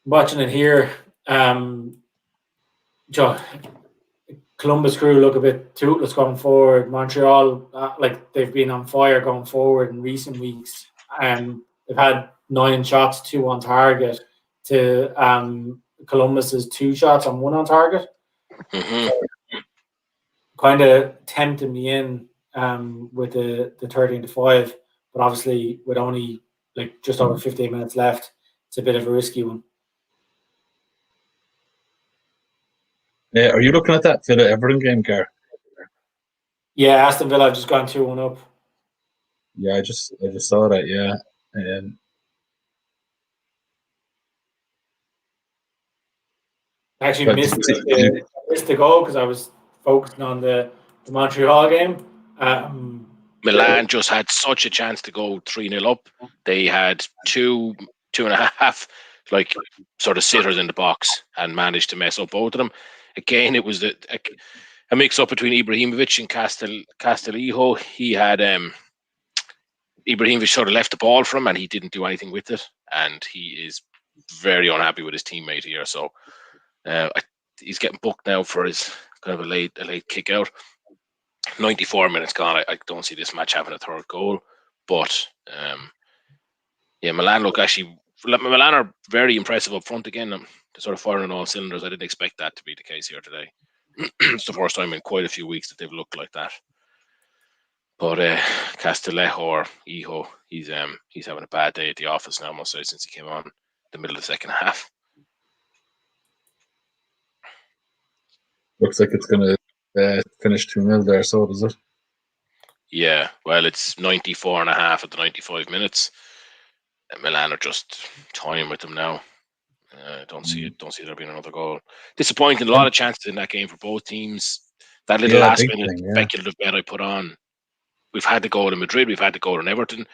Watching it here, Columbus Crew look a bit toothless going forward. Montreal, they've been on fire going forward in recent weeks. They've had 9 shots, 2 on target, to Columbus's 2 shots and 1 on target. Kind of tempted me in with the 13-5, but obviously with only just over 15 minutes left, it's a bit of a risky one. Yeah, are you looking at that Villa Everton game, Gar? Yeah, Aston Villa have just gone 2-1 up. Yeah, I just saw that. Yeah, I actually missed the goal because I was focusing on the Montreal game. Milan just had such a chance to go 3-0 up. They had 2.5 sort of sitters in the box and managed to mess up both of them. Again, it was a mix-up between Ibrahimovic and Castillejo. He had Ibrahimovic sort of left the ball for him and he didn't do anything with it. And he is very unhappy with his teammate here. So he's getting booked now for his kind of a late kick out. 94 minutes gone. I don't see this match having a third goal. But Milan Milan are very impressive up front again. They're sort of firing on all cylinders. I didn't expect that to be the case here today. It's the first time in quite a few weeks that they've looked like that. But Castillejo or Iho, he's having a bad day at the office now, I must say, since he came on the middle of the second half. Looks like it's going to finish 2-0 there, so does it? Yeah, well, it's 94.5 at the 95 minutes. Milan are just toying with them now. Don't see there being another goal. Disappointing. A lot of chances in that game for both teams. That little last minute speculative bet I put on. We've had the goal in Madrid. We've had the goal in Everton.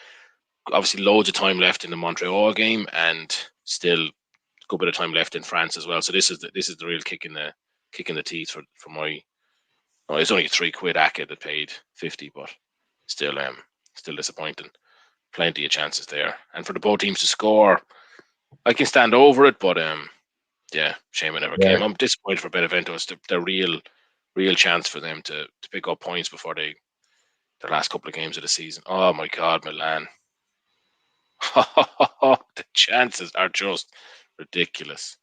Obviously, loads of time left in the Montreal game, and still a good bit of time left in France as well. So this is the real kick in the teeth for my. Oh, it's only £3 Aka that paid 50, but still disappointing. Plenty of chances there, and for the both teams to score, I can stand over it. But shame it never came. I'm disappointed for Benevento. It's the real chance for them to pick up points before their last couple of games of the season. Oh my God, Milan! The chances are just ridiculous.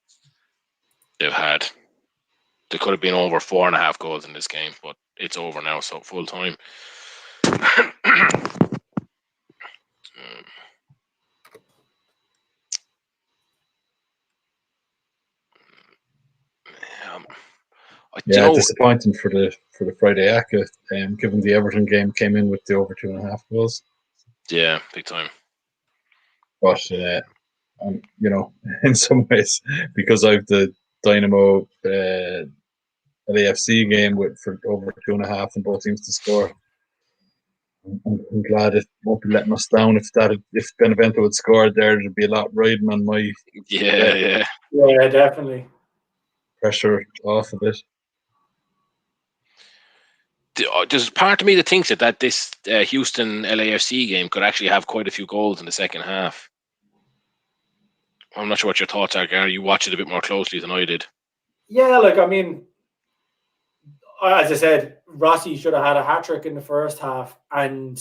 They could have been over 4.5 goals in this game, but it's over now, so full time. Disappointing for the Friday Aka, given the Everton game came in with the over 2.5 goals. Yeah, big time. But in some ways, because I've the Dynamo LAFC game for over 2.5 and both teams to score, I'm glad it won't be letting us down. If Benevento had scored there'd be a lot riding on my yeah, definitely pressure off a bit. There's part of me that thinks that this Houston LAFC game could actually have quite a few goals in the second half. I'm not sure what your thoughts are, Gary. You watch it a bit more closely than I did. Yeah, as I said, Rossi should have had a hat-trick in the first half, and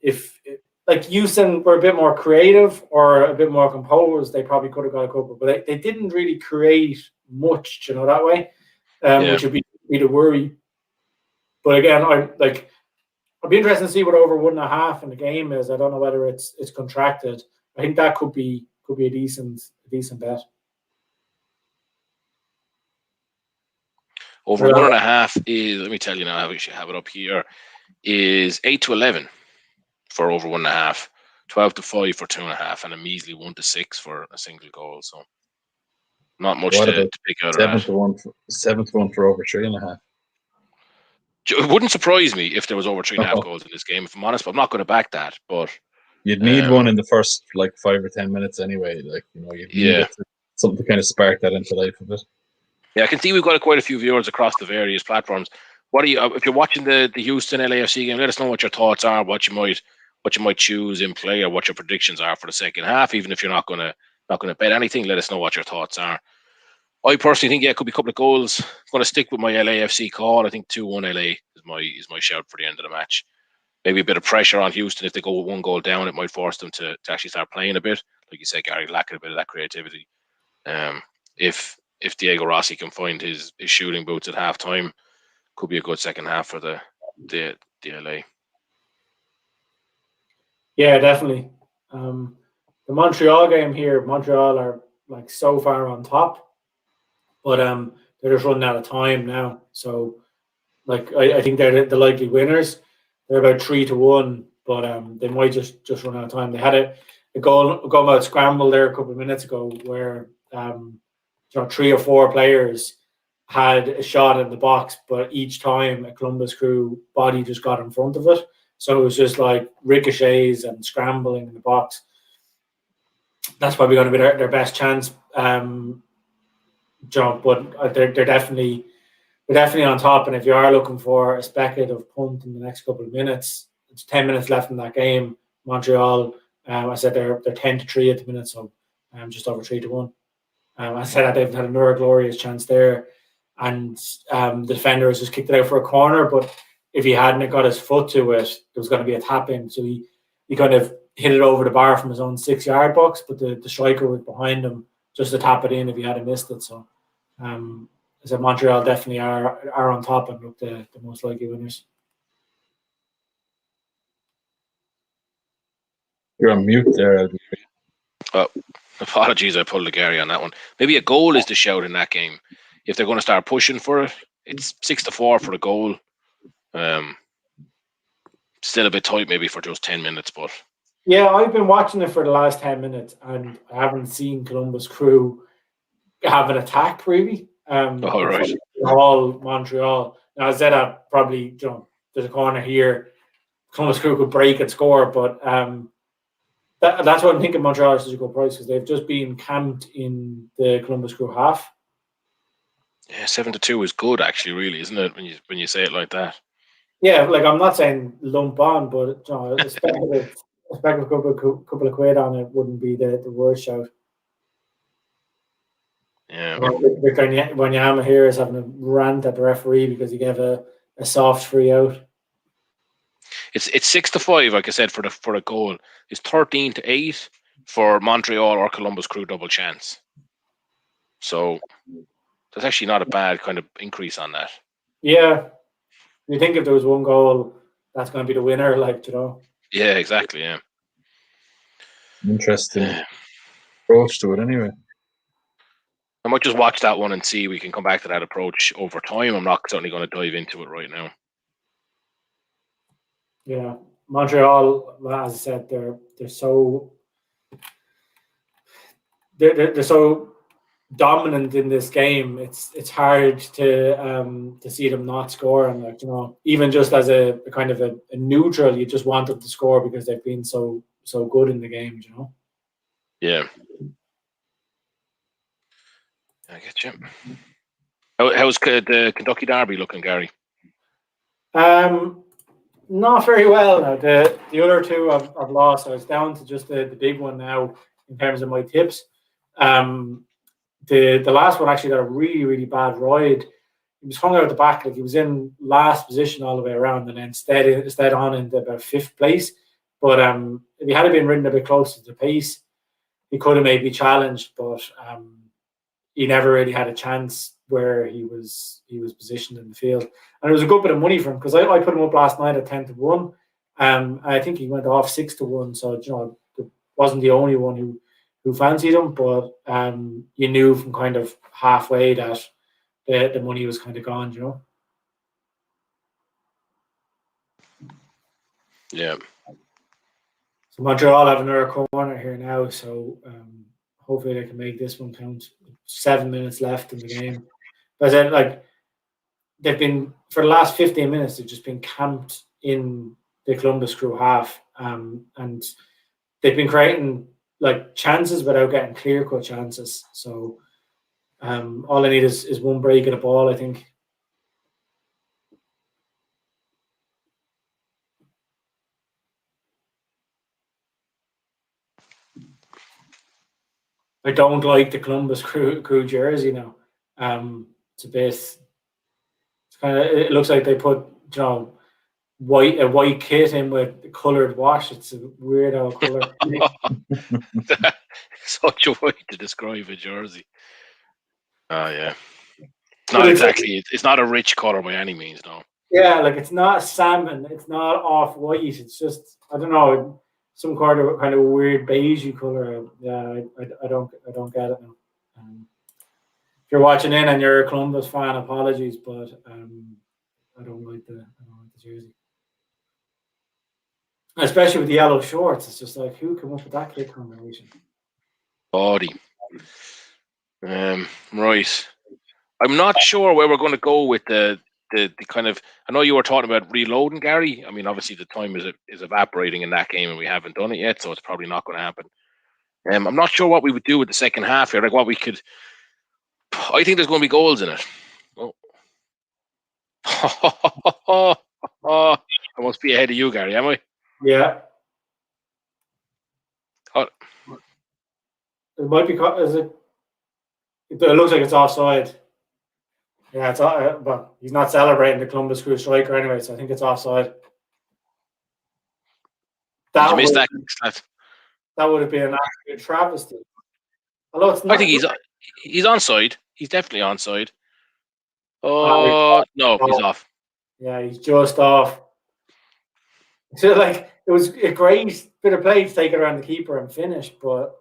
if Houston were a bit more creative or a bit more composed, they probably could have got a couple, but they didn't really create much, that way, which would be the worry. But again, I'd be interested to see what over 1.5 in the game is. I don't know whether it's contracted. I think that could be a decent bet. Over 1.5 is, let me tell you now, I should have it up here, is 8-11 for over 1.5, 12-5 for 2.5, and a measly 1-6 for a single goal. So not much to pick out. 7-1 for over 3.5. It wouldn't surprise me if there was over 3.5 goals in this game, if I'm honest, but I'm not going to back that. But you'd need one in the first 5 or 10 minutes anyway. You'd need something to kind of spark that into life a bit. Yeah, I can see we've got quite a few viewers across the various platforms. What are you? If you're watching the Houston LAFC game, let us know what your thoughts are, what you might choose in play, or what your predictions are for the second half. Even if you're not gonna bet anything, let us know what your thoughts are. I personally think, yeah, it could be a couple of goals. I'm going to stick with my LAFC call. I think 2-1 LA is my shout for the end of the match. Maybe a bit of pressure on Houston. If they go with 1 goal down, it might force them to actually start playing a bit. Like you said, Gary, lacking a bit of that creativity. If Diego Rossi can find his shooting boots at halftime, could be a good second half for the LA. Yeah, definitely. The Montreal game here, Montreal are like so far on top, but they're just running out of time now. So like I think they're the likely winners. They're about 3-1, but they might just run out of time. They had a goal out scramble there a couple of minutes ago where 3 or 4 players had a shot in the box, but each time a Columbus Crew body just got in front of it. So it was just like ricochets and scrambling in the box. That's probably going to be their best chance, but they're definitely on top. And if you are looking for a speculative punt in the next couple of minutes, it's 10 minutes left in that game. Montreal, I said they're 10-3 at the minute, so just over 3-1. I said they've had another glorious chance there, and the defender has just kicked it out for a corner. But if he hadn't got his foot to it, there was going to be a tap in. So he kind of hit it over the bar from his own 6-yard box, but the striker was behind him just to tap it in if he hadn't missed it. So I said Montreal definitely are on top and look the most likely winners. You're on mute there. Oh, apologies, I pulled the Gary on that one. Maybe a goal is the shout in that game. If they're going to start pushing for it, it's 6-4 for the goal. Still a bit tight maybe for just 10 minutes, but yeah, I've been watching it for the last 10 minutes and I haven't seen Columbus Crew have an attack really. Right. All Montreal. Now, I said that probably, there's a corner here. Columbus Crew could break and score, but that's what I'm thinking. Montreal is such a good price because they've just been camped in the Columbus Crew half. Yeah, 7-2 is good, actually, really, isn't it? When you say it like that. Yeah, like I'm not saying lump on, but a speculative couple of quid on it wouldn't be the worst shout. Yeah. Victor Wanyama here is having a rant at the referee because he gave a soft free out. It's 6-5, like I said, for a goal. It's 13-8 for Montreal or Columbus Crew double chance. So that's actually not a bad kind of increase on that. Yeah, you think if there was 1 goal, that's going to be the winner, Yeah, exactly. Yeah. Interesting approach to it, anyway. I might just watch that one and see. We can come back to that approach over time. I'm not certainly going to dive into it right now. Yeah, Montreal, as I said, they're so dominant in this game. It's hard to see them not score, and even just as a kind of a neutral, you just want them to score because they've been so good in the game. Yeah. I get you. How's the Kentucky Derby looking, Gary? Not very well now. The other 2 I've lost. I was down to just the big one now in terms of my tips. The last one actually got a really, really bad ride. He was hung out at the back, like he was in last position all the way around, and then instead on in about 5th place. But if he had been ridden a bit closer to the pace, he could have maybe challenged, but he never really had a chance where he was positioned in the field. And it was a good bit of money for him because I put him up last night at 10-1. I think he went off 6-1. So it wasn't the only one who fancied him, but you knew from kind of halfway that the money was kind of gone. Yeah. So Montreal have another corner here now, so hopefully they can make this one count. 7 minutes left in the game. But then, they've been, for the last 15 minutes, they've just been camped in the Columbus Crew half, and they've been creating chances without getting clear-cut chances. So all I need is 1 break of the ball, I think. I don't like the Columbus Crew jersey now. It's a bit. It's kind of. It looks like they put a white kit in with coloured wash. It's a weirdo colour. Such a way to describe a jersey. Oh yeah. It's But not exactly. It's not a rich colour by any means. No. Yeah, like it's not salmon. It's not off white. It's just I don't know, some kind of weird beigey color. Yeah, I don't get it now. If you're watching in and you're a Columbus fan, apologies, but I don't like the jersey, especially with the yellow shorts. It's just like, who came up with that kit combination? Body. Right. I'm not sure where we're going to go with the kind of. I know you were talking about reloading, Gary. I mean, obviously the time is evaporating in that game, and we haven't done it yet, so it's probably not going to happen. I'm not sure what we would do with the second half here. Like what we could. I think there's going to be goals in it. Oh. I must be ahead of you, Gary. Am I? Yeah. Oh. It might be. Is it? It looks like it's offside. Yeah, it's but he's not celebrating the Columbus Crew striker anyway, so I think it's offside. Did you miss that? That would have been an absolute travesty. Although it's not. I think he's onside. He's definitely onside. Oh no, he's off. Yeah, he's just off. So like it was a great bit of play to take it around the keeper and finish, but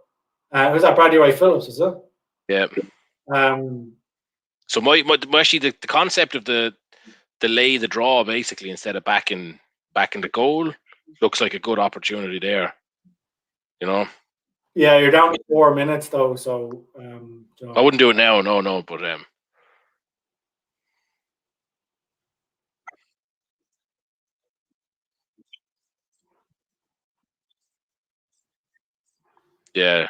was that Bradley Wright Phillips? Is it? Yeah. So my actually the concept of the delay the draw basically instead of back in the goal looks like a good opportunity there. You know. Yeah, you're down to 4 minutes though, so I wouldn't do it now. No, but yeah.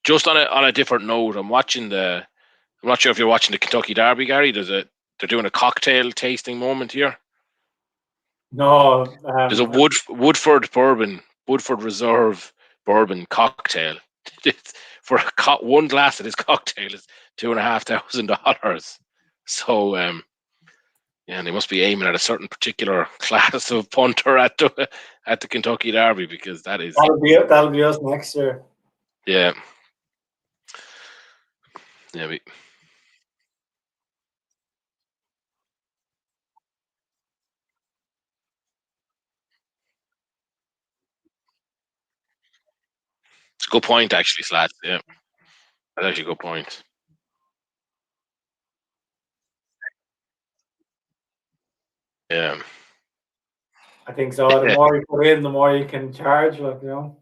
Just on a different note, I'm not sure if you're watching the Kentucky Derby, Gary. They're doing a cocktail tasting moment here. No, there's a Woodford Reserve bourbon cocktail. For one glass of this cocktail is $2,500. So yeah, they must be aiming at a certain particular class of punter at the Kentucky Derby because that'll be us next year. Yeah. It's a good point, actually, Slats. Yeah, that's actually a good point. Yeah. I think so. The more you put in, the more you can charge, like, you know.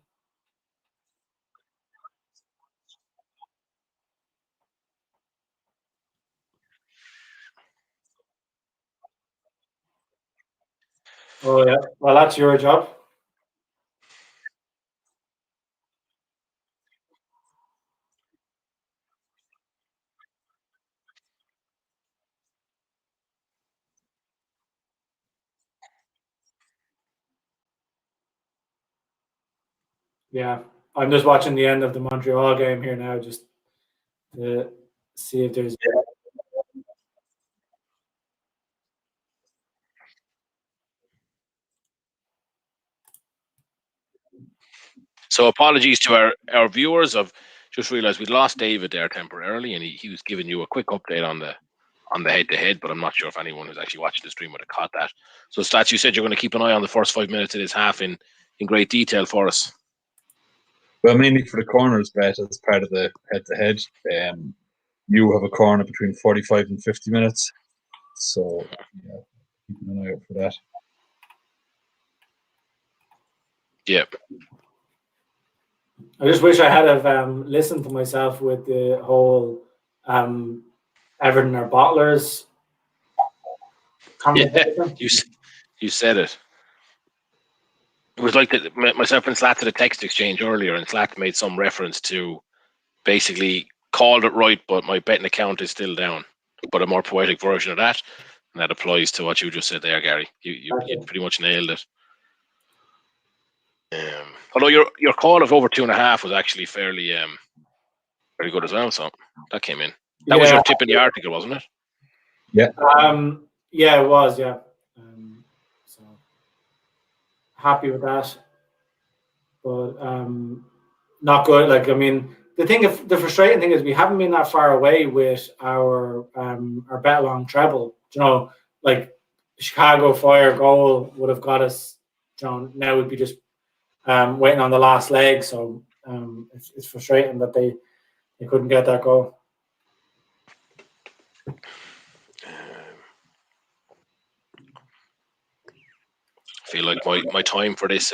Oh yeah. Well, that's your job. Yeah, I'm just watching the end of the Montreal game here now, just to see if there's. So apologies to our viewers. I've just realised we lost David there temporarily, and he was giving you a quick update on the head-to-head, but I'm not sure if anyone who's actually watching the stream would have caught that. So Stats, you said you're going to keep an eye on the first 5 minutes of this half in great detail for us. Well, mainly for the corners bet as part of the head-to-head. You have a corner between 45 and 50 minutes. So, yeah, keep an eye out for that. Yep. I just wish I had have listened to myself with the whole Everton or Bottlers. Yeah, you said it. It was like myself and Slat had a text exchange earlier, and Slat made some reference to basically called it right, but my betting account is still down. But a more poetic version of that, and that applies to what you just said there, Gary. You pretty much nailed it. Although your call of over 2.5 was actually fairly very good as well. So that came in. That was your tip in the article, wasn't it? Yeah. Yeah, it was. Yeah. So happy with that, but not good. Like, I mean, the frustrating thing is we haven't been that far away with our Betalong treble. You know, like Chicago Fire goal would have got us. You know, now we'd be just waiting on the last leg. So it's frustrating that they couldn't get that goal. I feel like my time for this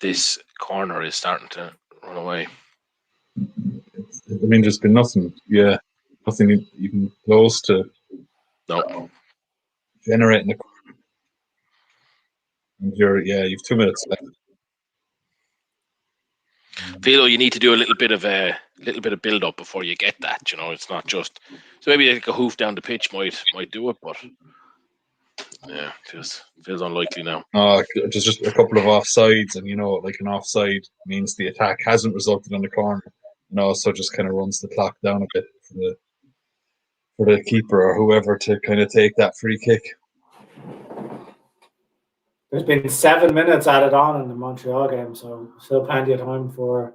this corner is starting to run away. I mean, there's been nothing even close to generating a corner. And you've 2 minutes left. I feel you need to do a little bit of build up before you get that. You know, it's not just so maybe like a hoof down the pitch might do it, but yeah, feels unlikely now. There's just a couple of offsides, and like an offside means the attack hasn't resulted in the corner. So just kind of runs the clock down a bit for the keeper or whoever to kind of take that free kick. There's been 7 minutes added on in the Montreal game, so still plenty of time for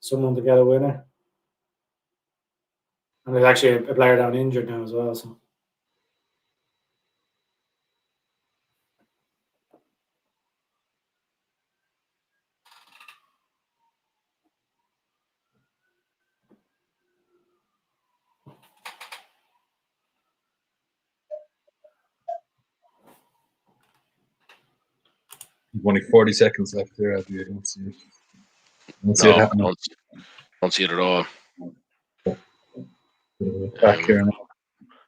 someone to get a winner. And there's actually a player down injured now as well. So. Only 40 seconds left there. I don't see it. Don't see it at all. Back here now.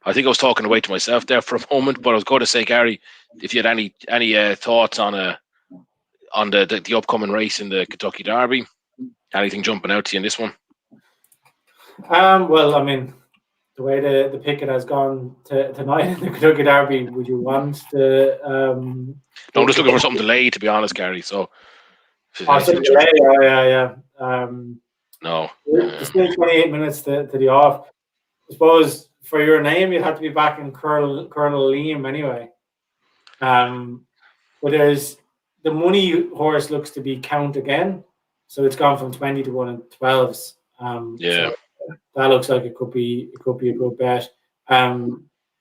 I think I was talking away to myself there for a moment, but I was going to say, Gary, if you had any thoughts on the upcoming race in the Kentucky Derby, anything jumping out to you in this one? Well, I mean, the way the picket has gone tonight in the Kentucky Derby, would you want the? No, I'm just looking for something delayed, to be honest, Gary. So. Something delayed, yeah. No. There's still 28 minutes to the off. I suppose for your name, you'd have to be back in Colonel Liam anyway. But there's the money horse looks to be count again, so it's gone from 20 to 1 and 12s. Yeah, so that looks like it could be a good bet.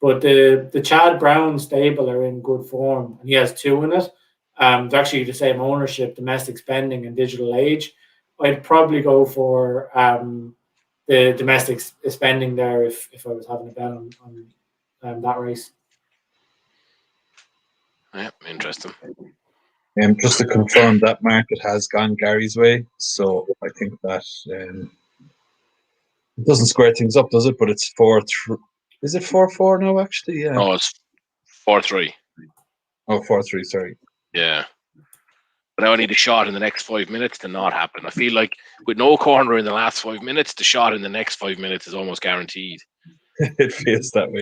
But the Chad Brown stable are in good form, and he has 2 in it. They're actually the same ownership, domestic spending and digital age. I'd probably go for the domestic spending there if I was having a bet on that race. Yeah, interesting. Just to confirm, that market has gone Gary's way, so I think that it doesn't square things up, does it? But it's 4-3. Is it 4-4 now? Actually, yeah. No, it's 4-3. Oh, 4-3. Sorry. Yeah. But now I need a shot in the next 5 minutes to not happen. I feel like with no corner in the last 5 minutes, the shot in the next 5 minutes is almost guaranteed. It feels that way.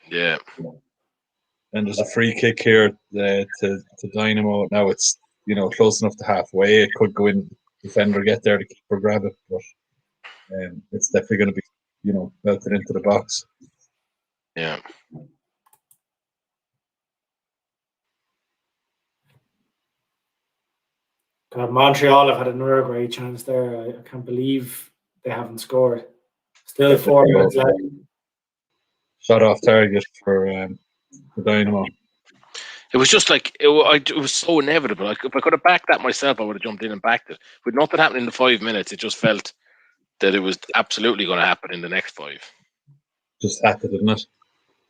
Yeah. And there's a free kick here to Dynamo. Now it's close enough to halfway. It could go in. Defender get there, the keeper grab it, but it's definitely going to be belted into the box. Yeah. God, Montreal have had another great chance there. I can't believe they haven't scored. Still 4 minutes left. Shot off target for Dynamo. It was just like it was so inevitable. Like if I could have backed that myself, I would have jumped in and backed it. With nothing happening in the 5 minutes, it just felt that it was absolutely going to happen in the next 5. Just had to, didn't it?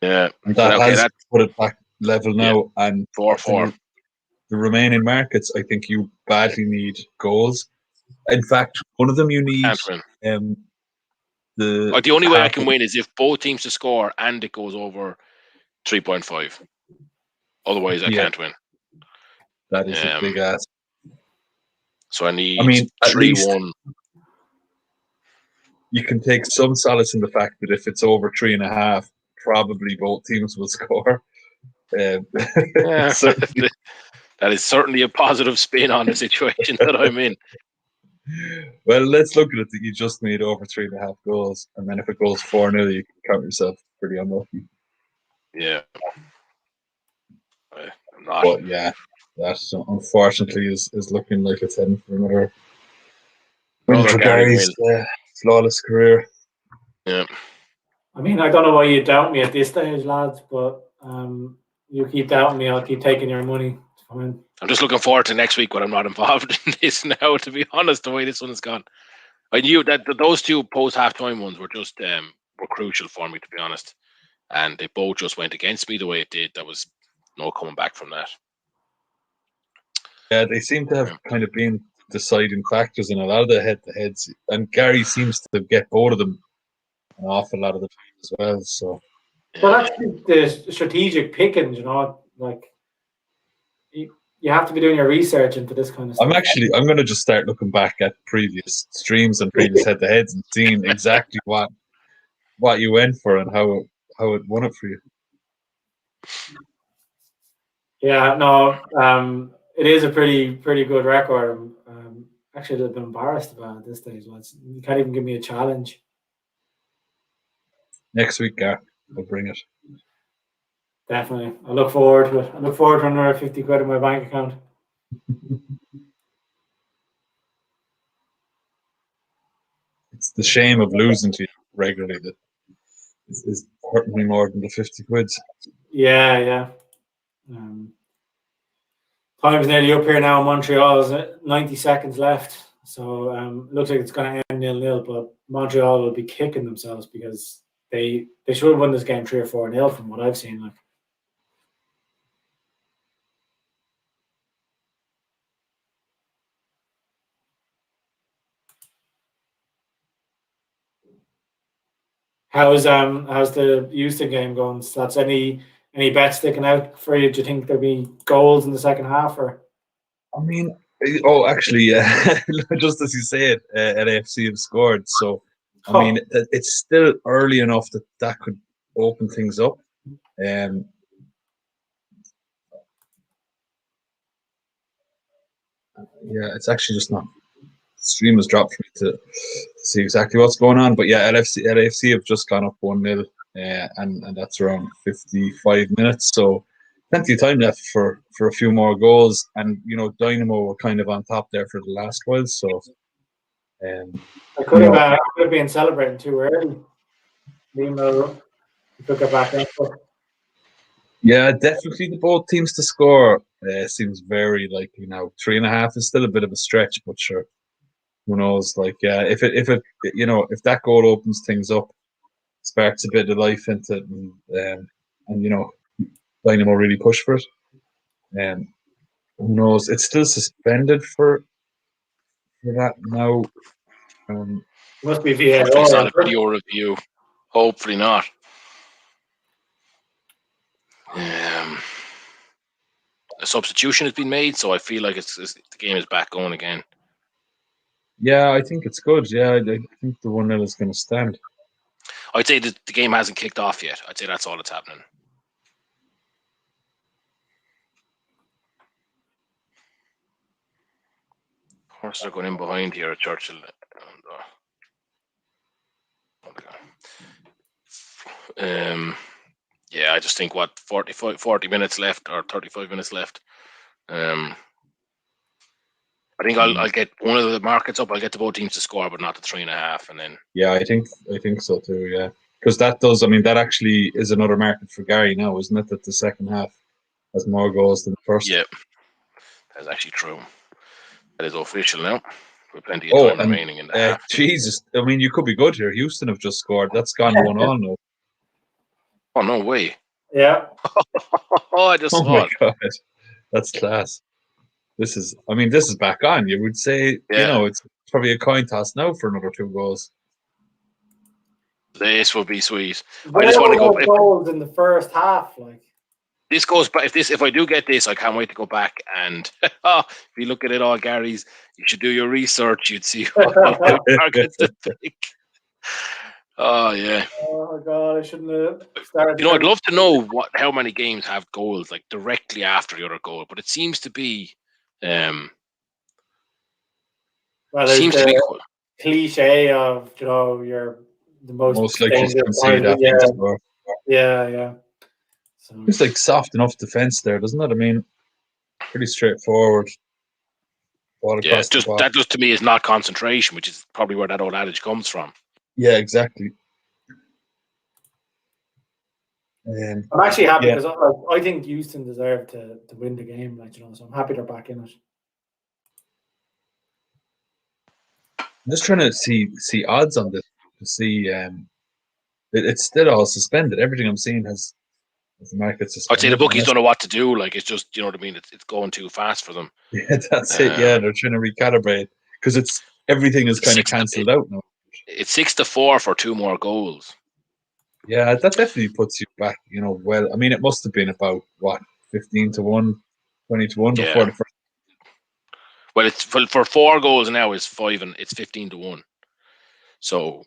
Yeah. And that has put it back level now. Yeah. And 4-4. The remaining markets, I think you badly need goals. In fact, one of them you need. The only way I can win is if both teams to score and it goes over 3.5. Otherwise, I can't win. That is a big ask. So I need 3-1. You can take some solace in the fact that if it's over 3.5, probably both teams will score. That is certainly a positive spin on the situation that I'm in. Well, let's look at it that you just made over 3.5 goals, and then if it goes 4-0, you can count yourself pretty unlucky. Yeah. I'm not. But yeah, that unfortunately is looking like it's heading for another win Another for Gary Gary's win. flawless career. Yeah. I mean, I don't know why you doubt me at this stage, lads, but you keep doubting me, I'll keep taking your money. It's fine. I'm just looking forward to next week when I'm not involved in this now, to be honest, the way this one has gone. I knew that those two post halftime ones were just were crucial for me, to be honest. And they both just went against me the way it did. There was no coming back from that. Yeah, they seem to have kind of been deciding factors in a lot of the head-to-heads, and Gary seems to get both of them an awful lot of the time as well. So, Well, that's the strategic picking, like you have to be doing your research into this kind of stuff. I'm going to just start looking back at previous streams and previous head-to-heads and seeing exactly what you went for and how it won it for you. Yeah, no, it is a pretty good record. Actually, I've been embarrassed about it at this stage. You can't even give me a challenge. Next week, Gar, we'll bring it. Definitely. I look forward to it. I look forward to another 50 quid in my bank account. It's the shame of losing to you regularly that is hurting me more than the 50 quid. Yeah. Time's nearly up here now in Montreal. There's 90 seconds left. So it looks like it's going to end 0-0, but Montreal will be kicking themselves because they should have won this game 3 or 4-0 from what I've seen. Like. How's the Houston game going? So that's any bets sticking out for you? Do you think there'll be goals in the second half? Or I mean, actually, just as you said, LAFC have scored. So, I mean, it's still early enough that could open things up. Yeah, it's actually just not. The stream has dropped for me to see exactly what's going on. But yeah, LAFC have just gone up 1-0, and that's around 55 minutes. So plenty of time left for a few more goals. And Dynamo were kind of on top there for the last while. So I could have been celebrating too early. Took it back. Yeah, definitely the both teams to score seems very likely now. 3.5 is still a bit of a stretch, but sure. Who knows? Like, if that goal opens things up, sparks a bit of life into it, and Dynamo really push for it. Who knows? It's still suspended for that now. Must be VAR. Hopefully it's not a video review. Hopefully not. A substitution has been made, so I feel like the game is back going again. Yeah, I think it's good. Yeah, I think the 1-0 is going to stand. I'd say the game hasn't kicked off yet. I'd say that's all that's happening. Horses are going in behind here at Churchill. Yeah, I just think 40 minutes left or 35 minutes left. I think I'll get one of the markets up. I'll get the both teams to score, but not the 3.5, and then. Yeah, I think so too. Yeah, because that actually is another market for Gary now, isn't it? That the second half has more goals than the first. Yeah, that's actually true. That is official now. With plenty of time remaining in the half. Jesus, I mean, you could be good here. Houston have just scored. That's gone 1-1 now. Oh, no way. Yeah. I just saw it. God. That's class. This is back on. You would say, it's probably a coin toss now for another 2 goals. This would be sweet. I just want to go goals in the first half, like. This goes back. If I do get this, I can't wait to go back and if you look at it all, Gary's, you should do your research. You'd see what targets to pick. Oh yeah. Oh my God, I shouldn't have started. I'd love to know how many games have goals like directly after the other goal, but it seems to be Well, there's Seems to be cool. cliche of you're the most likely to dangerous concede part, after the score. yeah. So It's like soft enough defense there, doesn't it? I mean, pretty straightforward. All Yeah, across the box. that just to me is not concentration, which is probably where that old adage comes from. Yeah, exactly. I'm actually happy because I think Houston deserved to win the game, so I'm happy they're back in it. I'm just trying to see odds on this to see. It's still all suspended. Everything I'm seeing has the market suspended. I'd say the bookies don't know what to do. Like, it's just, you know what I mean? It's going too fast for them. Yeah, that's it. Yeah, they're trying to recalibrate because everything is kind of cancelled out now. It's 6-4 for 2 more goals. Yeah, that definitely puts you back. Well, I mean, it must have been about 15-1, 20-1 before the first. Well, it's for 4 goals now is 5 and it's 15-1. So,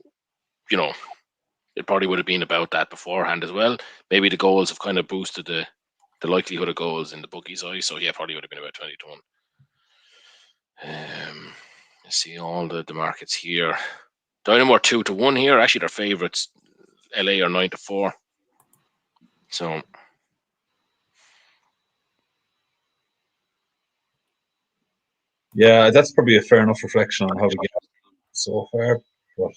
it probably would have been about that beforehand as well. Maybe the goals have kind of boosted the likelihood of goals in the bookies' eyes. So yeah, probably would have been about 20-1. Let's see all the markets here. Dynamo are 2-1 here. Actually, their favourites, LA, are 9-4. So yeah, that's probably a fair enough reflection on how we get so far. But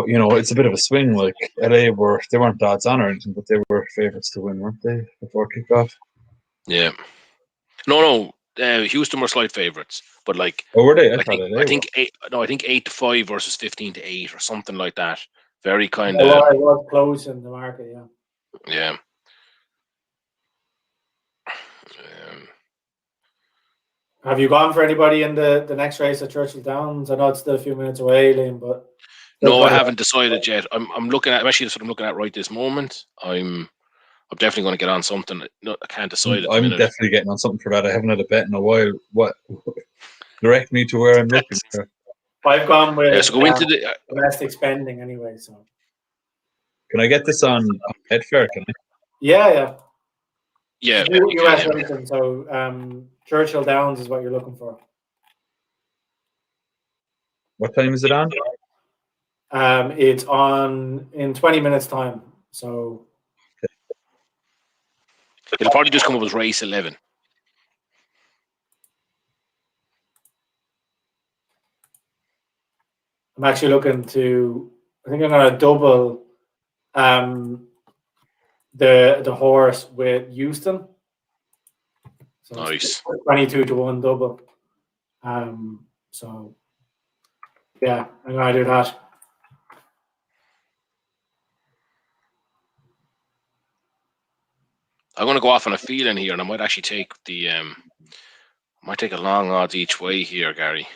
it's a bit of a swing. Like LA they weren't odds on or anything, but they were favourites to win, weren't they, before kickoff? Yeah. No. Houston were slight favourites, but like. Oh, were they? I think 8-5 versus 15-8 or something like that. Very kind of. Well, it was close in the market, yeah. Yeah. Have you gone for anybody in the next race at Churchill Downs? I know it's still a few minutes away, Liam, but no, I haven't decided yet. I'm looking at actually that's what I'm looking at right this moment. I'm definitely going to get on something. No, I can't decide. I'm definitely getting on something for that. I haven't had a bet in a while. What direct me to where I'm looking for? I've gone with so go into the domestic spending anyway. So can I get this on Betfair? Can I? Yeah. US can, racing. So Churchill Downs is what you're looking for. What time is it on? It's on in 20 minutes time. So it'll probably just come up as race 11. I'm actually looking to. I think I'm going to double the horse with Houston. So nice. 22-1 double. So yeah, I'm going to do that. I'm going to go off on a feeling here, and I might actually take might take a long odds each way here, Gary.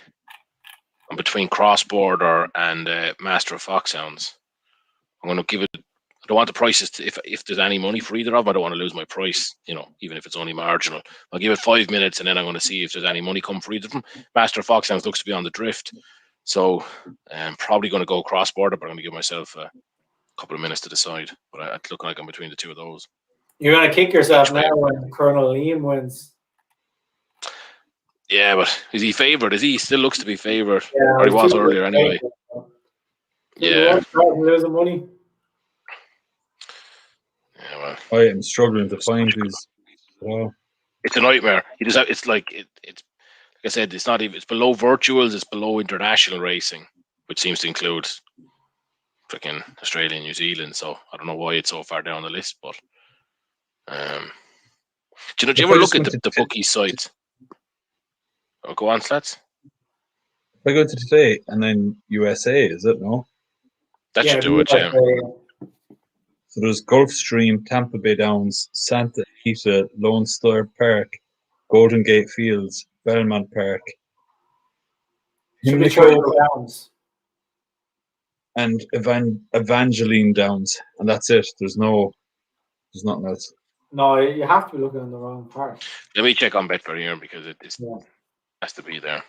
I'm between Cross Border and Master of Foxhounds. I'm going to give it. I don't want the prices to, if there's any money for either of them, I don't want to lose my price, even if it's only marginal. I'll give it 5 minutes and then I'm going to see if there's any money come for either of them. Master of Foxhounds looks to be on the drift. So I'm probably going to go Cross Border, but I'm going to give myself a couple of minutes to decide. But it's looking like I'm between the two of those. You're going to kick yourself now when Colonel Liam wins. Yeah, but is he favoured? He still looks to be favoured. Yeah, or he was earlier anyway. Yeah. Losing money. Yeah, well. I am struggling to find these. It's a nightmare. It's like it's like I said. It's not even. It's below virtuals. It's below international racing, which seems to include freaking Australia and New Zealand. So I don't know why it's so far down the list. But do you ever look at the bookie site? Oh, go on, Slats. If I go to today and then USA, is it no? That should do it. Yeah. So there's Gulfstream, Tampa Bay Downs, Santa Anita, Lone Star Park, Golden Gate Fields, Belmont Park, Downs, and Evangeline Downs, and that's it. There's nothing else. No, you have to be looking in the wrong part. Let me check on Betfair here because it has to be there.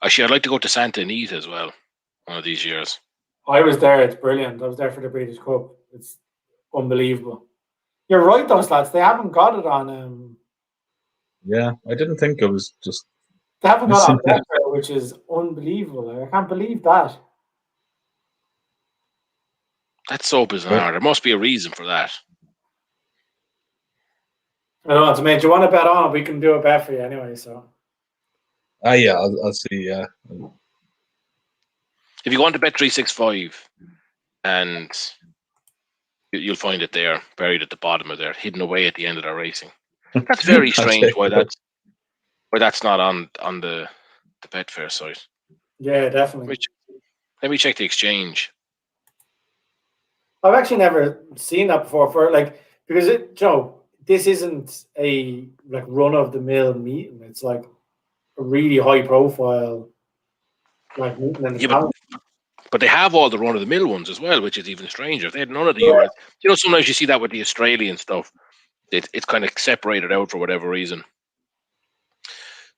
Actually, I'd like to go to Santa Anita as well one of these years. I was there. It's brilliant. I was there for the British Cup. It's unbelievable. You're right, those lads. They haven't got it on. Yeah, I didn't think it was just. They haven't got it on Betfair, which is unbelievable. I can't believe that. That's so bizarre. There must be a reason for that. I don't know, it's mate. Do you want to bet on it? We can do a bet for you anyway. So. Yeah, I'll see. Yeah. If you go on to Bet365, and you'll find it there, buried at the bottom of there, hidden away at the end of their racing. That's very strange. Why that's not on the Betfair site. Yeah, definitely. Let me check the exchange. I've actually never seen that before. Because this isn't a run of the mill meeting. It's like a really high profile meeting. But they have all the run of the mill ones as well, which is even stranger. They had none of the Euros. Sometimes you see that with the Australian stuff. It's kind of separated out for whatever reason.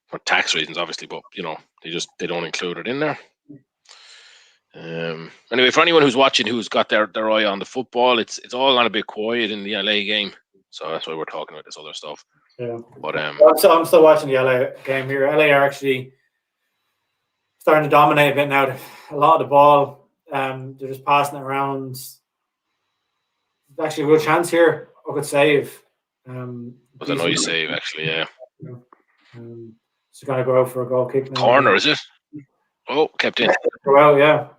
For tax reasons, obviously, but they don't include it in there. Anyway, for anyone who's watching who's got their eye on the football, it's all on a bit quiet in the LA game, so that's why we're talking about this other stuff. Yeah, but I'm still watching the LA game here. LA are actually starting to dominate a bit now. A lot of the ball, they're just passing it around. There's actually a good chance here. I could save. Was a nice save, actually. Yeah. So gonna go out for a goal kick now. Corner, is it? Oh, kept in. Well, yeah.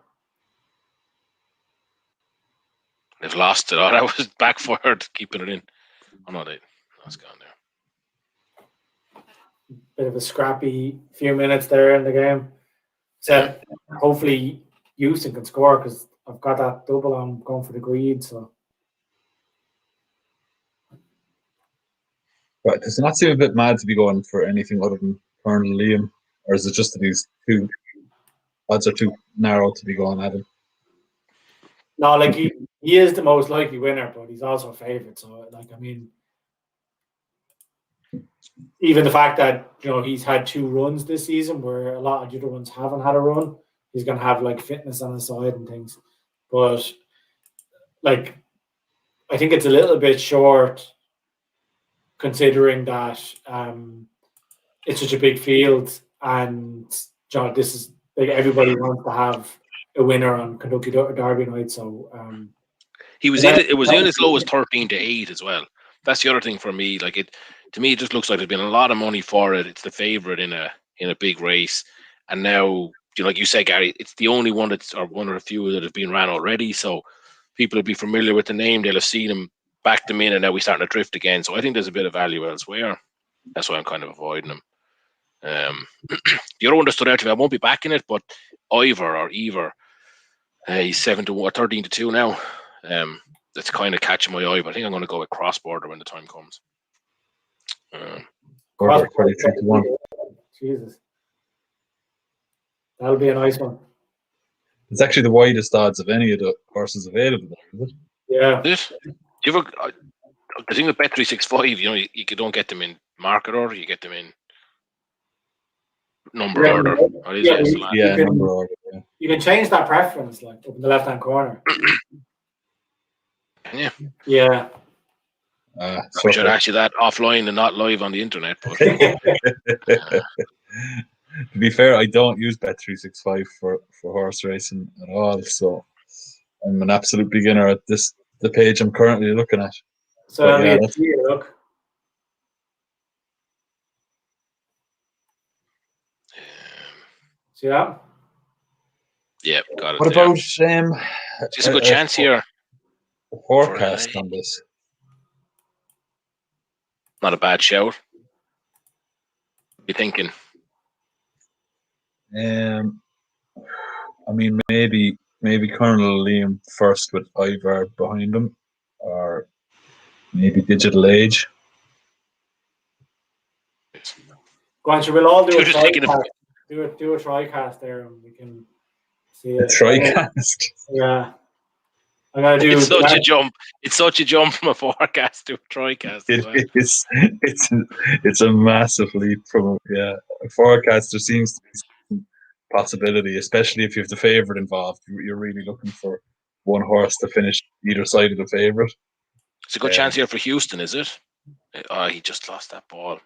They've lost it. Oh, that was backfired, keeping it in. Oh no, that's gone there. Bit of a scrappy few minutes there in the game. So hopefully Houston can score because I've got that double. I'm going for the greed. So. Right, does it not seem a bit mad to be going for anything other than Colonel Liam, or is it just that these two odds are too narrow to be going at him? No, he is the most likely winner, but he's also a favourite. So, even the fact that he's had 2 runs this season, where a lot of the other ones haven't had a run, he's going to have fitness on his side and things. But I think it's a little bit short, considering that it's such a big field, and this is everybody wants to have a winner on Kentucky Derby night. So he was in it. It was in as low as 13-8 as well. That's the other thing for me. To me, it just looks like there's been a lot of money for it. It's the favorite in a big race, and now like you say, Gary, it's the only one or one of a few that have been ran already. So people will be familiar with the name. They'll have seen him, back them in, and now we're starting to drift again. So I think there's a bit of value elsewhere. That's why I'm kind of avoiding them. The other one that stood out to me, I won't be backing it, but Ivor, he's 13-2 now. That's kind of catching my eye, but I think I'm going to go with cross border when the time comes. Border 33-1. Jesus, that'll be a nice one. It's actually the widest odds of any of the horses available there, is it? Yeah. Do you ever? The thing with Bet365, you don't get them in market order, you get them in number order. Number order. Yeah. You can change that preference, up in the left-hand corner. Yeah. Yeah. I should ask you that offline and not live on the internet. But to be fair, I don't use Bet365 for horse racing at all, so I'm an absolute beginner at the page I'm currently looking at. So look. See that? Yeah, got it. What about just a good chance here? Forecast on this. Not a bad shout. What are you thinking? Maybe Colonel Liam first with Ivor behind him, or maybe Digital Age. Go on, we'll all do a TriCast. Do a TriCast there, and we can see it. A TriCast. Yeah. I'm gonna do. It's such a jump. It's such a jump from a forecast to a TriCast. It's a massive leap from a forecast. There seems to be some possibility, especially if you have the favourite involved. You're really looking for one horse to finish either side of the favourite. It's a good chance here for Houston, is it? Oh, he just lost that ball.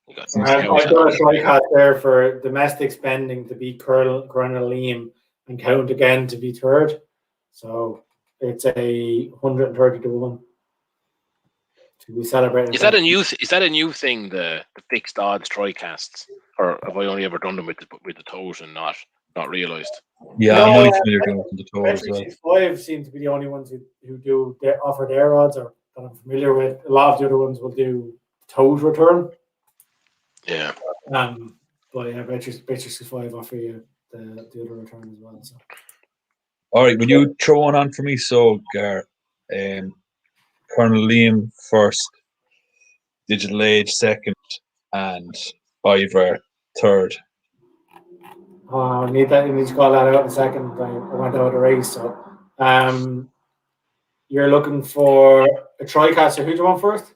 He got I've done a try there for domestic spending to beat Colonel Liam and count again to be third. So it's a 130 to 1 to be celebrated. Is that a new thing? The fixed odds try casts, or have I only ever done them with the toes and not realised? Yeah, No, I'm only familiar with the toes as well. Bet365 seem to be the only ones who do offer their odds, or that I'm familiar with. A lot of the other ones will do toes return. Yeah. But yeah, Bet365 offer you the other return as well. So. All right, will you throw one on for me? So, Gar, Colonel Liam first, Digital Age second, and Ivor third. Oh, I need to call that out in a second. I went out of the race. So, you're looking for a TriCaster. Who do you want first?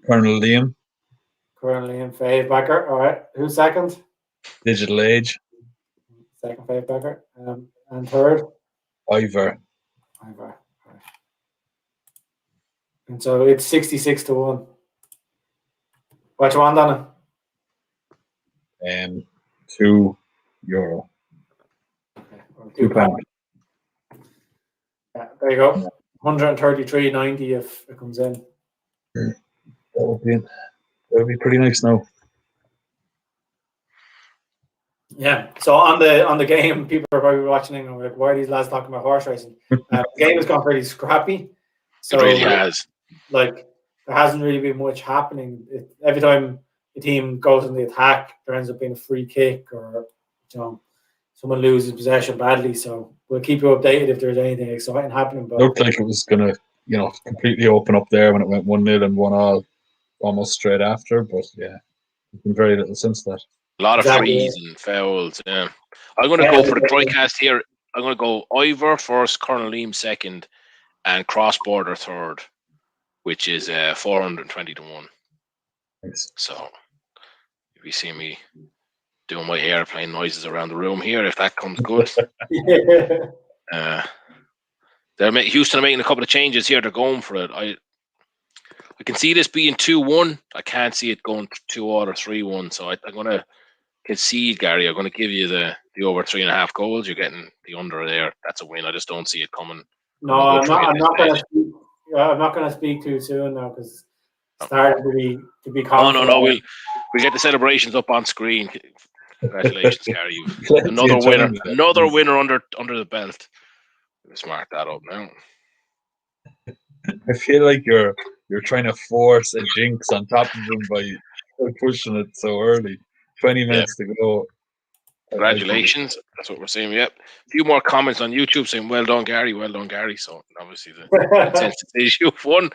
Colonel Liam. Colonel Liam, fave backer. All right. Who's second? Digital Age. Second fave backer. And third? Ivor. Right. And so it's 66 to 1. What you want, Donna? €2. Okay. £2. Yeah, there you go. 133.90 if it comes in. That would be pretty nice now. Yeah. So on the game, people are probably watching and like, why are these lads talking about horse racing? The game has gone pretty scrappy. So it really has. Like there hasn't really been much happening. Every time the team goes in the attack, there ends up being a free kick or someone loses possession badly. So we'll keep you updated if there's anything exciting happening. But looked like it was gonna, completely open up there when it went 1-0 and 1-1 almost straight after. But yeah, it's been very little since that. A lot of frees and fouls. Yeah, I'm going to go for the TriCast here. I'm going to go Ivor first, Colonel Liam second, and Cross Border third, which is 420 to 1. Nice. So if you see me doing my airplane noises around the room here, if that comes good. Houston are making a couple of changes here. They're going for it. I can see this being 2-1. I can't see it going 2-0 or 3-1. So I'm going to concede, Gary. I'm going to give you the over 3.5 goals. You're getting the under there. That's a win. I just don't see it coming. No, I'm not going to speak too soon now because it's starting to be confident. No. We'll get the celebrations up on screen. Congratulations, Gary. Another winner under the belt. Let's mark that up now. I feel like you're trying to force a jinx on top of him by pushing it so early. 20 minutes to go. Congratulations. That's what we're saying. Yep. A few more comments on YouTube saying, well done, Gary. Well done, Gary. So obviously the consensus is you've won.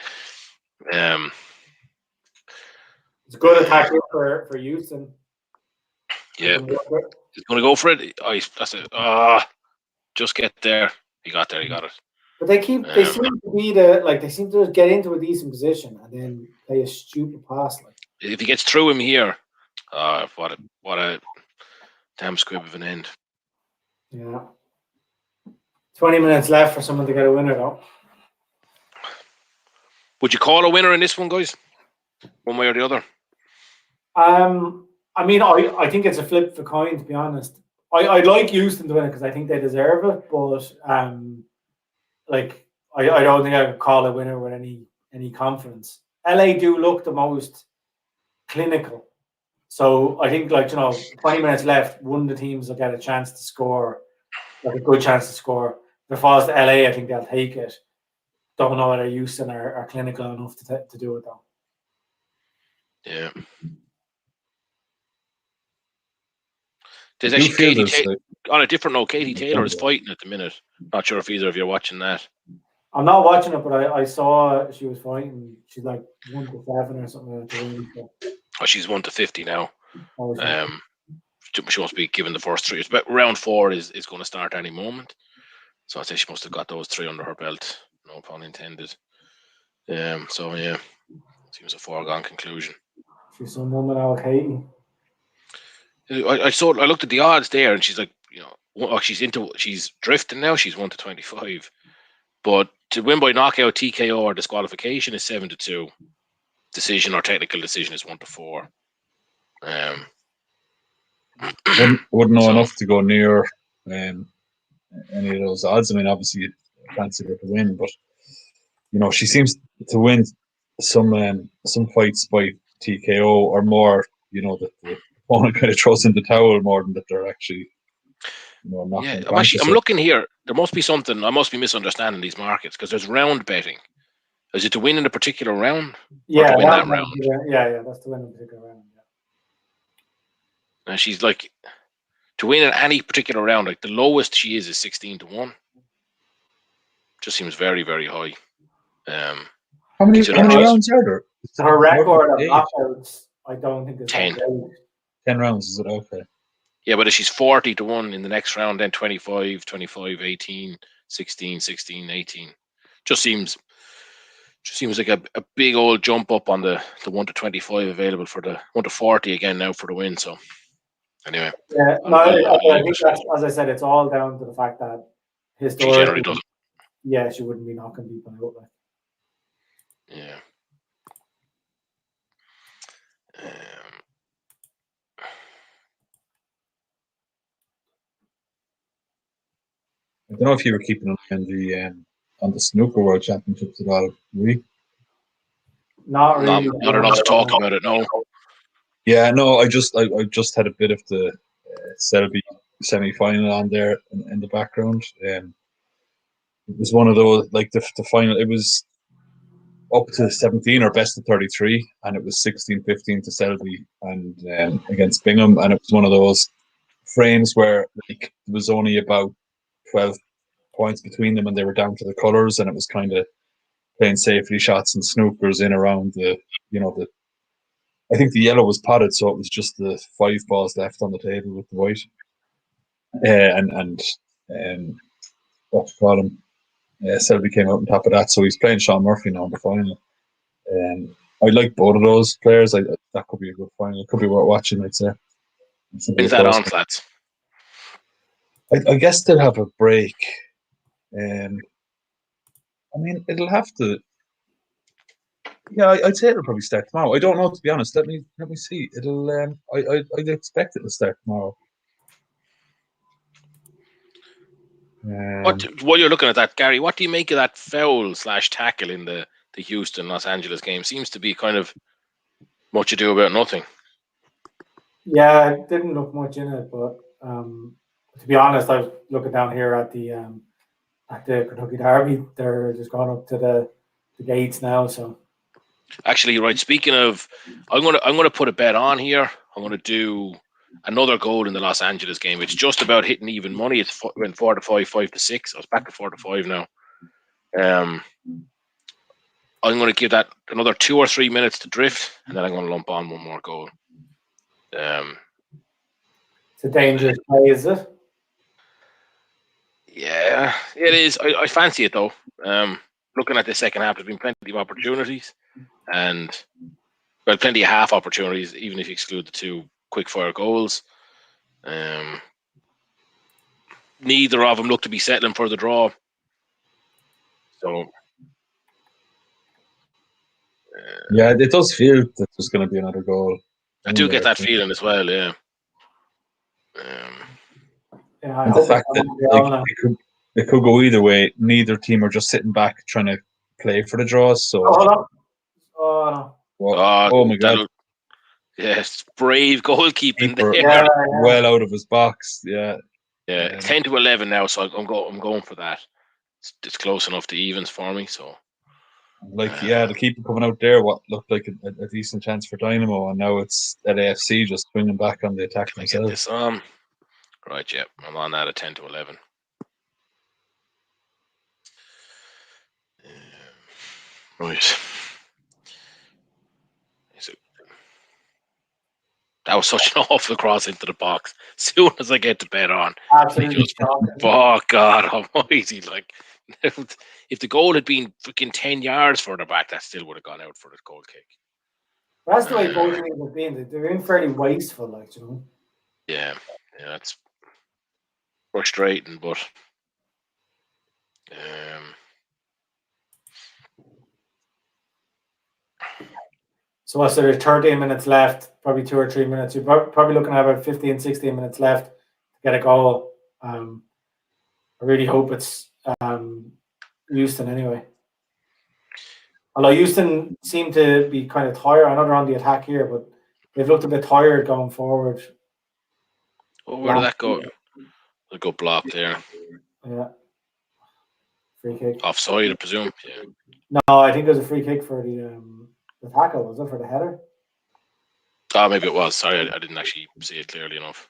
It's a good attack for Houston. Yeah. He's going to go for it. That's it. Just get there. He got there. He got it. But they seem to be they seem to get into a decent position and then play a stupid pass. If he gets through him here, what a damn squib of an end. Yeah. 20 minutes left for someone to get a winner, though. Would you call a winner in this one, guys? One way or the other? I mean, I think it's a flip of a coin, to be honest. I'd like Houston to win it because I think they deserve it, but I don't think I could call a winner with any confidence. LA do look the most clinical. So I think 20 minutes left, one of the teams will get a chance to score, a good chance to score. If it falls to LA, I think they'll take it. Don't know whether Houston are clinical enough to do it though. Yeah. There's actually Katie Taylor. On a different note, Katie Taylor is fighting at the minute. Not sure if either of you are watching that. I'm not watching it, but I saw she was fighting. She's like 1-7 or something like that. Oh, she's 1-50 now. She must be given the first 3. But round 4 is going to start any moment. So I think she must have got those 3 under her belt. No pun intended. So yeah, seems a foregone conclusion. She's some woman out, Katie. I looked at the odds there, and she's like, she's drifting now. She's 1-25, but To win by knockout, TKO, or disqualification is 7-2. Decision or technical decision is 1-4. Wouldn't know So- enough to go near any of those odds. I mean, obviously, you fancy her to win, but she seems to win some fights by TKO or more. That the opponent kind of throws in the towel more than that they're actually. Yeah, I'm looking here. There must be something. I must be misunderstanding these markets because there's round betting. Is it to win in a particular round? Yeah, or to win that round? Yeah, that's to win in a particular round. Yeah. And she's like, to win in any particular round, like the lowest she is 16-1. Just seems very, very high. How many rounds are there? Her record of knockouts, I don't think is 10. 10 rounds, is it? Okay. Yeah, but if she's 40-1 in the next round, then 25, 18, 16, 18. Just seems like a big old jump up on the 1-25 available for the 1-40 again now for the win. So anyway. Yeah, I think that's, as I said, it's all down to the fact that historically, she generally doesn't. Yeah, she wouldn't be knocking people out. Like. Yeah. I don't know if you were keeping an eye on the snooker world championships at all. Not really. Not enough to talk about it. No. Yeah, no. I just had a bit of the Selby semi-final on there in the background. It was one of those, like the final. It was up to 17 or best of 33, and it was 16-15 to Selby and against Bingham, and it was one of those frames where like there was only about 12 points between them, and they were down to the colours, and it was kind of playing safety shots and snookers in around the. I think the yellow was potted, so it was just the 5 balls left on the table with the white, and what you call him. Selby came out on top of that, so he's playing Sean Murphy now in the final. I like both of those players. That could be a good final. It could be worth watching, I'd say. When's that on, lads? I guess they'll have a break. I mean, it'll have to. Yeah, I'd say it'll probably start tomorrow. I don't know, to be honest. Let me see. It'll. I'd expect it to start tomorrow. While you're looking at that, Gary, what do you make of that foul/tackle in the Houston Los Angeles game? Seems to be kind of much ado about nothing. Yeah, it didn't look much in it, but to be honest, I was looking down here at the Kentucky Derby. They're just gone up to the gates now. So actually, right. Speaking of, I'm gonna put a bet on here. I'm gonna do another goal in the Los Angeles game. It's just about hitting even money. It's went 4-5, 5-6. I was back to 4-5 now. I'm going to give that another 2 or 3 minutes to drift, and then I'm going to lump on one more goal. it's a dangerous play, is it? Yeah, it is. I fancy it though. Looking at the second half, there's been plenty of opportunities, and plenty of half opportunities, even if you exclude the 2 quick-fire goals. Neither of them look to be settling for the draw. So, yeah, it does feel that there's going to be another goal. I do get that feeling as well, yeah. Yeah, and the fact that it could go either way. Neither team are just sitting back trying to play for the draws. So, oh my God. Yes, brave goalkeeping there. Yeah. Well out of his box. Yeah. 10-11 now, so I'm going for that. It's close enough to evens for me. So, the keeper coming out there, what looked like a decent chance for Dynamo, and now it's LAFC just swinging back on the attack themselves. Get this on. Right, yeah, I'm on that at 10-11. Right. That was such an awful cross into the box. As soon as I get the bet on, oh God Almighty! Like, if the goal had been freaking 10 yards further back, that still would have gone out for the goal kick. That's the way both teams have been. They're being fairly wasteful, like, you know. Yeah, that's frustrating, but So what's there? 13 minutes left, probably 2 or 3 minutes. You're probably looking at about 15, 16 minutes left to get a goal. I really hope it's Houston anyway. Although Houston seem to be kind of tired. I know they're on the attack here, but they've looked a bit tired going forward. Oh, where did that go? It'll go blocked there. Yeah. Free kick. Offside, I presume. Yeah. No, I think there's a free kick for the tackle. Was it for the header? Oh, maybe it was. Sorry, I didn't actually see it clearly enough.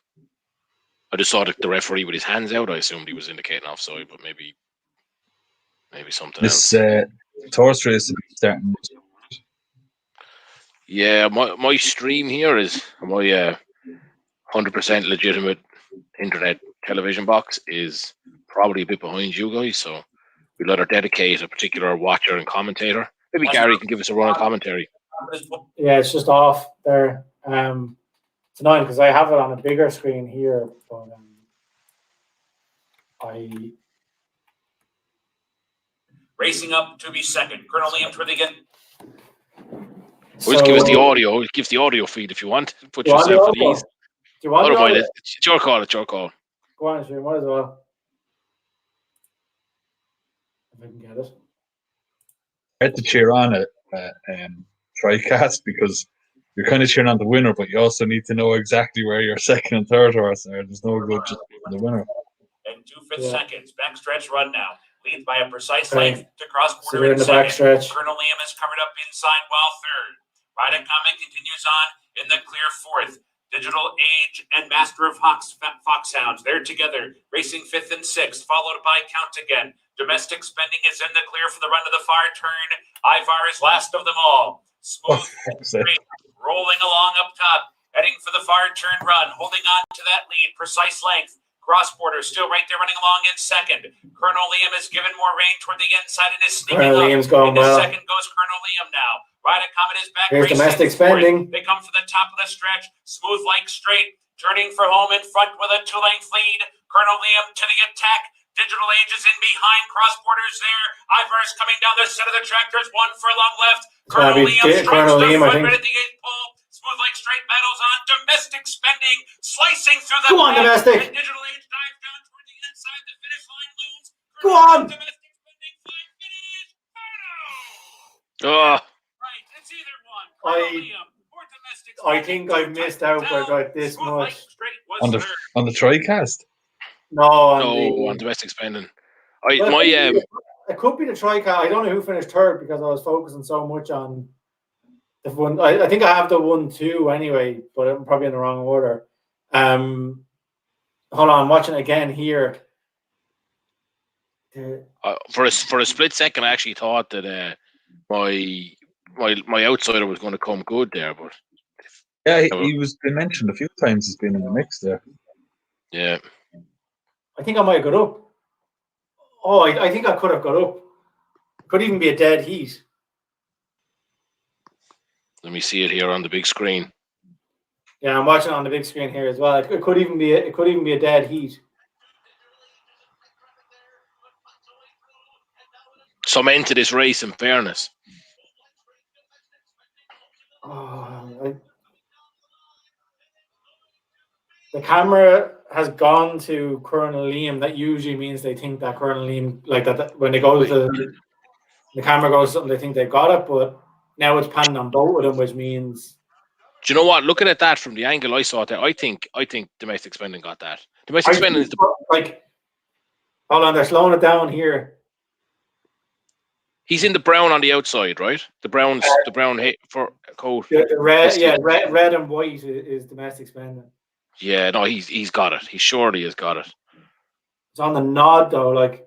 I just saw the referee with his hands out. I assumed he was indicating offside, but maybe something else. This Torres race is starting. Yeah, my stream here is my 100% legitimate internet television box is probably a bit behind you guys, so we'll either dedicate a particular watcher and commentator. Maybe Gary can give us a run of commentary. Yeah, it's just off there. It's annoying because I have it on a bigger screen here, but Racing up to be second. Colonel Liam Trithigan. We'll just give us the audio. We'll give the audio feed if you want. Put you yourself want at ease. Do you want I don't the mind audio? it. It's your call. It's your call. Go on, sure. Might as well. If I can get it. I had to cheer on a TriCast because you're kind of cheering on the winner, but you also need to know exactly where your second and third horse are. There's no good just the winner. And 2/5 seconds. Backstretch run now. Leads by a precise Okay. length to cross So border we're in the second. backstretch. Colonel Liam is covered up inside while third. Rida Comic continues on in the clear fourth. Digital Age and Master of Foxhounds, they're together, racing fifth and sixth, followed by Count Again. Domestic Spending is in the clear for the run to the far turn. Ivar is last of them all. Smooth, straight, rolling along up top, heading for the far turn run, holding on to that lead, precise length. Cross border still right there running along in second. Colonel Liam is given more rein toward the inside and is sneaking Colonel up. Liam's going Into well. second goes Colonel Liam now. Rida Comet is back. Here's racing Domestic fourth. Spending. They come for the top of the stretch. Smooth like straight. Turning for home in front with a 2-length lead. Colonel Liam to the attack. Digital Age is in behind. Cross borders there. Ivar is coming down the center of the track. There's one furlong left. Colonel Liam strikes the front right at the 8th pole. Smooth like straight battles on. Domestic Spending slicing through the Go on, pack. Domestic. And Digital Age dives down toward the inside. The finish line looms. Go on. Domestic Spending flag finish. Oh, Right, it's either one. I- Colonel Liam or Domestic I Spending. think I've missed out by about this Smooth like much. straight was On the third. on the TriCast. No, on domestic spending. Well, it could be the TriCast. I don't know who finished third because I was focusing so much on the one. I think I have the 1-2 anyway, but I'm probably in the wrong order. Hold on, I'm watching it again here. For a split second, I actually thought that my outsider was going to come good there, but Yeah, he was been mentioned a few times as being in the mix there. yeah. I think I might have got up. Oh, I think I could have got up. Could even be a dead heat. Let me see it here on the big screen. Yeah, I'm watching it on the big screen here as well. It could even be a dead heat. Some end to this race, in fairness. The camera has gone to Colonel Liam. That usually means they think that Colonel Liam, like that when they go to the camera goes something, they think they've got it. But now it's panning on both of them, which means. Do you know what? Looking at that from the angle I saw it there, I think Domestic Spending got that. Domestic Spending is the like. Hold on, they're slowing it down here. He's in the brown on the outside, right? The brown for coat. The red, red and white is Domestic Spending. Yeah, no, he's got it. He surely has got it. It's on the nod though, like.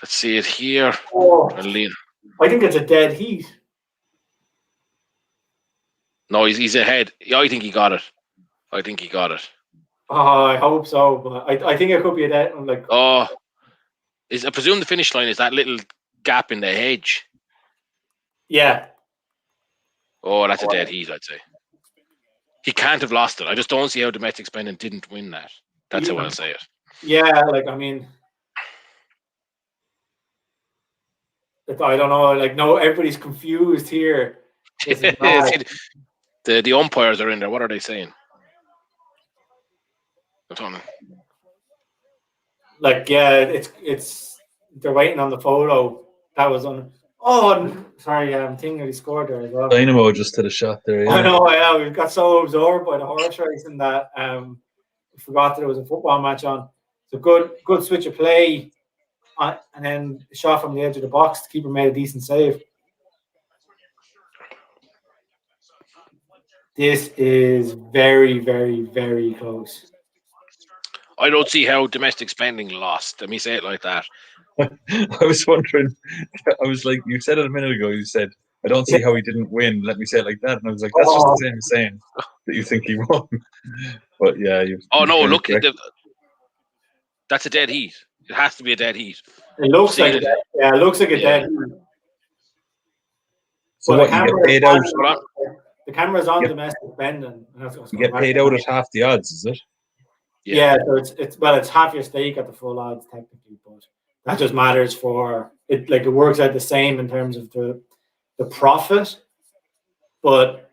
Let's see it here. Oh, I think it's a dead heat. No, he's ahead. Yeah, I think he got it. Oh, I hope so, but I think it could be a dead one. Like, I presume the finish line is that little gap in the hedge. Yeah. Oh, that's a dead heat, I'd say. He can't have lost it. I just don't see how Domestic Spending didn't win that. That's how I'll say it. Yeah, like, I mean, I don't know. Like, no, everybody's confused here. This is mad. The umpires are in there. What are they saying? I don't know. Like, yeah, it's they're waiting on the photo. That was on. Oh, sorry, I'm thinking he scored there as well. Dynamo just to the shot there. Yeah. I know, yeah, we got so absorbed by the horse racing that we forgot that there was a football match on. So good switch of play, and then a shot from the edge of the box. The keeper made a decent save. This is very, very, very close. I don't see how domestic spending lost. Let me say it like that. I was wondering. I was like, you said it a minute ago. You said, I don't see how he didn't win. Let me say it like that. And I was like, that's just the same as saying that you think he won. But yeah, Look at that's a dead heat. It has to be a dead heat. It looks like it looks like a dead heat. So what, you get paid out? The camera's on domestic spending. You get paid out at half the odds, is it? Yeah, so it's half your stake at the full odds technically, but that just matters for it. Like, it works out the same in terms of the profit, but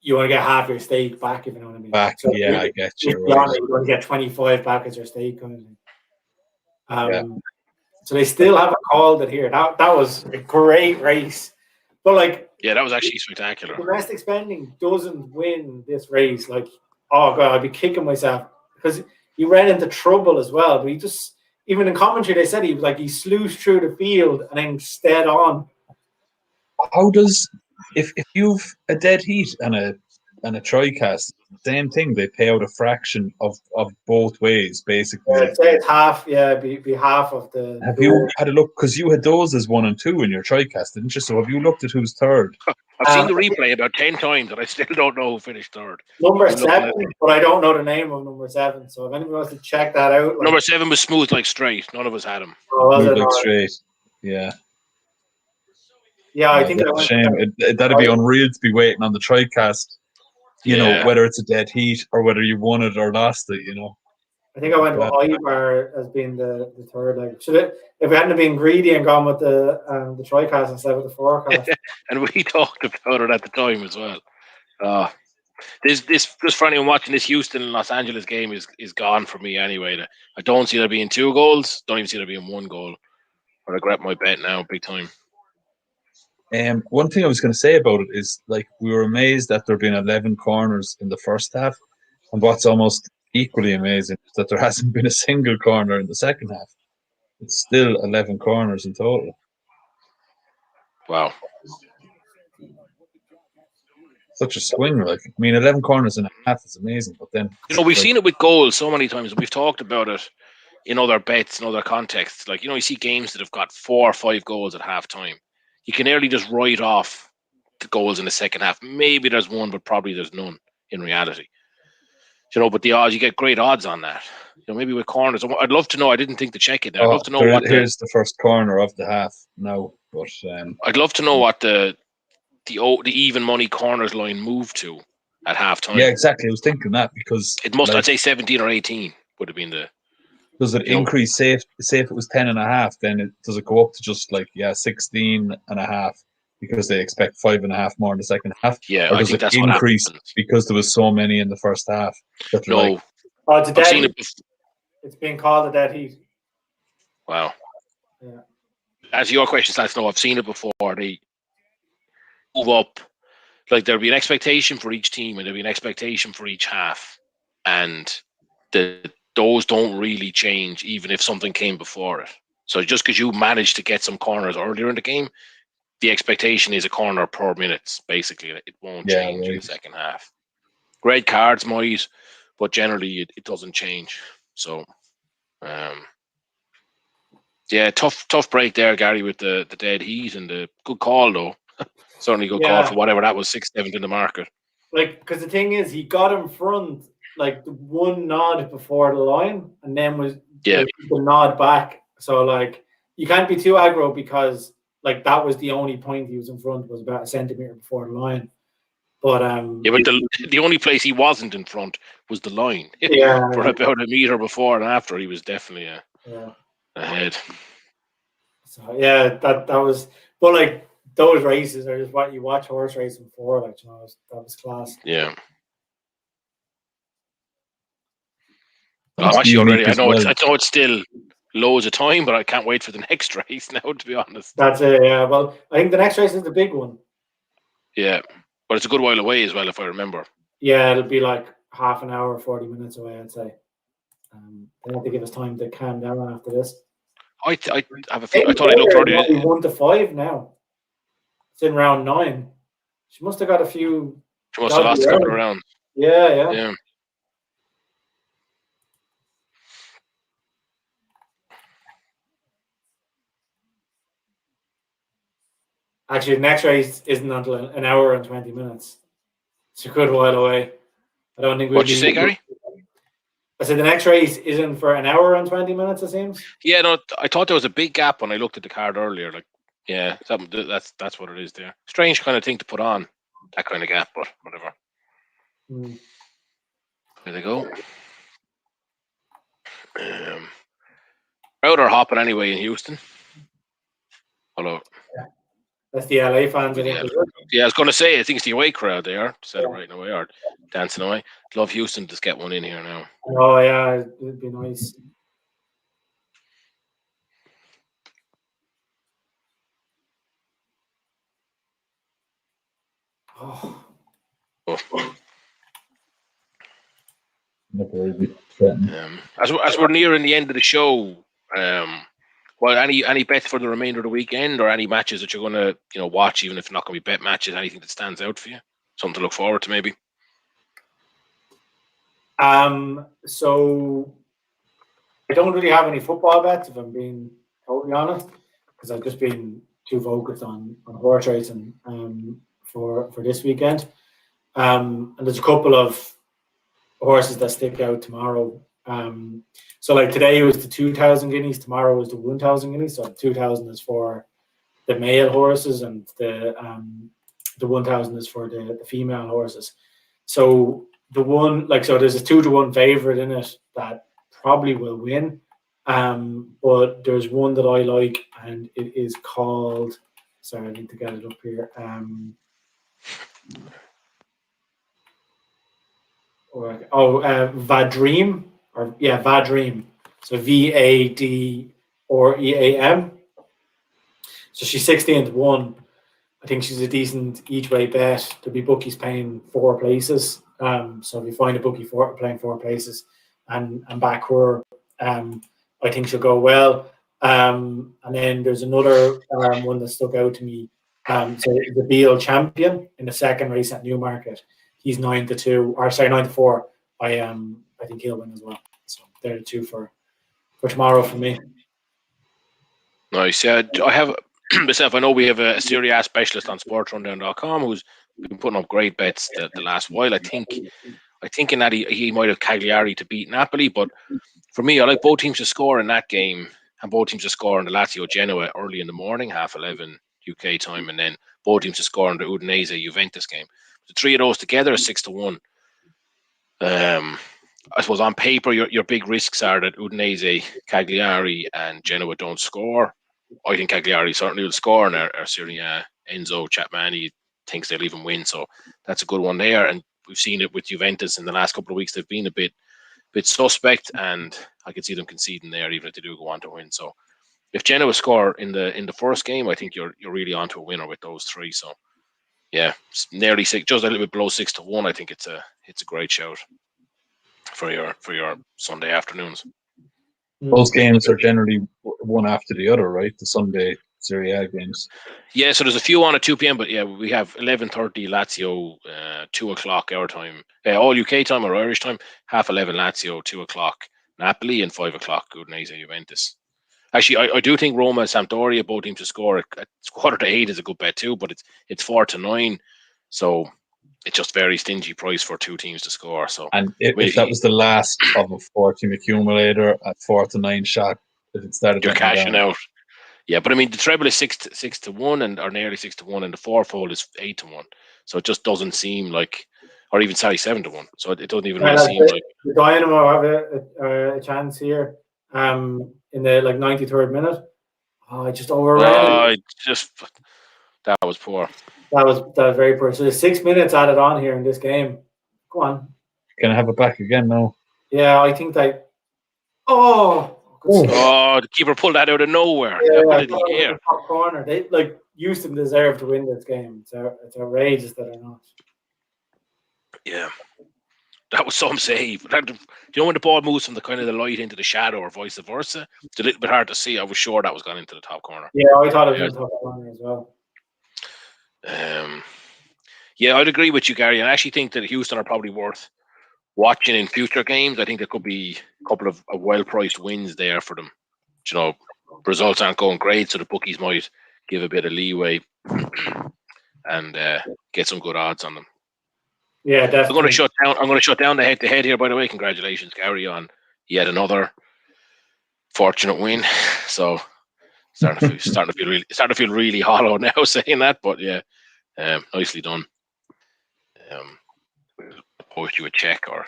you want to get half your stake back, if you know what I mean. Back, so yeah, I get you. You want to get 25 back as your stake, kind of thing. So they still haven't called it here. That was a great race, but like, yeah, that was actually spectacular. Domestic spending doesn't win this race. Like, oh god, I'd be kicking myself because he ran into trouble as well. But he just, even in commentary, they said he sluiced through the field and then stayed on. How does, if you've a dead heat and a tri-cast, same thing, they pay out a fraction of both ways, basically. I'd say it's half, be half of the... Have you had a look, because you had those as 1 and 2 in your tri-cast, didn't you? So have you looked at who's third? I've seen the replay about 10 times and I still don't know who finished third. Number 7, but I don't know the name of number 7, so if anyone wants to check that out... Number 7 was smooth like straight. None of us had him. Smooth like straight, yeah. Yeah, I think that's a shame. That'd be unreal to be waiting on the tri-cast, you know, whether it's a dead heat or whether you won it or lost it, you know. I think I went with Ivar as being the third leg. If we hadn't been greedy and gone with the tri-cast instead of the forecast. And we talked about it at the time as well. This just for anyone watching, this Houston Los Angeles game is gone for me anyway. I don't see there being 2 goals. Don't even see there being 1 goal. I regret my bet now, big time. One thing I was going to say about it is, like, we were amazed that there had been 11 corners in the first half, and what's almost equally amazing is that there hasn't been a single corner in the second half. It's still 11 corners in total. Wow. Such a swing, like, I mean, 11 corners in a half is amazing, but then... You know, we've seen it with goals so many times. We've talked about it in other bets, in other contexts. Like, you know, you see games that have got 4 or 5 goals at half-time. You can nearly just write off the goals in the second half. Maybe there's 1, but probably there's none in reality. You know, but the odds, you get great odds on that. You know, maybe with corners. I'd love to know. I didn't think to check it. I'd love to know here's the first corner of the half now. But I'd love to know what the even money corners line moved to at halftime. Yeah, exactly. I was thinking that because it must. I'd say 17 or 18 would have been the. Does it increase? Say if it was 10.5, then does it go up to just 16.5 because they expect 5.5 more in the second half? Yeah, or I does think it increase because there was so many in the first half? No, it's a dead heat. It's being called a dead heat. Wow. Yeah. As your question starts, no, I've seen it before. They move up, like there'll be an expectation for each team, and there'll be an expectation for each half, and those don't really change even if something came before it. So just because you managed to get some corners earlier in the game, the expectation is a corner per minute, basically. It won't change in the second half. Red cards might, but generally it doesn't change. So, tough break there, Gary, with the dead heat, and the good call, though. Certainly good call for whatever that was, 6th, 7th in the market. Like, because the thing is, he got in front, like, the 1 nod before the line, and then was the nod back. So, like, you can't be too aggro because, like, that was the only point he was in front, was about a centimetre before the line. But but the only place he wasn't in front was the line. For about a metre before and after, he was definitely ahead. So that was, but like, those races are just what you watch horse racing for. Like, that was class. Yeah. It's I'm actually unique already. I as know well. it's still loads of time, but I can't wait for the next race now. To be honest. That's it. Yeah. Well, I think the next race is the big one. Yeah, but it's a good while away as well, if I remember. Yeah, it'll be like half an hour, 40 minutes away, I'd say. They have to give us time to calm down after this. I have a feeling. I thought I looked earlier. 1-5 now. It's in round 9. She must have got a few. She must have lost a couple of rounds. Yeah. Actually, the next race isn't until an hour and 20 minutes. It's a good while away. I don't think we'll What'd you say, Gary? I said the next race isn't for an hour and 20 minutes, it seems. Yeah, no, I thought there was a big gap when I looked at the card earlier. Like, yeah, that's what it is there. Strange kind of thing to put on, that kind of gap, but whatever. There they go. Crowd are hopping anyway in Houston. Hello. That's the LA fans, I think. Yeah, I was going to say, I think it's the away crowd there, celebrating away or dancing away. Love Houston to get one in here now. Oh, yeah, it'd be nice. Oh. As we're nearing the end of the show, well, any bets for the remainder of the weekend, or any matches that you're going to watch, even if not going to be bet matches, anything that stands out for you, something to look forward to maybe? So I don't really have any football bets, if I'm being totally honest, because I've just been too focused on horse racing for this weekend. And there's a couple of horses that stick out tomorrow. So like today was the 2,000 guineas, tomorrow was the 1,000 guineas. So the 2,000 is for the male horses, and the 1,000 is for the female horses. So there's a 2-1 favorite in it that probably will win. But there's one that I like, and it is called. Sorry, I need to get it up here. Vadream, Vadream. So VAD or EAM. So she's 16-1. I think she's a decent each way bet. There'll be bookies paying 4 places. So if you find a bookie playing 4 places and back her, I think she'll go well. And then there's another one that stuck out to me. So the Beal champion in the second race at Newmarket. He's 9-4. I think he'll win as well. So they're the 2 for tomorrow for me. Nice. Yeah, I have myself. I know we have a SerieA specialist on SportsRunDown.com who's been putting up great bets the last while. I think in that he might have Cagliari to beat Napoli, but for me, I like both teams to score in that game, and both teams to score in the Lazio Genoa early in the morning, 11:30 UK time, and then both teams to score in the Udinese Juventus game. The 3 of those together is 6-1. I suppose on paper, your big risks are that Udinese, Cagliari, and Genoa don't score. I think Cagliari certainly will score, and our SerieA Enzo Chapmani thinks they'll even win. So that's a good one there. And we've seen it with Juventus in the last couple of weeks. They've been a bit suspect, and I could see them conceding there, even if they do go on to win. So if Genoa score in the first game, I think you're really on to a winner with those 3. So yeah, it's nearly 6, just a little bit below 6-1. I think it's a great shout for your Sunday afternoons. Those games are generally one after the other, right? The Sunday SerieA games. Yeah, so there's a few on at 2 p.m, but yeah, we have 11:30 Lazio, 2 o'clock our time, all UK time or Irish time, 11:30 Lazio, 2 o'clock Napoli, and 5 o'clock Udinese Juventus. Actually, I do think Roma and Sampdoria, both teams to score at 7:45 is a good bet too, but it's 4-9, so it's just very stingy price for 2 teams to score. So, and if that was the last of a 4-team accumulator at 4-9 shot, if it started, you're cashing out. Yeah, but I mean the treble is 6-1 or nearly 6-1, and the fourfold is 8-1. So it just doesn't seem like, or even 7-1. So it doesn't even really seem like the Dynamo have a chance here. In the 93rd minute. I just overran. That was poor. That was very poor. So there's 6 minutes added on here in this game. Go on. Can I have it back again now? Yeah, I think that. Oh, the keeper pulled that out of nowhere. Yeah, Put it in the air. The top corner. They Houston deserve to win this game. It's outrageous that they're not. Yeah, that was some save. Do you know when the ball moves from the kind of the light into the shadow, or vice versa? It's a little bit hard to see. I was sure that was gone into the top corner. Yeah, I thought it was in the top corner as well. Yeah, I'd agree with you, Gary. And I actually think that Houston are probably worth watching in future games. I think there could be a couple of well-priced wins there for them. You know, results aren't going great, so the bookies might give a bit of leeway and get some good odds on them. Yeah, definitely. I'm going to shut down the head-to-head here. By the way, congratulations, Gary, on yet another fortunate win. So starting to feel really hollow now saying that, but yeah, nicely done. We'll post you a check or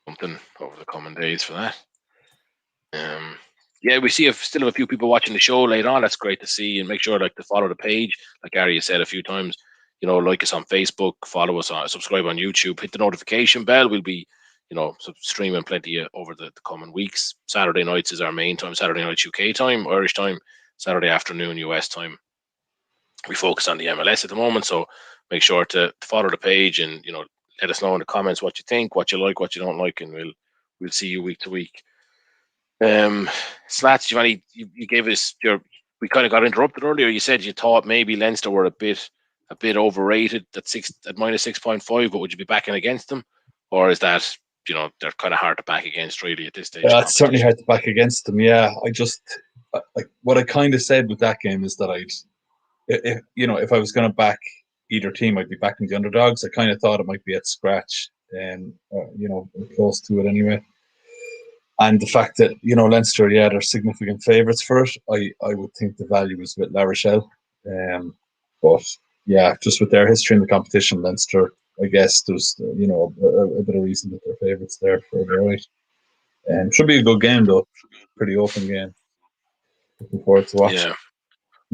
something over the coming days for that. Yeah, we still have a few people watching the show later on. That's great to see, and make sure to follow the page, like Gary has said a few times. You know, like us on Facebook, follow us subscribe on YouTube, hit the notification bell. We'll be, streaming plenty over the coming weeks. Saturday nights is our main time. Saturday nights UK time, Irish time. Saturday afternoon US time. We focus on the MLS at the moment, so make sure to follow the page and let us know in the comments what you think, what you like, what you don't like, and we'll see you week to week. Slats, Giovanni, you gave us we kind of got interrupted earlier. You said you thought maybe Leinster were a bit overrated at -6.5, but would you be backing against them, or is that they're kind of hard to back against really at this stage? Yeah, it's certainly hard to back against them. Yeah, I just what I kind of said with that game is that if I was going to back either team, I'd be backing the underdogs. I kind of thought it might be at scratch, and close to it anyway. And the fact that Leinster, they're significant favourites for it. I would think the value is with La Rochelle, but yeah, just with their history in the competition, Leinster, I guess there's a bit of reason that they're favourites there for the right. Should be a good game though, pretty open game. Looking forward to watching.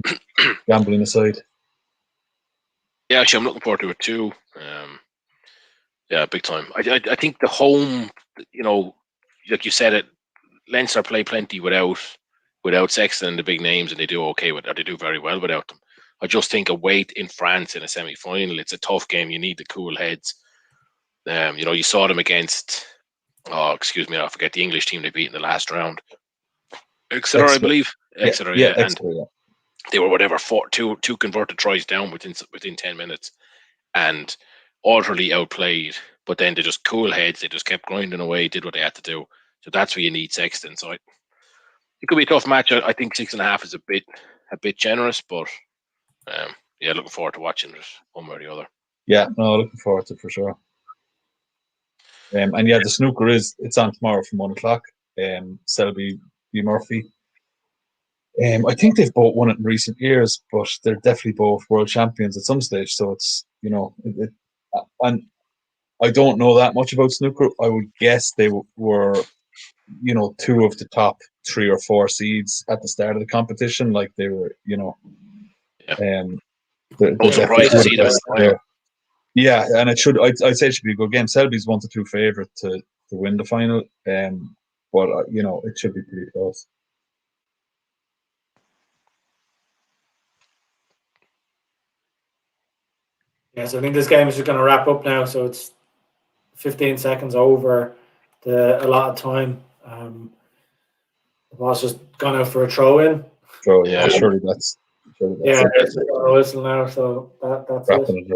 Yeah. Gambling aside. Yeah, actually, I'm looking forward to it too. Yeah, big time. I think the home, like you said, Leinster play plenty without Sexton and the big names, and they do they do very well without them. I just think away in France in a semi-final, it's a tough game. You need the cool heads. You saw them against. Oh, excuse me, I forget the English team they beat in the last round. Exeter, I believe. Exeter, yeah. Exeter, yeah. They were two converted tries down within 10 minutes, and utterly outplayed. But then they just cool heads. They just kept grinding away, did what they had to do. So that's where you need Sexton. So it could be a tough match. I think 6.5 is a bit generous, but yeah, looking forward to watching it one way or the other. Yeah, no, looking forward to it for sure. And yeah, the snooker it's on tomorrow from 1:00. Selby v Murphy. I think they've both won it in recent years, but they're definitely both world champions at some stage. So it's and I don't know that much about snooker. I would guess they were, two of the top 3 or 4 seeds at the start of the competition. Like they were, they're surprised to see them. Yeah, and I'd say it should be a good game. Selby's 1-2 favourite to win the final, but it should be pretty close. Yeah, so I think this game is just going to wrap up now. So it's 15 seconds over the allotted time. The ball's just gone out for a throw-in. Yeah, surely that's it's a whistle now. So that's it.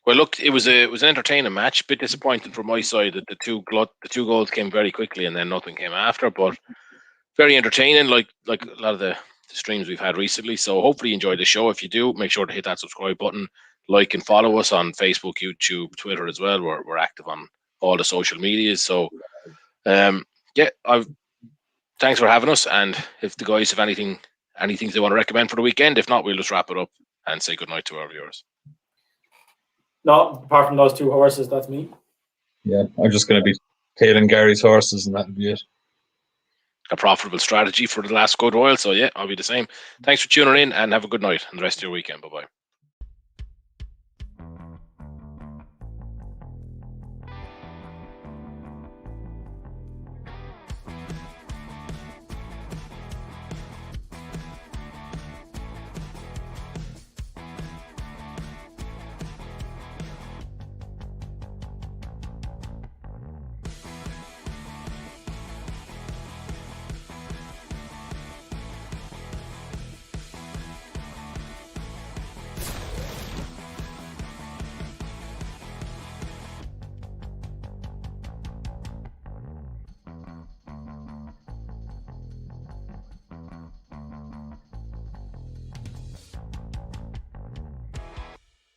Well, look, it was an entertaining match. A bit disappointing from my side that the two goals came very quickly and then nothing came after, but very entertaining, like a lot of the streams we've had recently. So hopefully you enjoyed the show. If you do, make sure to hit that subscribe button, like and follow us on Facebook, YouTube, Twitter as well. We're active on all the social medias. So thanks for having us. And if the guys have anything they want to recommend for the weekend, if not, we'll just wrap it up and say goodnight to our viewers. No, apart from those 2 horses, that's me. Yeah, I'm just going to be tailing Gary's horses, and that'll be it. a profitable strategy for the last good while. So yeah, I'll be the same. Thanks for tuning in and have a good night and the rest of your weekend. Bye bye.